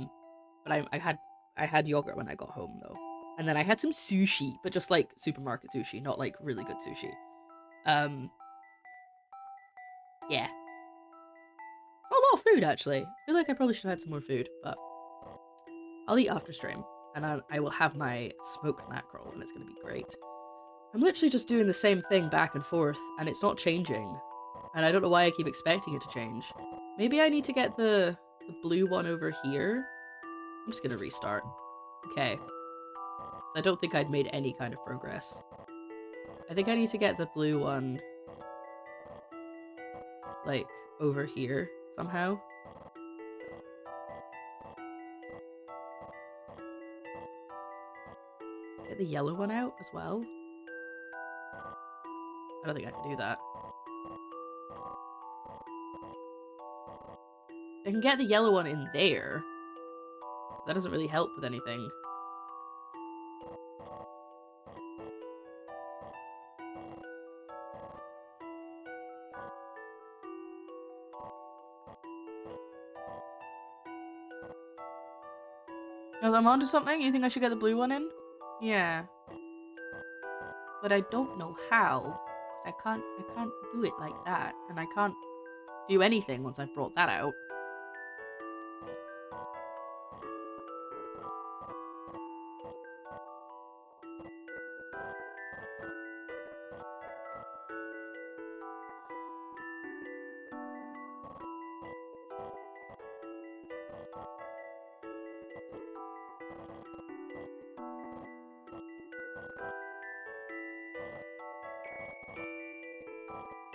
A: I had yogurt when I got home though. And then I had some sushi, but just like supermarket sushi, not like really good sushi. Yeah. A lot of food, actually. I feel like I probably should have had some more food, but I'll eat after stream, and I will have my smoked mackerel, and it's going to be great. I'm literally just doing the same thing back and forth, and it's not changing. And I don't know why I keep expecting it to change. Maybe I need to get the blue one over here? I'm just going to restart. Okay. So I don't think I'd made any kind of progress. I think I need to get the blue one, like, over here somehow. Get the yellow one out as well. I don't think I can do that. I can get the yellow one in there. That doesn't really help with anything. Oh, I'm onto something? You think I should get the blue one in? Yeah. But I don't know how. I can't do it like that. And I can't do anything once I've brought that out.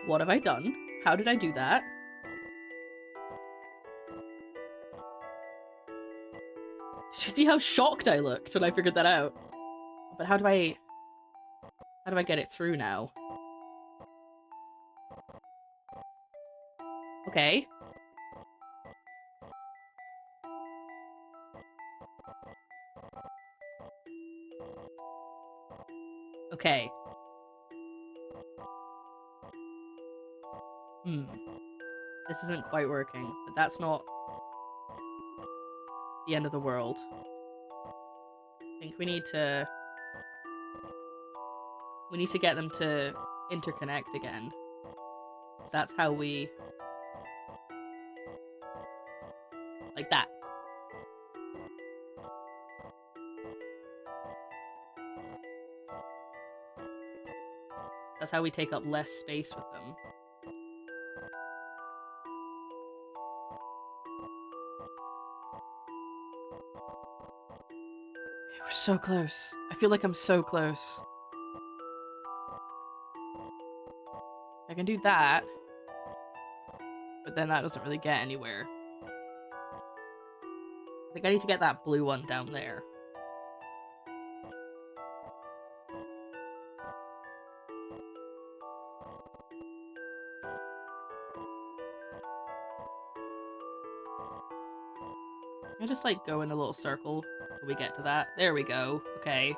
A: What have I done? How did I do that? Did you see how shocked I looked when I figured that out? But how do I get it through now? Okay. Okay. This isn't quite working, but that's not the end of the world. I think we need to get them to interconnect again. 'Cause that's how we... like that. That's how we take up less space with them. Okay, we're so close. I feel like I'm so close. I can do that. But then that doesn't really get anywhere. I think I need to get that blue one down there. I just like go in a little circle till we get to that. There we go. Okay.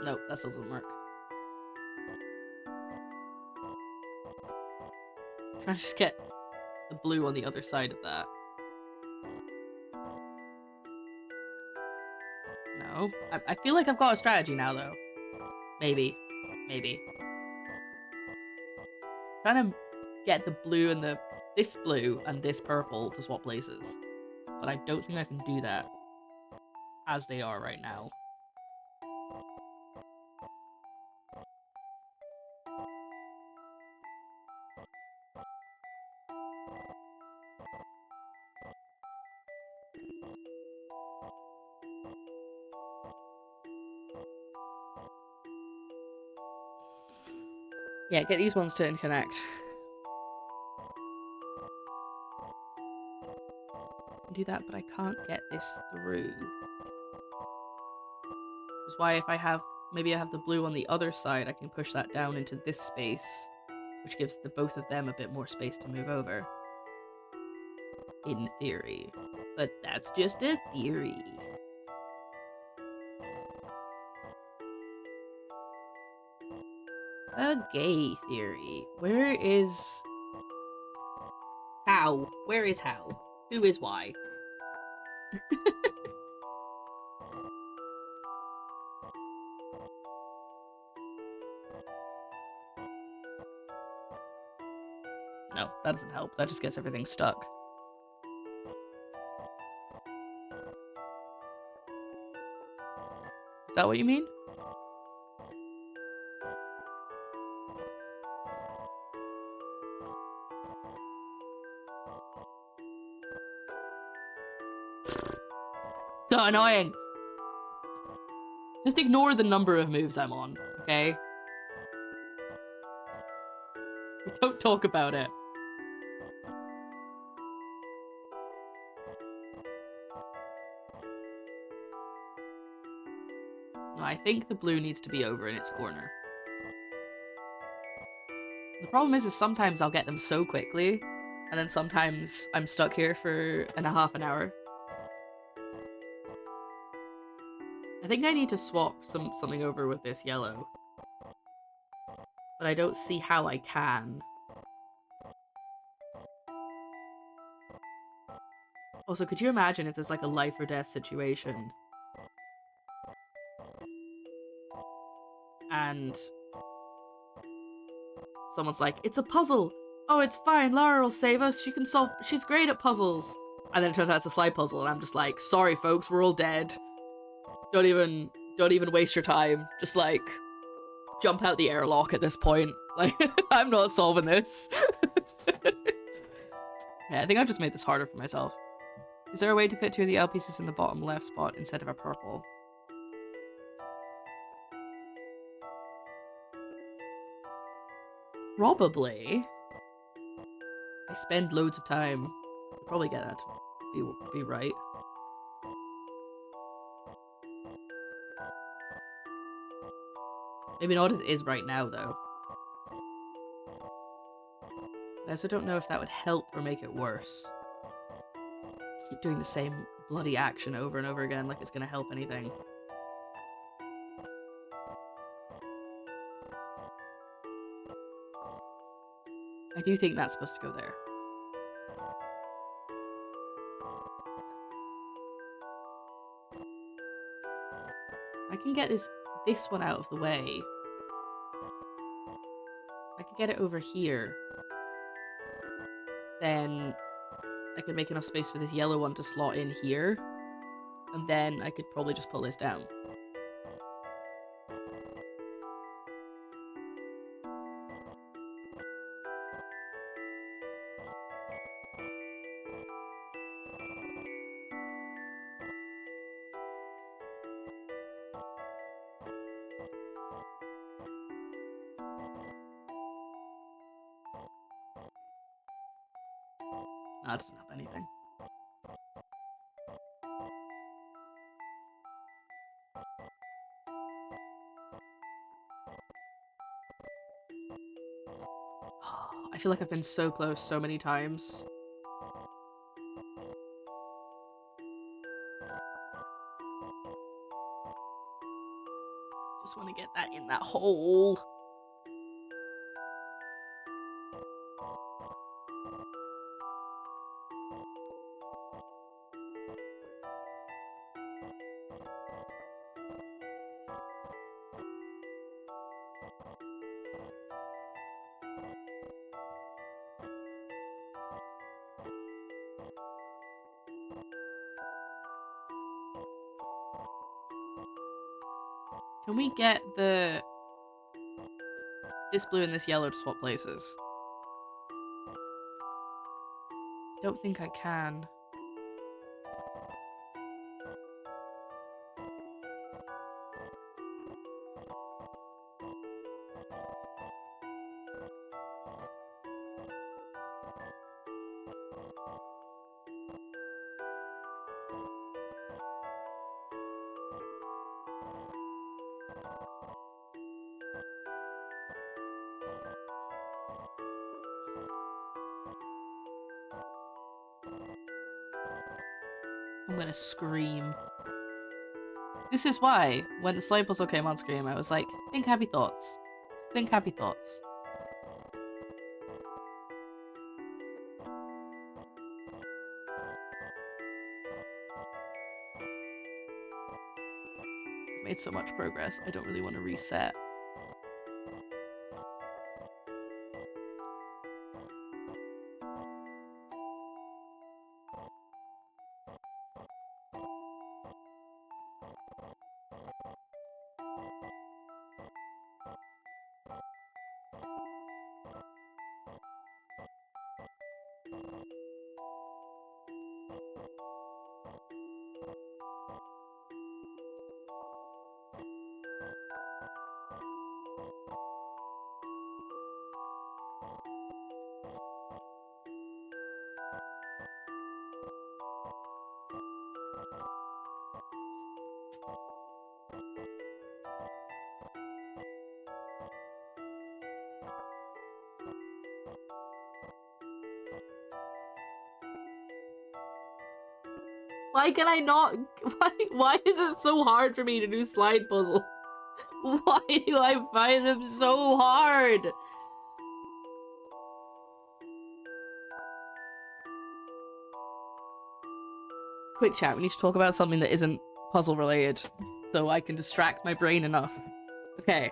A: Nope, that still doesn't work. I'm trying to just get the blue on the other side of that. No. I feel like I've got a strategy now, though. Maybe. Maybe. Trying to get the blue and this blue and this purple to swap places. But I don't think I can do that as they are right now. Yeah, get these ones to connect. Do that, but I can't get this through. Which is why if I have, maybe I have the blue on the other side, I can push that down into this space, which gives the both of them a bit more space to move over. In theory. But that's just a theory. A gay theory. Where is... how? Where is how? Who is why? No, that doesn't help. That just gets everything stuck. Is that what you mean? So annoying! Just ignore the number of moves I'm on, okay? Don't talk about it. I think the blue needs to be over in its corner. The problem is sometimes I'll get them so quickly, and then sometimes I'm stuck here for half an hour. I think I need to swap something over with this yellow. But I don't see how I can. Also, could you imagine if there's like a life or death situation? And someone's like, it's a puzzle! Oh, it's fine, Lara will save us, she can solve- she's great at puzzles! And then it turns out it's a slide puzzle, and I'm just like, sorry folks, we're all dead. Don't even waste your time. Just like, jump out the airlock at this point. Like, I'm not solving this. Yeah, I think I've just made this harder for myself. Is there a way to fit 2 of the L pieces in the bottom left spot instead of a purple? Probably. I spend loads of time. I'll probably get that to be right. Maybe not as it is right now, though. I also don't know if that would help or make it worse. Keep doing the same bloody action over and over again like it's gonna help anything. I do think that's supposed to go there. I can get this one out of the way. I could get it over here. Then I could make enough space for this yellow one to slot in here. And then I could probably just pull this down. That doesn't help anything. I feel like I've been so close so many times. Just want to get that in that hole. Can we get this blue and this yellow to swap places? Don't think I can. I'm gonna scream. This is why, when the slide puzzle came on screen, I was like, think happy thoughts. Think happy thoughts. Made so much progress, I don't really want to reset. Why can I not? Why is it so hard for me to do slide puzzles? Why do I find them so hard? Quick chat, we need to talk about something that isn't puzzle related, so I can distract my brain enough. Okay.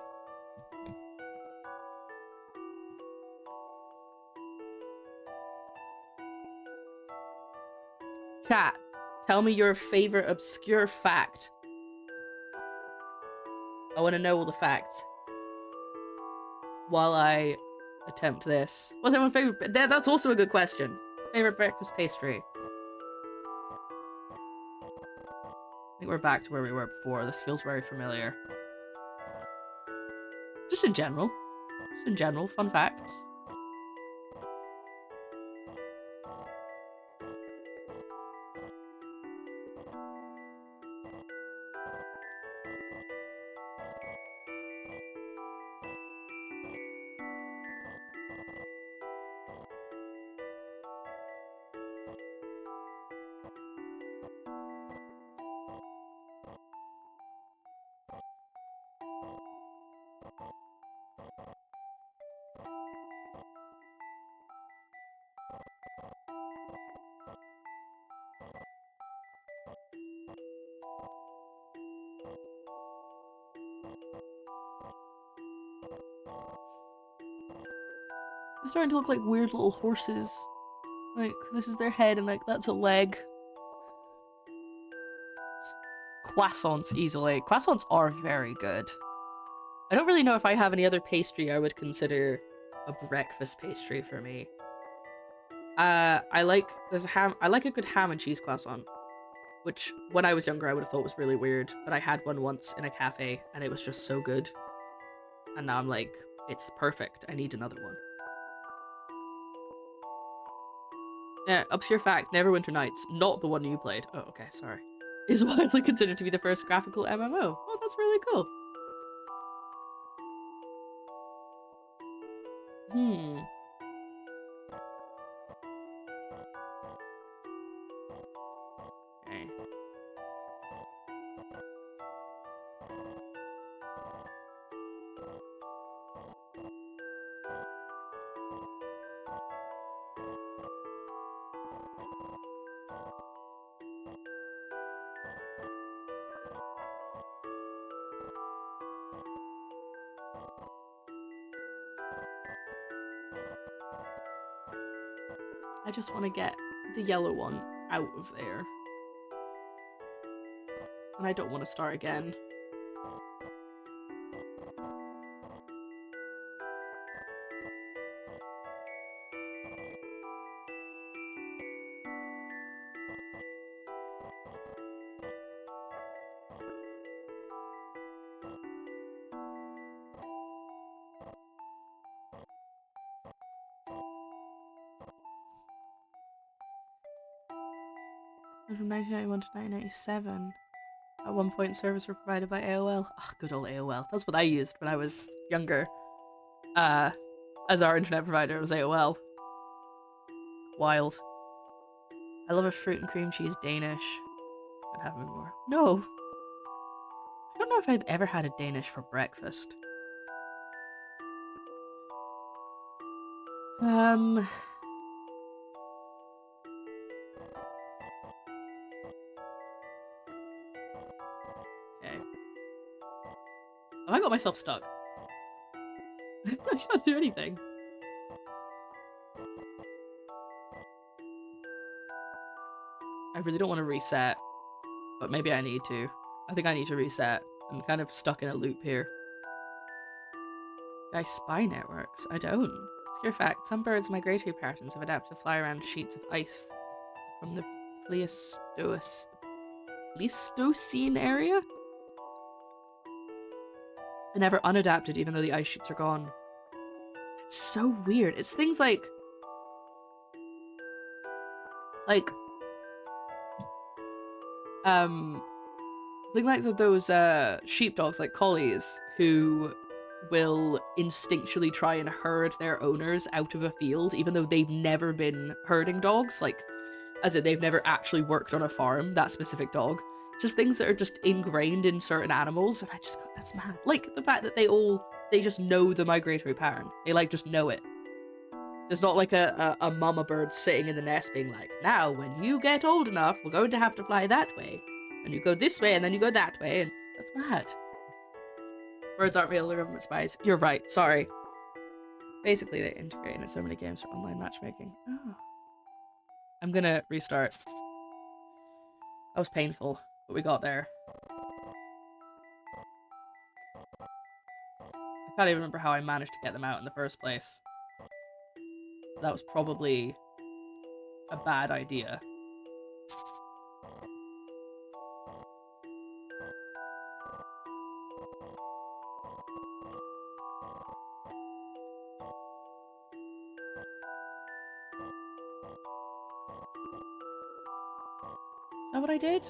A: Chat, tell me your favorite obscure fact. I want to know all the facts while I attempt this. What's everyone's favorite? That's also a good question. Favorite breakfast pastry? I think we're back to where we were before. This feels very familiar. Just in general. Just in general, fun facts. They're starting to look like weird little horses. Like, this is their head and like, that's a leg. Croissants easily. Croissants are very good. I don't really know if I have any other pastry I would consider a breakfast pastry for me. I like a good ham and cheese croissant, which when I was younger I would have thought was really weird, but I had one once in a cafe and it was just so good. And now I'm like, it's perfect. I need another one. Yeah, obscure fact, Neverwinter Nights, not the one you played. Oh, okay, sorry. Is widely considered to be the first graphical MMO. Oh, that's really cool. Okay. I just want to get the yellow one out of there. And I don't want to start again. From 1991 to 1997. At one point, servers were provided by AOL. Oh, good old AOL. That's what I used when I was younger. As our internet provider, it was AOL. Wild. I love a fruit and cream cheese Danish. I'd have more. No. I don't know if I've ever had a Danish for breakfast. Okay. Have I got myself stuck? I can't do anything. I really don't want to reset, but maybe I need to. I think I need to reset. I'm kind of stuck in a loop here. I spy networks. I don't. Obscure fact, some birds' migratory patterns have adapted to fly around sheets of ice from the Pleistocene area? They're never unadapted even though the ice sheets are gone. It's so weird. It's things like those sheepdogs, like collies, who will instinctually try and herd their owners out of a field even though they've never been herding dogs. Like, as in they've never actually worked on a farm, that specific dog. Just things that are just ingrained in certain animals, and I just go, that's mad. Like the fact that they just know the migratory pattern. They like just know it. There's not like a mama bird sitting in the nest being like, now when you get old enough, we're going to have to fly that way. And you go this way and then you go that way, and that's mad. Birds aren't real, they're government spies. You're right, sorry. Basically, they integrate into so many games for online matchmaking. Oh. I'm gonna restart. That was painful, but we got there. I can't even remember how I managed to get them out in the first place. That was probably a bad idea. Is that what I did?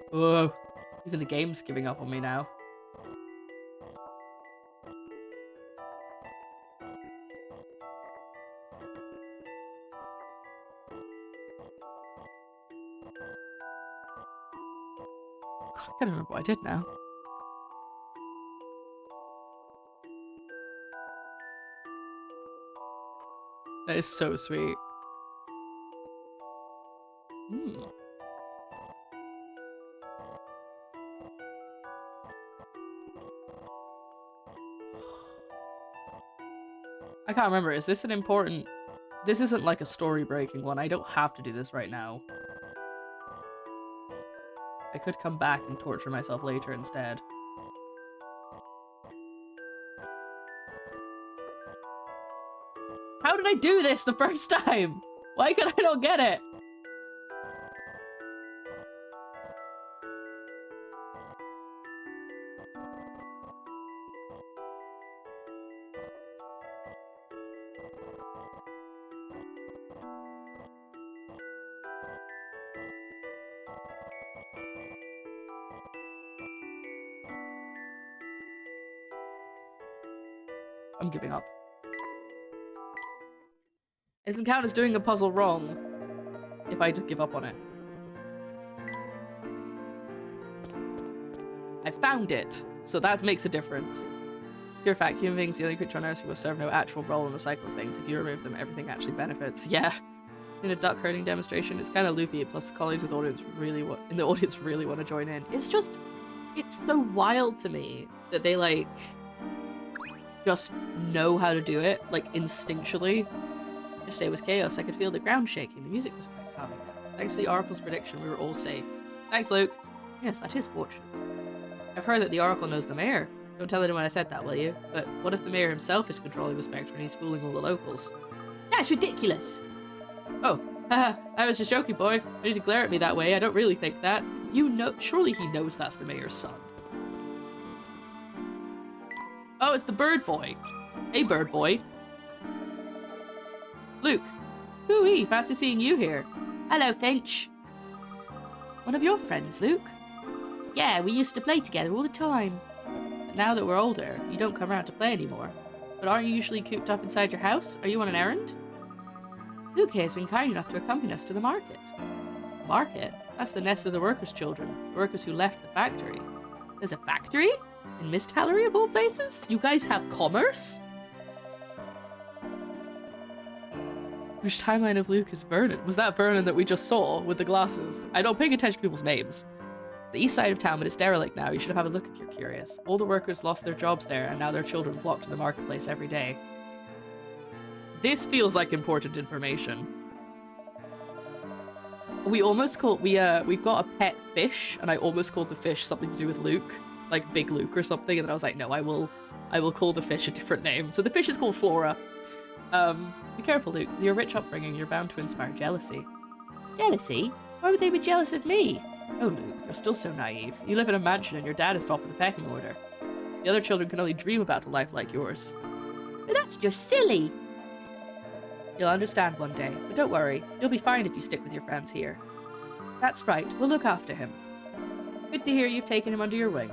A: Whoa. Even the game's giving up on me now. God, I can't remember what I did now. That is so sweet. I can't remember. Is this an important... This isn't like a story-breaking one. I don't have to do this right now. I could come back and torture myself later instead. How did I do this the first time? Why could I not get it? I'm giving up. It doesn't count as doing a puzzle wrong if I just give up on it. I found it, so that makes a difference. Pure fact, human beings, the only creature on Earth who will serve no actual role in the cycle of things. If you remove them, everything actually benefits. Yeah. In a duck herding demonstration, it's kind of loopy, plus the colleagues in the audience really want to join in. It's just, it's so wild to me that they, like, just know how to do it, like, instinctually. Yesterday was chaos. I could feel the ground shaking. The music was quite calming. Thanks to the Oracle's prediction, we were all safe. Thanks, Luke. Yes, that is fortunate. I've heard that the Oracle knows the mayor. Don't tell anyone I said that, will you? But what if the mayor himself is controlling the Spectre and he's fooling all the locals? That's ridiculous! Oh, haha, I was just joking, boy. Don't need to glare at me that way. I don't really think that. You know, surely he knows that's the mayor's son. Oh, it's the bird boy. Hey, bird boy. Luke. Hoo-wee, fancy seeing you here. Hello, Finch. One of your friends, Luke? Yeah, we used to play together all the time. But now that we're older, you don't come around to play anymore. But aren't you usually cooped up inside your house? Are you on an errand? Luke here has been kind enough to accompany us to the market. Market? That's the nest of the workers' children. The workers who left the factory. There's a factory? In Mist Hallery of all places? You guys have commerce? Which timeline of Luke is Vernon? Was that Vernon that we just saw with the glasses? I don't pay attention to people's names. It's the east side of town, but it's derelict now. You should have a look if you're curious. All the workers lost their jobs there, and now their children flock to the marketplace every day. This feels like important information. We almost called we've got a pet fish, and I almost called the fish something to do with Luke, like Big Luke or something, and then I was like, no, I will call the fish a different name. So the fish is called Flora. Be careful, Luke. With your rich upbringing, you're bound to inspire jealousy. Jealousy? Why would they be jealous of me? Oh, Luke, you're still so naive. You live in a mansion and your dad is top of the pecking order. The other children can only dream about a life like yours. But that's just silly. You'll understand one day, but don't worry. You'll be fine if you stick with your friends here. That's right. We'll look after him. Good to hear you've taken him under your wing.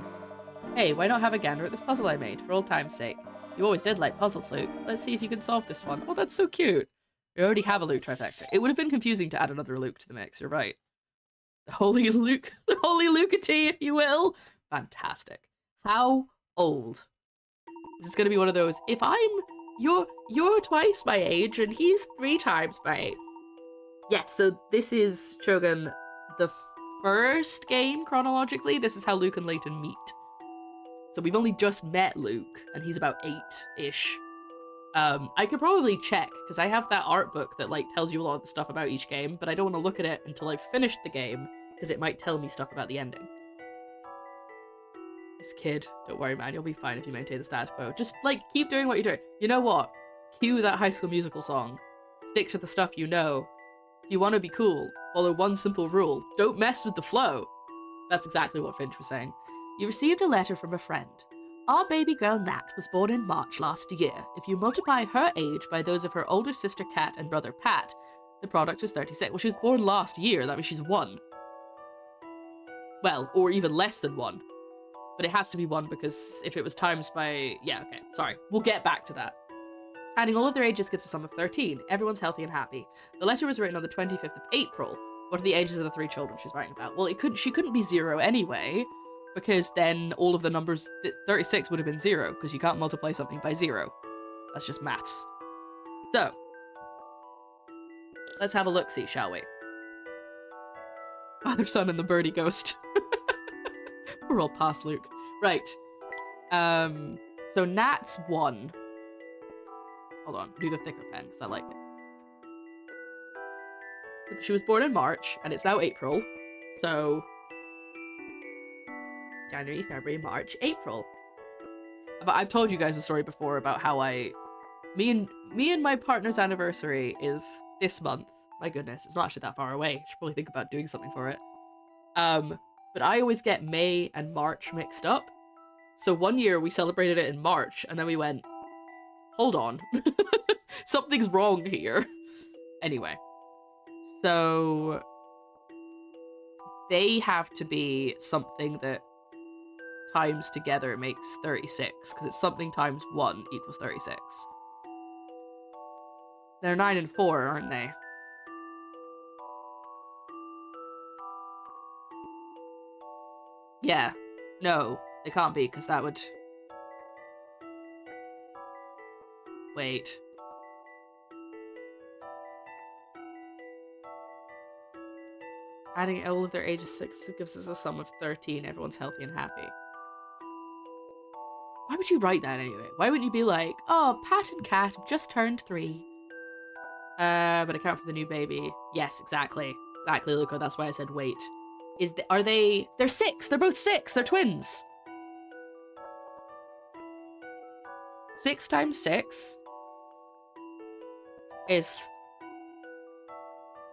A: Hey, why not have a gander at this puzzle I made, for old time's sake? You always did like puzzles, Luke. Let's see if you can solve this one. Oh, that's so cute. We already have a Luke trifecta. It would have been confusing to add another Luke to the mix, you're right. The Holy Luke, the Holy Lucity, if you will. Fantastic. How old? This is gonna be one of those, if you're twice my age and he's 3 times my age. Yes, so this is, Shogun, the first game chronologically. This is how Luke and Layton meet. So we've only just met Luke, and he's about 8-ish. I could probably check, because I have that art book that, like, tells you a lot of the stuff about each game, but I don't want to look at it until I've finished the game, because it might tell me stuff about the ending. This kid, don't worry, man, you'll be fine if you maintain the status quo. Just, like, keep doing what you're doing. You know what? Cue that High School Musical song. Stick to the stuff you know. If you want to be cool, follow one simple rule. Don't mess with the flow. That's exactly what Finch was saying. You received a letter from a friend. Our baby girl Nat was born in March last year. If you multiply her age by those of her older sister Kat and brother Pat, the product is 36. Well, she was born last year. That means she's 1. Well, or even less than 1. But it has to be 1 because if it was times by... Yeah, okay, sorry. We'll get back to that. Adding all of their ages gives a sum of 13. Everyone's healthy and happy. The letter was written on the 25th of April. What are the ages of the 3 children she's writing about? Well, she couldn't be 0 anyway, because then all of the numbers... 36 would have been 0, because you can't multiply something by 0. That's just maths. So, let's have a look-see, shall we? Father, son, and the birdie ghost. We're all past Luke. Right. So Nat's 1. Hold on, do the thicker pen, because I like it. She was born in March, and it's now April. So... January, February, March, April. But I've told you guys a story before about how me and my partner's anniversary is this month. My goodness, it's not actually that far away. I should probably think about doing something for it. But I always get May and March mixed up. So one year we celebrated it in March, and then we went, hold on. Something's wrong here. Anyway. So they have to be something that times together makes 36, because it's something times 1 equals 36. They're 9 and 4, aren't they? Yeah. No, they can't be, because that would... Wait. Adding all of their ages 6 gives us a sum of 13. Everyone's healthy and happy. Why would you write that anyway? Why wouldn't you be like, oh, Pat and Kat have just turned 3. But account for the new baby. Yes, exactly. Exactly, Luca. That's why I said wait. Are they... They're 6! They're both 6! They're twins! 6 times 6 is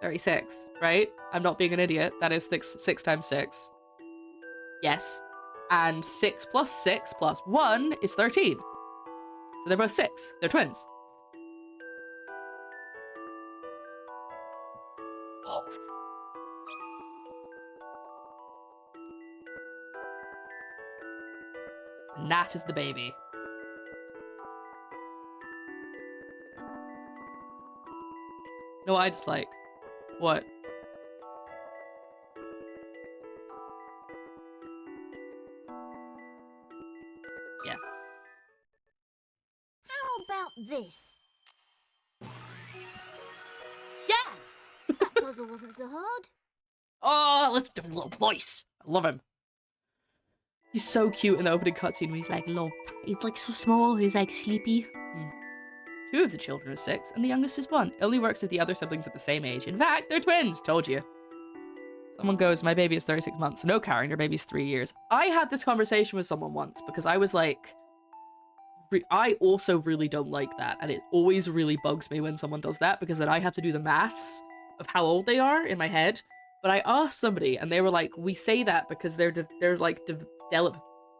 A: 36, right? I'm not being an idiot. That is 6 times 6. Yes. And 6 plus 6 plus 1 is 13. So they're both 6. They're twins. Nat is the baby. No, I just like... What? Yeah.
C: How about this?
A: Yeah!
C: That puzzle wasn't so hard.
A: Oh, listen to his little voice. I love him. He's so cute in the opening cutscene where he's like, he's like so small, he's like sleepy. 2 of the children are 6, and the youngest is 1. It only works if the other siblings are the same age. In fact, they're twins. Told you. Someone goes, my baby is 36 months. No, Karen, your baby's 3 years. I had this conversation with someone once because I was like, I also really don't like that. And it always really bugs me when someone does that because then I have to do the maths of how old they are in my head. But I asked somebody and they were like, we say that because they're like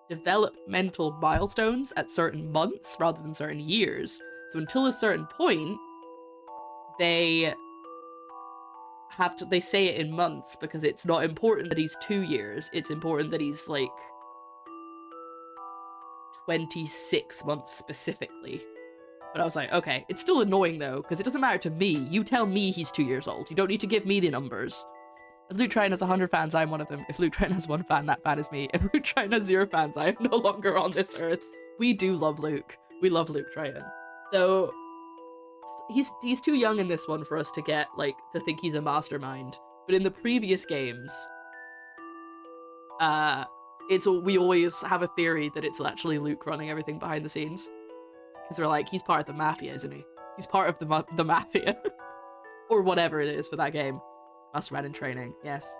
A: developmental milestones at certain months rather than certain years. So until a certain point, they say it in months because it's not important that he's 2 years. It's important that he's like 26 months specifically. But I was like, okay, it's still annoying though, because it doesn't matter to me. You tell me he's 2 years old. You don't need to give me the numbers. If Luke Trine has 100 fans, I'm one of them. If Luke Trine has 1 fan, that fan is me. If Luke Trine has 0 fans, I am no longer on this earth. We do love Luke. We love Luke Trine. Though he's too young in this one for us to get, like, to think he's a mastermind. But in the previous games, we always have a theory that it's actually Luke running everything behind the scenes. Because we're like, he's part of the mafia, isn't he? He's part of the mafia. Or whatever it is for that game. Mastermind in training, yes.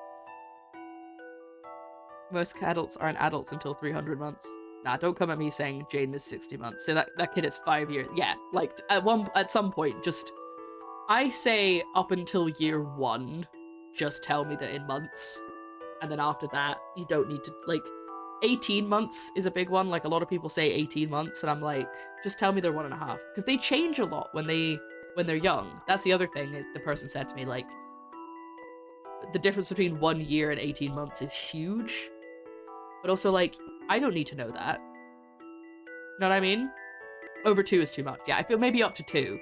A: Most adults aren't adults until 300 months. Nah, don't come at me saying Jaden is 60 months. Say that kid is 5 years. Yeah, like, at some point, just... I say up until year 1, just tell me that in months. And then after that, you don't need to, like... 18 months is a big one. Like, a lot of people say 18 months, and I'm like, just tell me they're 1.5. Because they change a lot when they're young. That's the other thing the person said to me, like, the difference between 1 year and 18 months is huge. But also, like, I don't need to know that. You know what I mean? Over 2 is too much. Yeah, I feel maybe up to 2.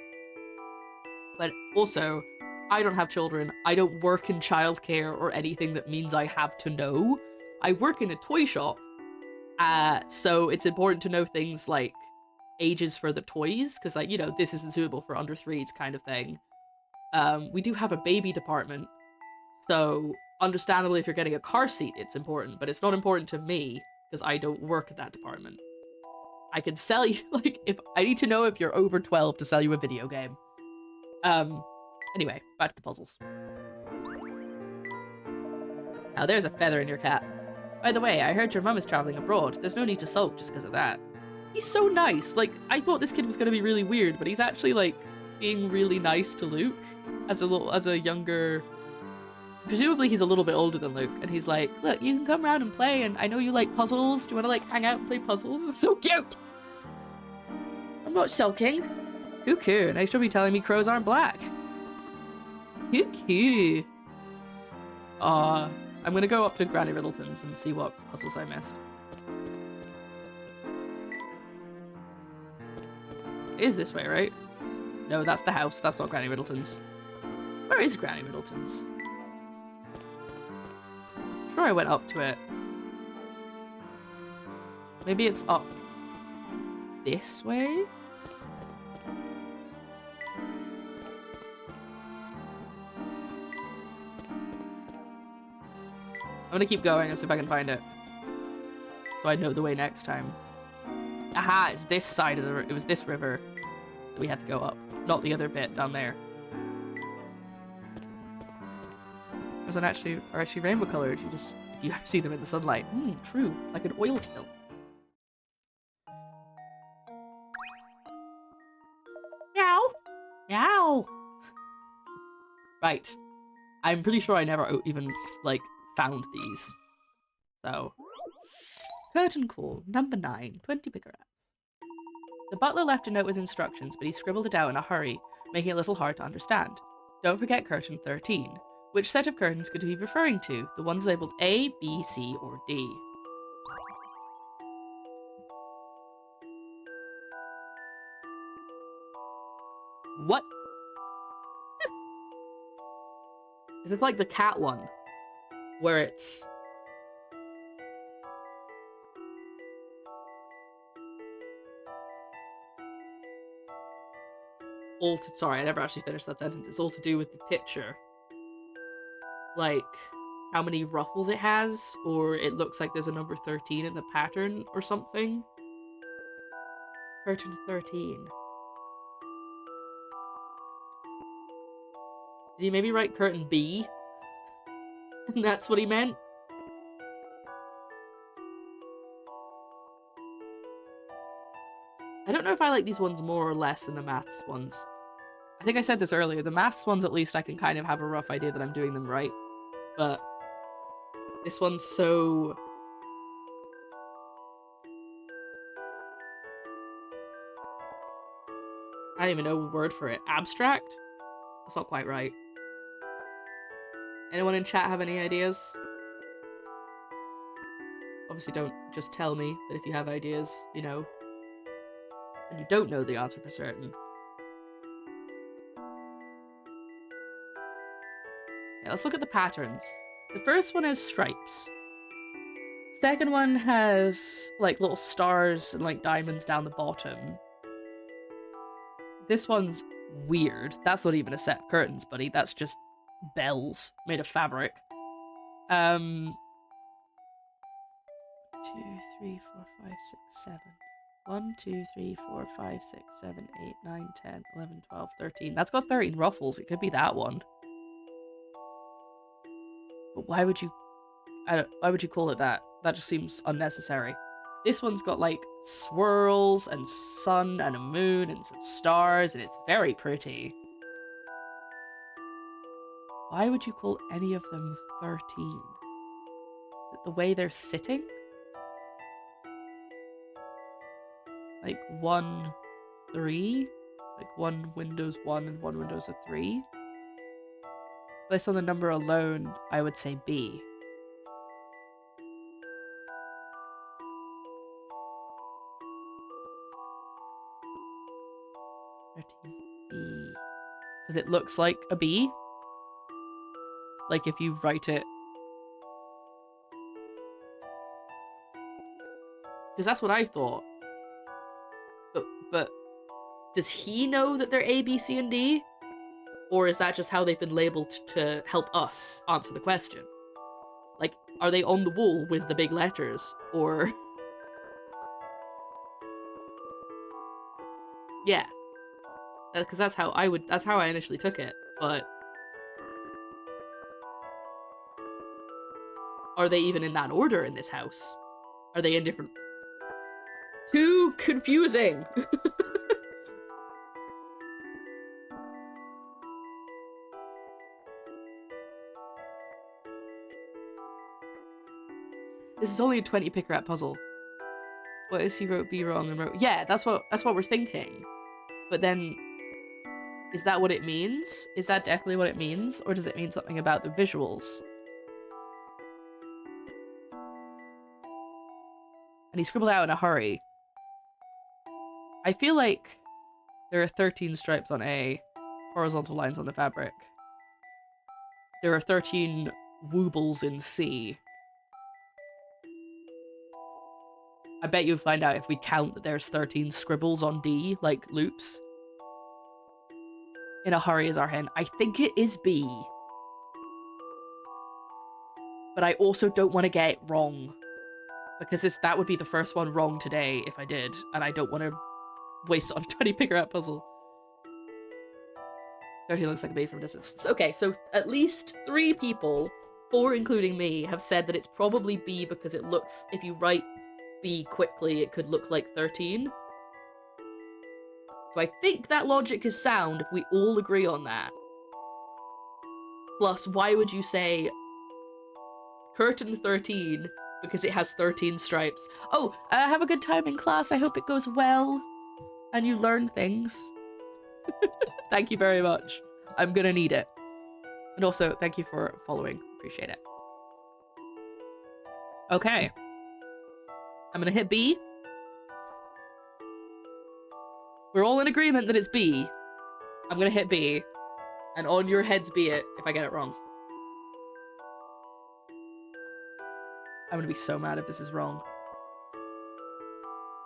A: But also, I don't have children. I don't work in childcare or anything that means I have to know. I work in a toy shop. So it's important to know things like ages for the toys, because, like, you know, this isn't suitable for under 3s kind of thing. We do have a baby department, so understandably if you're getting a car seat, it's important, but it's not important to me, because I don't work at that department. I can sell you, like, if I need to know if you're over 12 to sell you a video game. Anyway, back to the puzzles. Now there's a feather in your cap. By the way, I heard your mum is traveling abroad. There's no need to sulk just because of that. He's so nice. Like, I thought this kid was going to be really weird, but he's actually, like, being really nice to Luke as a younger... Presumably he's a little bit older than Luke, and he's like, look, you can come around and play, and I know you like puzzles. Do you want to, like, hang out and play puzzles? It's so cute! I'm not sulking. Cuckoo. Nice to be telling me crows aren't black. Cuckoo. I'm gonna go up to Granny Riddleton's and see what puzzles I missed. It is this way, right? No, that's the house. That's not Granny Riddleton's. Where is Granny Riddleton's? I'm sure I went up to it. Maybe it's up this way? I'm gonna keep going and see if I can find it. So I know the way next time. Aha, it's this side of the it was this river that we had to go up. Not the other bit down there. Those are actually rainbow colored. If you see them in the sunlight. True. Like an oil spill. Meow. Meow. Right. I'm pretty sure I never even, like, found these. So. Curtain call, number 9, 20 picarats. The butler left a note with instructions, but he scribbled it out in a hurry, making it a little hard to understand. Don't forget curtain 13. Which set of curtains could he be referring to? The ones labeled A, B, C, or D? What? Is this like the cat one? Where it's... all to... Sorry, I never actually finished that sentence. It's all to do with the picture. Like, how many ruffles it has, or it looks like there's a number 13 in the pattern or something. Curtain 13. Did he maybe write curtain B? And that's what he meant? I don't know if I like these ones more or less than the maths ones. I think I said this earlier, the maths ones at least I can kind of have a rough idea that I'm doing them right. But this one's so... I don't even know a word for it. Abstract? That's not quite right. Anyone in chat have any ideas? Obviously don't just tell me, but if you have ideas, you know, and you don't know the answer for certain. Okay, let's look at the patterns. The first one is stripes. Second one has like little stars and like diamonds down the bottom. This one's weird. That's not even a set of curtains, buddy. That's just bells made of fabric. 2, 3, 4, 5, 6, 7. 1, 2, 3, 4, 5, 6, 7, 8, 9, 10, 11, 12, 13. That's got 13 ruffles. It could be that one. But why would you call it that? That just seems unnecessary. This one's got like swirls and sun and a moon and some stars, and it's very pretty. Why would you call any of them 13? Is it the way they're sitting? Like 1, 3? Like one window's 1 and one window's a 3? Based on the number alone, I would say B. B. Because it looks like a B. Like if you write it. Because that's what I thought. But does he know that they're A, B, C, and D? Or is that just how they've been labeled to help us answer the question? Like, are they on the wall with the big letters? Or... yeah. Because that's how I initially took it, but... are they even in that order in this house? Are they in different... Too confusing! This is only a 20 picker at puzzle. What is he wrote B wrong and wrote... yeah, that's what we're thinking. But then... is that what it means? Is that definitely what it means? Or does it mean something about the visuals? And he scribbled out in a hurry. I feel like there are 13 stripes on A, horizontal lines on the fabric. There are 13 woobles in C. I bet you'll find out if we count that there's 13 scribbles on D, like loops. In a hurry is our hen. I think it is B. But I also don't want to get it wrong. Because that would be the first one wrong today if I did. And I don't want to waste it on a 20 picker out puzzle. 13 looks like a B from a distance. So, okay, so at least 3 people, 4 including me, have said that it's probably B because it looks, if you write B quickly, it could look like 13. So I think that logic is sound if we all agree on that. Plus, why would you say curtain 13 because it has 13 stripes? Oh, have a good time in class. I hope it goes well and you learn things. Thank you very much. I'm gonna need it. And also, thank you for following. Appreciate it. Okay. I'm gonna hit B. We're all in agreement that it's B. I'm gonna hit B. And on your heads be it if I get it wrong. I'm gonna be so mad if this is wrong.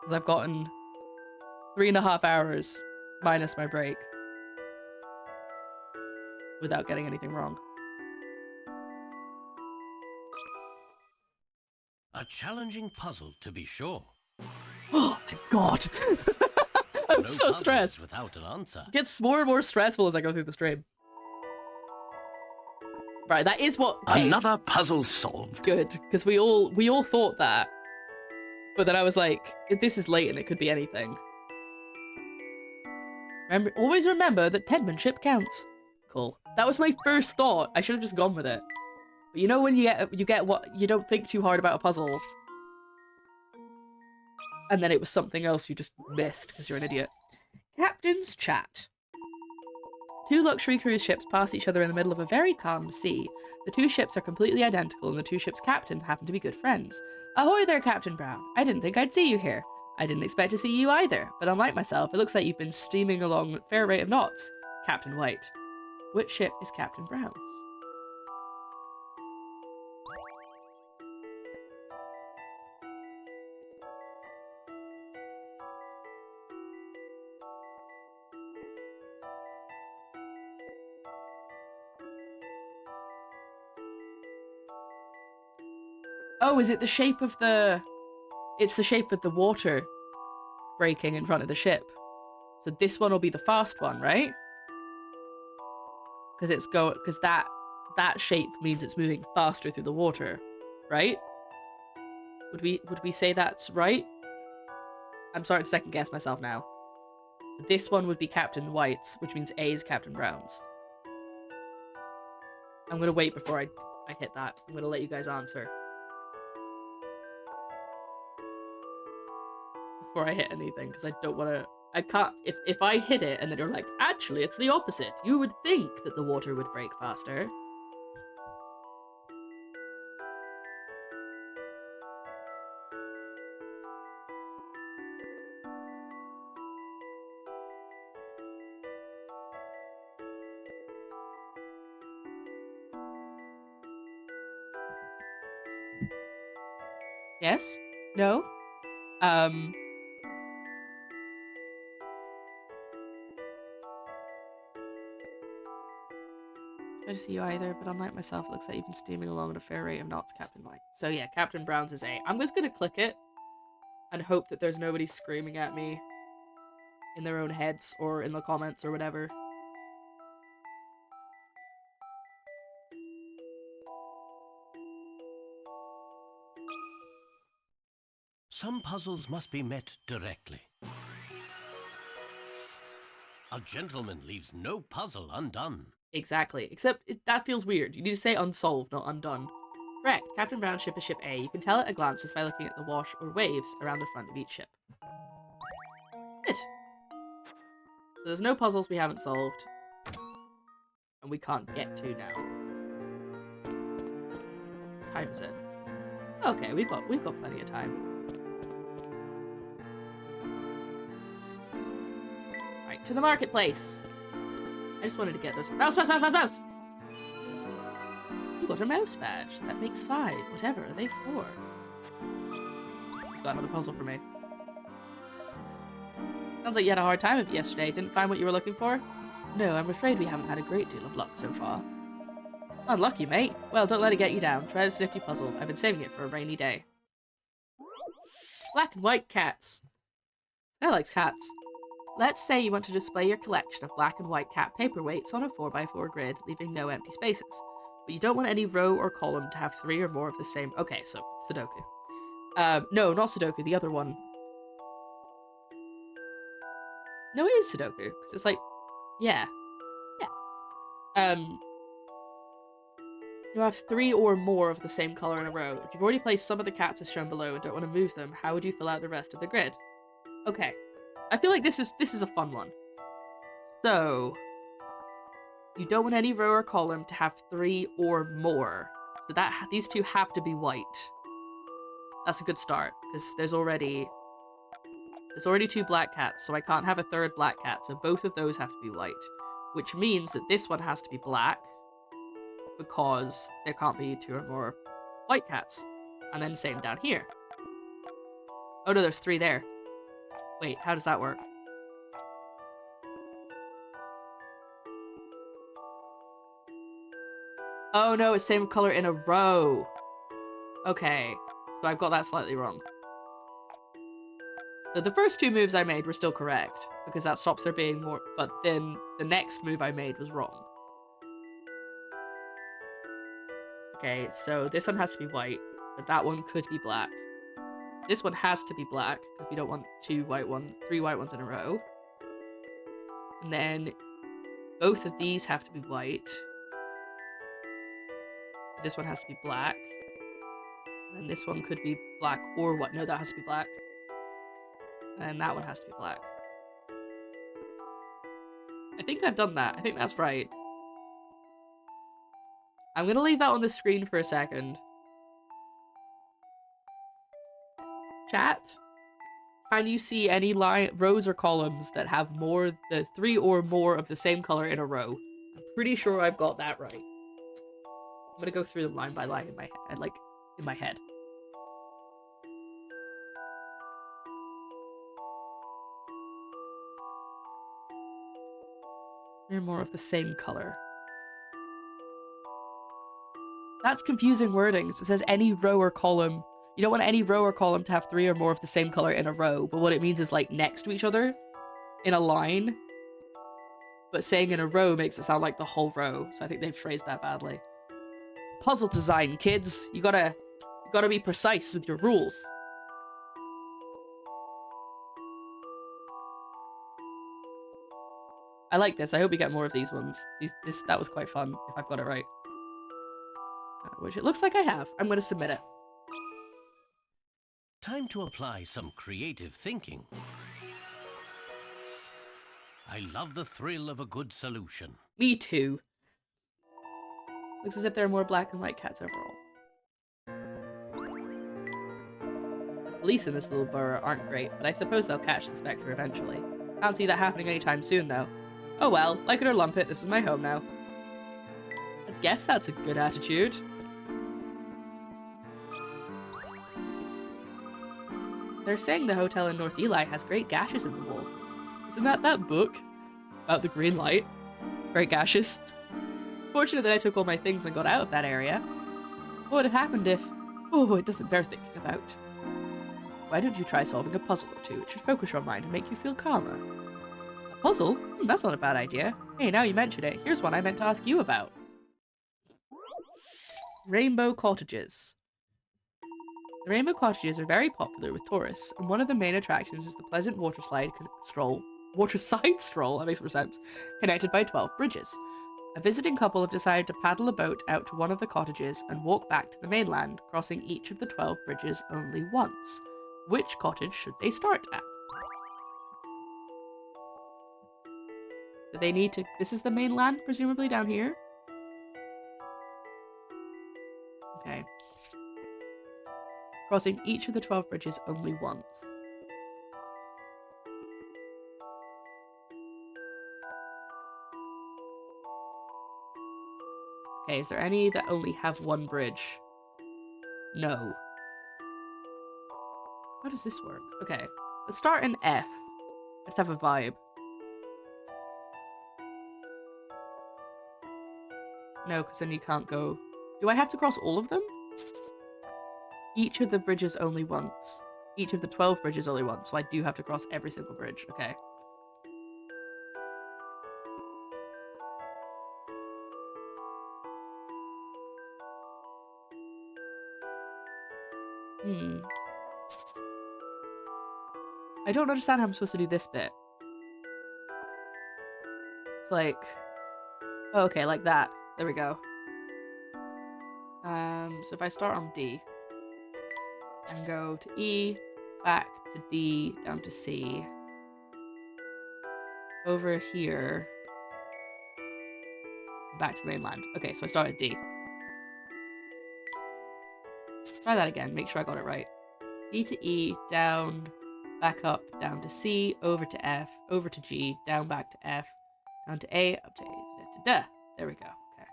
A: Because I've gotten 3.5 hours minus my break without getting anything wrong.
B: A challenging puzzle, to be sure.
A: Oh my god! I'm
B: No
A: so
B: puzzle
A: stressed.
B: is without an answer.
A: It gets more and more stressful as I go through the stream. Right, that is what... okay,
B: Another puzzle solved.
A: good, because we all thought that. But then I was like, if this is Layton, it could be anything. Always remember that penmanship counts. Cool. That was my first thought. I should have just gone with it. But you know when you get what you don't think too hard about a puzzle, and then it was something else you just missed because you're an idiot. Captain's chat. 2 luxury cruise ships pass each other in the middle of a very calm sea. The 2 ships are completely identical, and the 2 ships' captain happen to be good friends. Ahoy there, Captain Brown. I didn't think I'd see you here. I didn't expect to see you either, but unlike myself, it looks like you've been steaming along at a fair rate of knots. Captain White. Which ship is Captain Brown's? Oh, is it the shape of the... It's the shape of the water breaking in front of the ship. So this one will be the fast one, right? Because that shape means it's moving faster through the water, right? Would we say that's right? I'm starting to second guess myself now. So this one would be Captain White's, which means A is Captain Brown's. I'm gonna wait before I hit that. I'm gonna let you guys answer. Before I hit anything, because I don't want to... I can't... If I hit it and then you're like, actually, it's the opposite. You would think that the water would break faster. Yes? No? Good to see you either, but unlike myself, it looks like you've been steaming along at a fair rate of knots, Captain White. So yeah, Captain Brown's is A. I'm just gonna click it and hope that there's nobody screaming at me in their own heads or in the comments or whatever.
B: Some puzzles must be met directly. A gentleman leaves no puzzle undone.
A: Exactly. Except that feels weird. You need to say unsolved, not undone. Correct. Captain Brown's ship is ship A. You can tell at a glance just by looking at the wash or waves around the front of each ship. Good. So there's no puzzles we haven't solved. And we can't get to now. What time is it? Okay, we've got plenty of time. Right, to the marketplace. I just wanted to get those. Mouse, mouse, mouse, mouse, mouse! You got a mouse badge. That makes 5. Whatever are they for? It's got another puzzle for me. Sounds like you had a hard time of it yesterday. Didn't find what you were looking for? No, I'm afraid we haven't had a great deal of luck so far. Unlucky, mate. Well, don't let it get you down. Try the snifty puzzle. I've been saving it for a rainy day. Black and white cats. This guy likes cats. Let's say you want to display your collection of black and white cat paperweights on a 4x4 grid, leaving no empty spaces. But you don't want any row or column to have 3 or more of the same... Okay, so Sudoku. No, not Sudoku, the other one. No, it is Sudoku, because it's like... Yeah. Yeah. You have 3 or more of the same colour in a row. If you've already placed some of the cats as shown below and don't want to move them, how would you fill out the rest of the grid? Okay. I feel like this is a fun one. So, you don't want any row or column to have 3 or more. So these 2 have to be white. That's a good start, because there's already 2 black cats, so I can't have a 3rd black cat, so both of those have to be white. Which means that this one has to be black, because there can't be 2 or more white cats. And then same down here. Oh no, there's 3 there. Wait, how does that work? Oh no, it's same color in a row. Okay, so I've got that slightly wrong. So the first 2 moves I made were still correct, because that stops there being more, but then the next move I made was wrong. Okay, so this one has to be white, but that one could be black. This one has to be black, because we don't want 3 white ones in a row. And then both of these have to be white. This one has to be black. And this one could be black or what? No, that has to be black. And that one has to be black. I think I've done that. I think that's right. I'm gonna leave that on the screen for a second. Chat? Can you see any rows or columns that have the 3 or more of the same color in a row? I'm pretty sure I've got that right. I'm gonna go through them line by line in my head, in my head. They're more of the same color. That's confusing wordings. It says any row or column. You don't want any row or column to have 3 or more of the same color in a row, but what it means is like next to each other in a line. But saying in a row makes it sound like the whole row, so I think they've phrased that badly. Puzzle design, kids. You gotta be precise with your rules. I like this. I hope we get more of these ones. That was quite fun, if I've got it right. Which it looks like I have. I'm gonna submit it.
B: Time to apply some creative thinking. I love the thrill of a good solution.
A: Me too. Looks as if there are more black and white cats overall. The police in this little borough aren't great, but I suppose they'll catch the Spectre eventually. Can't see that happening anytime soon, though. Oh well, like it or lump it, this is my home now. I guess that's a good attitude. They're saying the hotel in North Eli has great gashes in the wall. Isn't that book? About the green light? Great gashes. Fortunate that I took all my things and got out of that area. What would have happened if... Oh, it doesn't bear thinking about. Why don't you try solving a puzzle or two? It should focus your mind and make you feel calmer. A puzzle? That's not a bad idea. Hey, now you mention it, here's one I meant to ask you about. Rainbow cottages. The Rainbow Cottages are very popular with tourists, and one of the main attractions is the pleasant waterside stroll, that makes more sense, connected by 12 bridges. A visiting couple have decided to paddle a boat out to one of the cottages and walk back to the mainland, crossing each of the 12 bridges only once. Which cottage should they start at? Do they need to... This is the mainland, presumably, down here? Okay. Crossing each of the 12 bridges only once. Okay, is there any that only have one bridge? No. How does this work? Okay, let's start in F. Let's have a vibe. No, because then you can't go... Do I have to cross all of them? Each of the bridges only once. Each of the 12 bridges only once, so I do have to cross every single bridge. Okay. I don't understand how I'm supposed to do this bit. It's like... Oh, okay, like that. There we go. So if I start on D... and go to E, back to D, down to C. Over here. Back to the mainland. Okay, so I start at D. Try that again, make sure I got it right. D to E, down, back up, down to C, over to F, over to G, down back to F, down to A, up to A, da. There we go. Okay.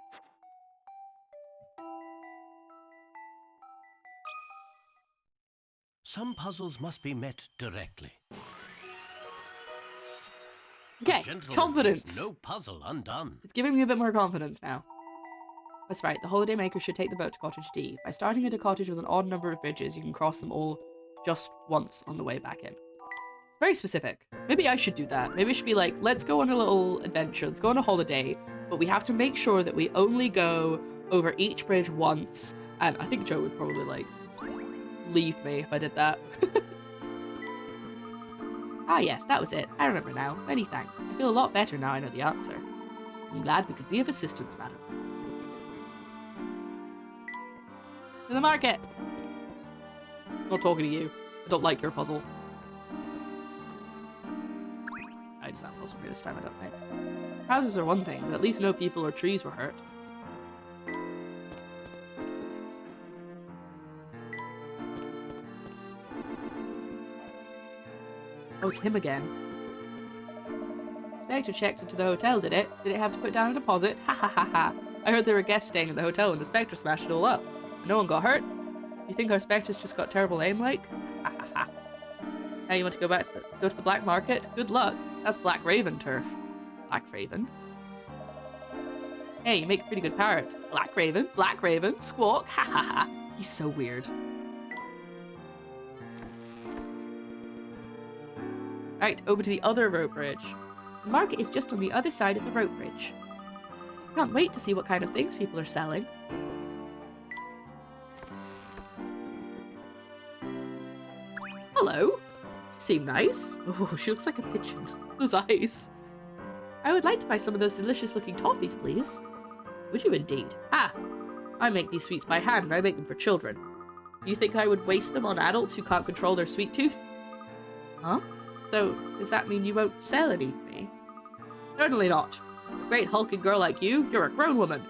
B: Some puzzles must be met directly.
A: Okay,
B: Gentlemen,
A: confidence.
B: no puzzle undone.
A: It's giving me a bit more confidence now. That's right, the holiday maker should take the boat to Cottage D. By starting at a cottage with an odd number of bridges, you can cross them all just once on the way back in. Very specific. Maybe I should do that. Maybe it should be like, let's go on a little adventure, let's go on a holiday, but we have to make sure that we only go over each bridge once. And I think Joe would probably, like, leave me if I did that. Ah yes, that was it. I remember now. Many thanks. I feel a lot better now I know the answer. I'm glad we could be of assistance, madam. To the market! I'm not talking to you. I don't like your puzzle. It's not puzzle me this time, I don't think. Houses are one thing, but at least no people or trees were hurt. Oh, it's him again. Spectre checked into the hotel, did it? Did it have to put down a deposit? Ha ha ha ha. I heard there were guests staying in the hotel when the Spectre smashed it all up. No one got hurt? You think our Spectre's just got terrible aim, like? Ha ha ha. Now you want to go back to go to the black market? Good luck. That's Black Raven turf. Black Raven? Hey, you make a pretty good parrot. Black Raven, squawk, ha ha ha. He's so weird. Right, over to the other rope bridge. The market is just on the other side of the rope bridge. Can't wait to see what kind of things people are selling. Hello. Seem nice. Oh, she looks like a pigeon. Those eyes. I would like to buy some of those delicious looking toffees, please. Would you indeed? Ah, I make these sweets by hand and I make them for children. Do you think I would waste them on adults who can't control their sweet tooth? Huh? So, does that mean you won't sell any to me? Certainly not. A great hulking girl like you, you're a grown woman.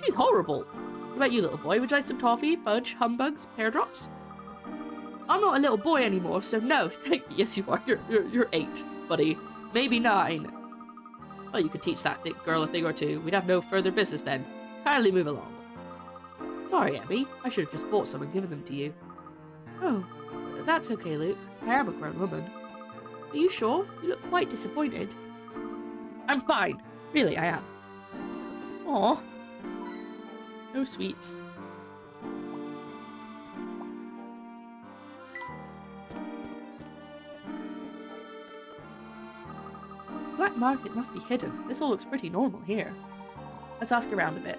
A: She's horrible. What about you, little boy? Would you like some toffee, fudge, humbugs, pear drops? I'm not a little boy anymore, so no, thank you. Yes, you are. You're 8, buddy. Maybe 9. Well, you could teach that girl a thing or two. We'd have no further business then. Kindly move along. Sorry, Abby. I should have just bought some and given them to you. Oh, that's okay, Luke. I am a grown woman. Are you sure? You look quite disappointed. I'm fine. Really, I am. Aw. No sweets. Black market must be hidden. This all looks pretty normal here. Let's ask around a bit.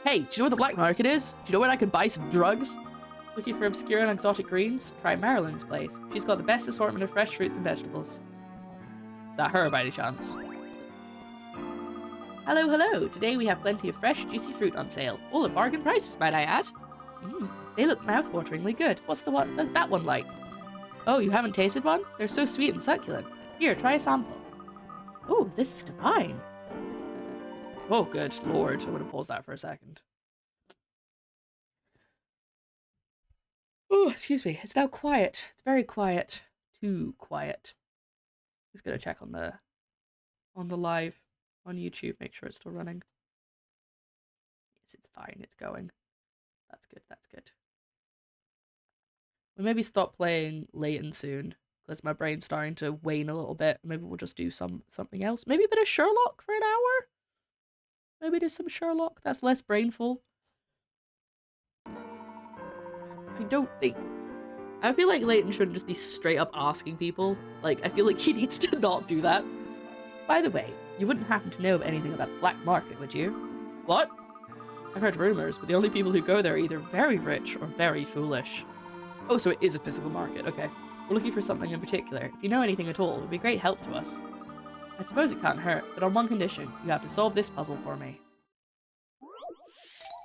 A: Hey, do you know where the black market is? Do you know where I can buy some drugs? Looking for obscure and exotic greens? Try Marilyn's place. She's got the best assortment of fresh fruits and vegetables. Is that her by any chance? Hello, hello. Today we have plenty of fresh, juicy fruit on sale. All at bargain prices, might I add. They look mouth-wateringly good. What's that one like? Oh, you haven't tasted one? They're so sweet and succulent. Here, try a sample. Oh, this is divine. Oh, good lord. I'm going to pause that for a second. Oh, excuse me. It's now quiet. It's very quiet. Too quiet. Just going to check on the live on YouTube. Make sure it's still running. Yes, it's fine. It's going. That's good. That's good. We'll maybe stop playing Layton soon. Because my brain's starting to wane a little bit. Maybe we'll just do something else. Maybe a bit of Sherlock for an hour? Maybe do some Sherlock. That's less brainful. I don't think... I feel like Layton shouldn't just be straight up asking people. Like, I feel like he needs to not do that. By the way, you wouldn't happen to know anything about the black market, would you? What? I've heard rumors, but the only people who go there are either very rich or very foolish. Oh, so it is a physical market. Okay. We're looking for something in particular. If you know anything at all, it would be great help to us. I suppose it can't hurt, but on one condition. You have to solve this puzzle for me.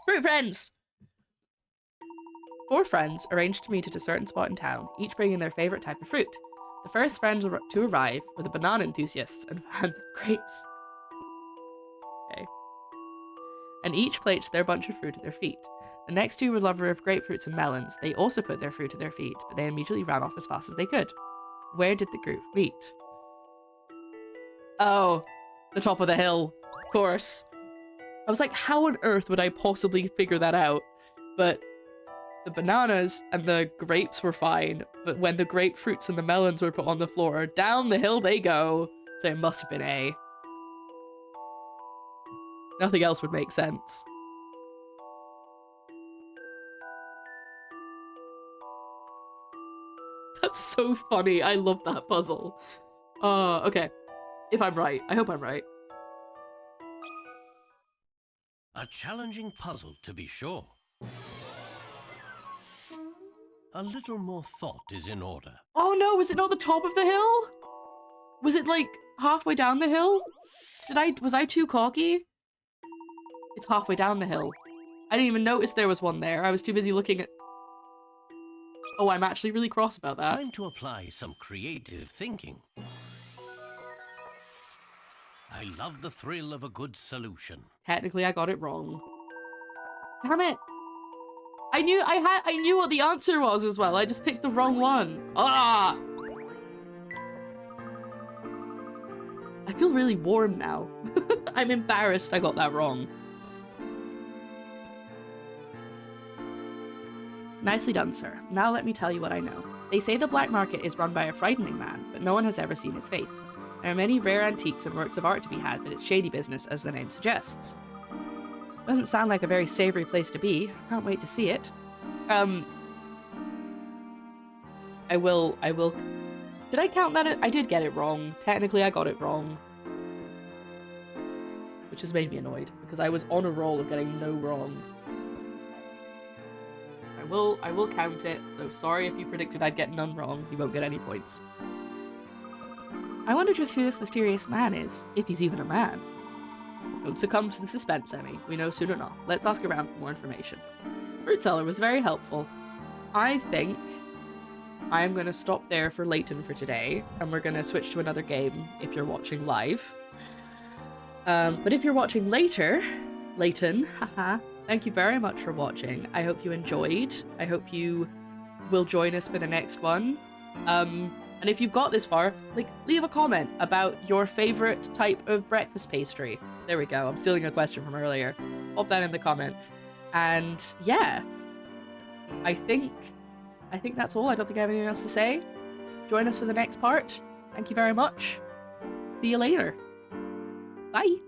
A: Fruit friends! 4 friends arranged to meet at a certain spot in town, each bringing their favourite type of fruit. The first friends to arrive were the banana enthusiasts and fans of grapes. Okay. And each placed their bunch of fruit at their feet. The next 2 were lovers of grapefruits and melons. They also put their fruit at their feet, but they immediately ran off as fast as they could. Where did the group meet? Oh, the top of the hill. Of course. I was like, how on earth would I possibly figure that out? But the bananas and the grapes were fine, but when the grapefruits and the melons were put on the floor, down the hill they go. So it must have been A. Nothing else would make sense. That's so funny. I love that puzzle. Okay. If I'm right. I hope I'm right.
B: A challenging puzzle, to be sure. A little more thought is in order.
A: Oh no, was it not the top of the hill? Was it like halfway down the hill? Was I too cocky? It's halfway down the hill. I didn't even notice there was one there. I was too busy looking at... Oh, I'm actually really cross about that.
B: Time to apply some creative thinking. I love the thrill of a good solution.
A: Technically, I got it wrong. Damn it. I knew what the answer was as well. I just picked the wrong one. Ah! feel really warm now. I'm embarrassed I got that wrong. Nicely done, sir. Now let me tell you what I know. They say the black market is run by a frightening man, but no one has ever seen his face. There are many rare antiques and works of art to be had, but it's shady business, as the name suggests. Doesn't sound like a very savory place to be. I can't wait to see it. I will... Did I count that? I did get it wrong. Technically, I got it wrong. Which has made me annoyed, because I was on a roll of getting no wrong. I will count it, so sorry if you predicted I'd get none wrong. You won't get any points. I wonder just who this mysterious man is, if he's even a man. Don't succumb to the suspense, Emmy. We know soon enough. Let's ask around for more information. Fruit Seller was very helpful. I think I am going to stop there for Layton for today, and we're going to switch to another game if you're watching live. But if you're watching later, Layton, haha, thank you very much for watching. I hope you enjoyed. I hope you will join us for the next one. And if you've got this far, like, leave a comment about your favorite type of breakfast pastry. There we go. I'm stealing a question from earlier. Pop that in the comments. And yeah, I think that's all. I don't think I have anything else to say. Join us for the next part. Thank you very much. See you later. Bye.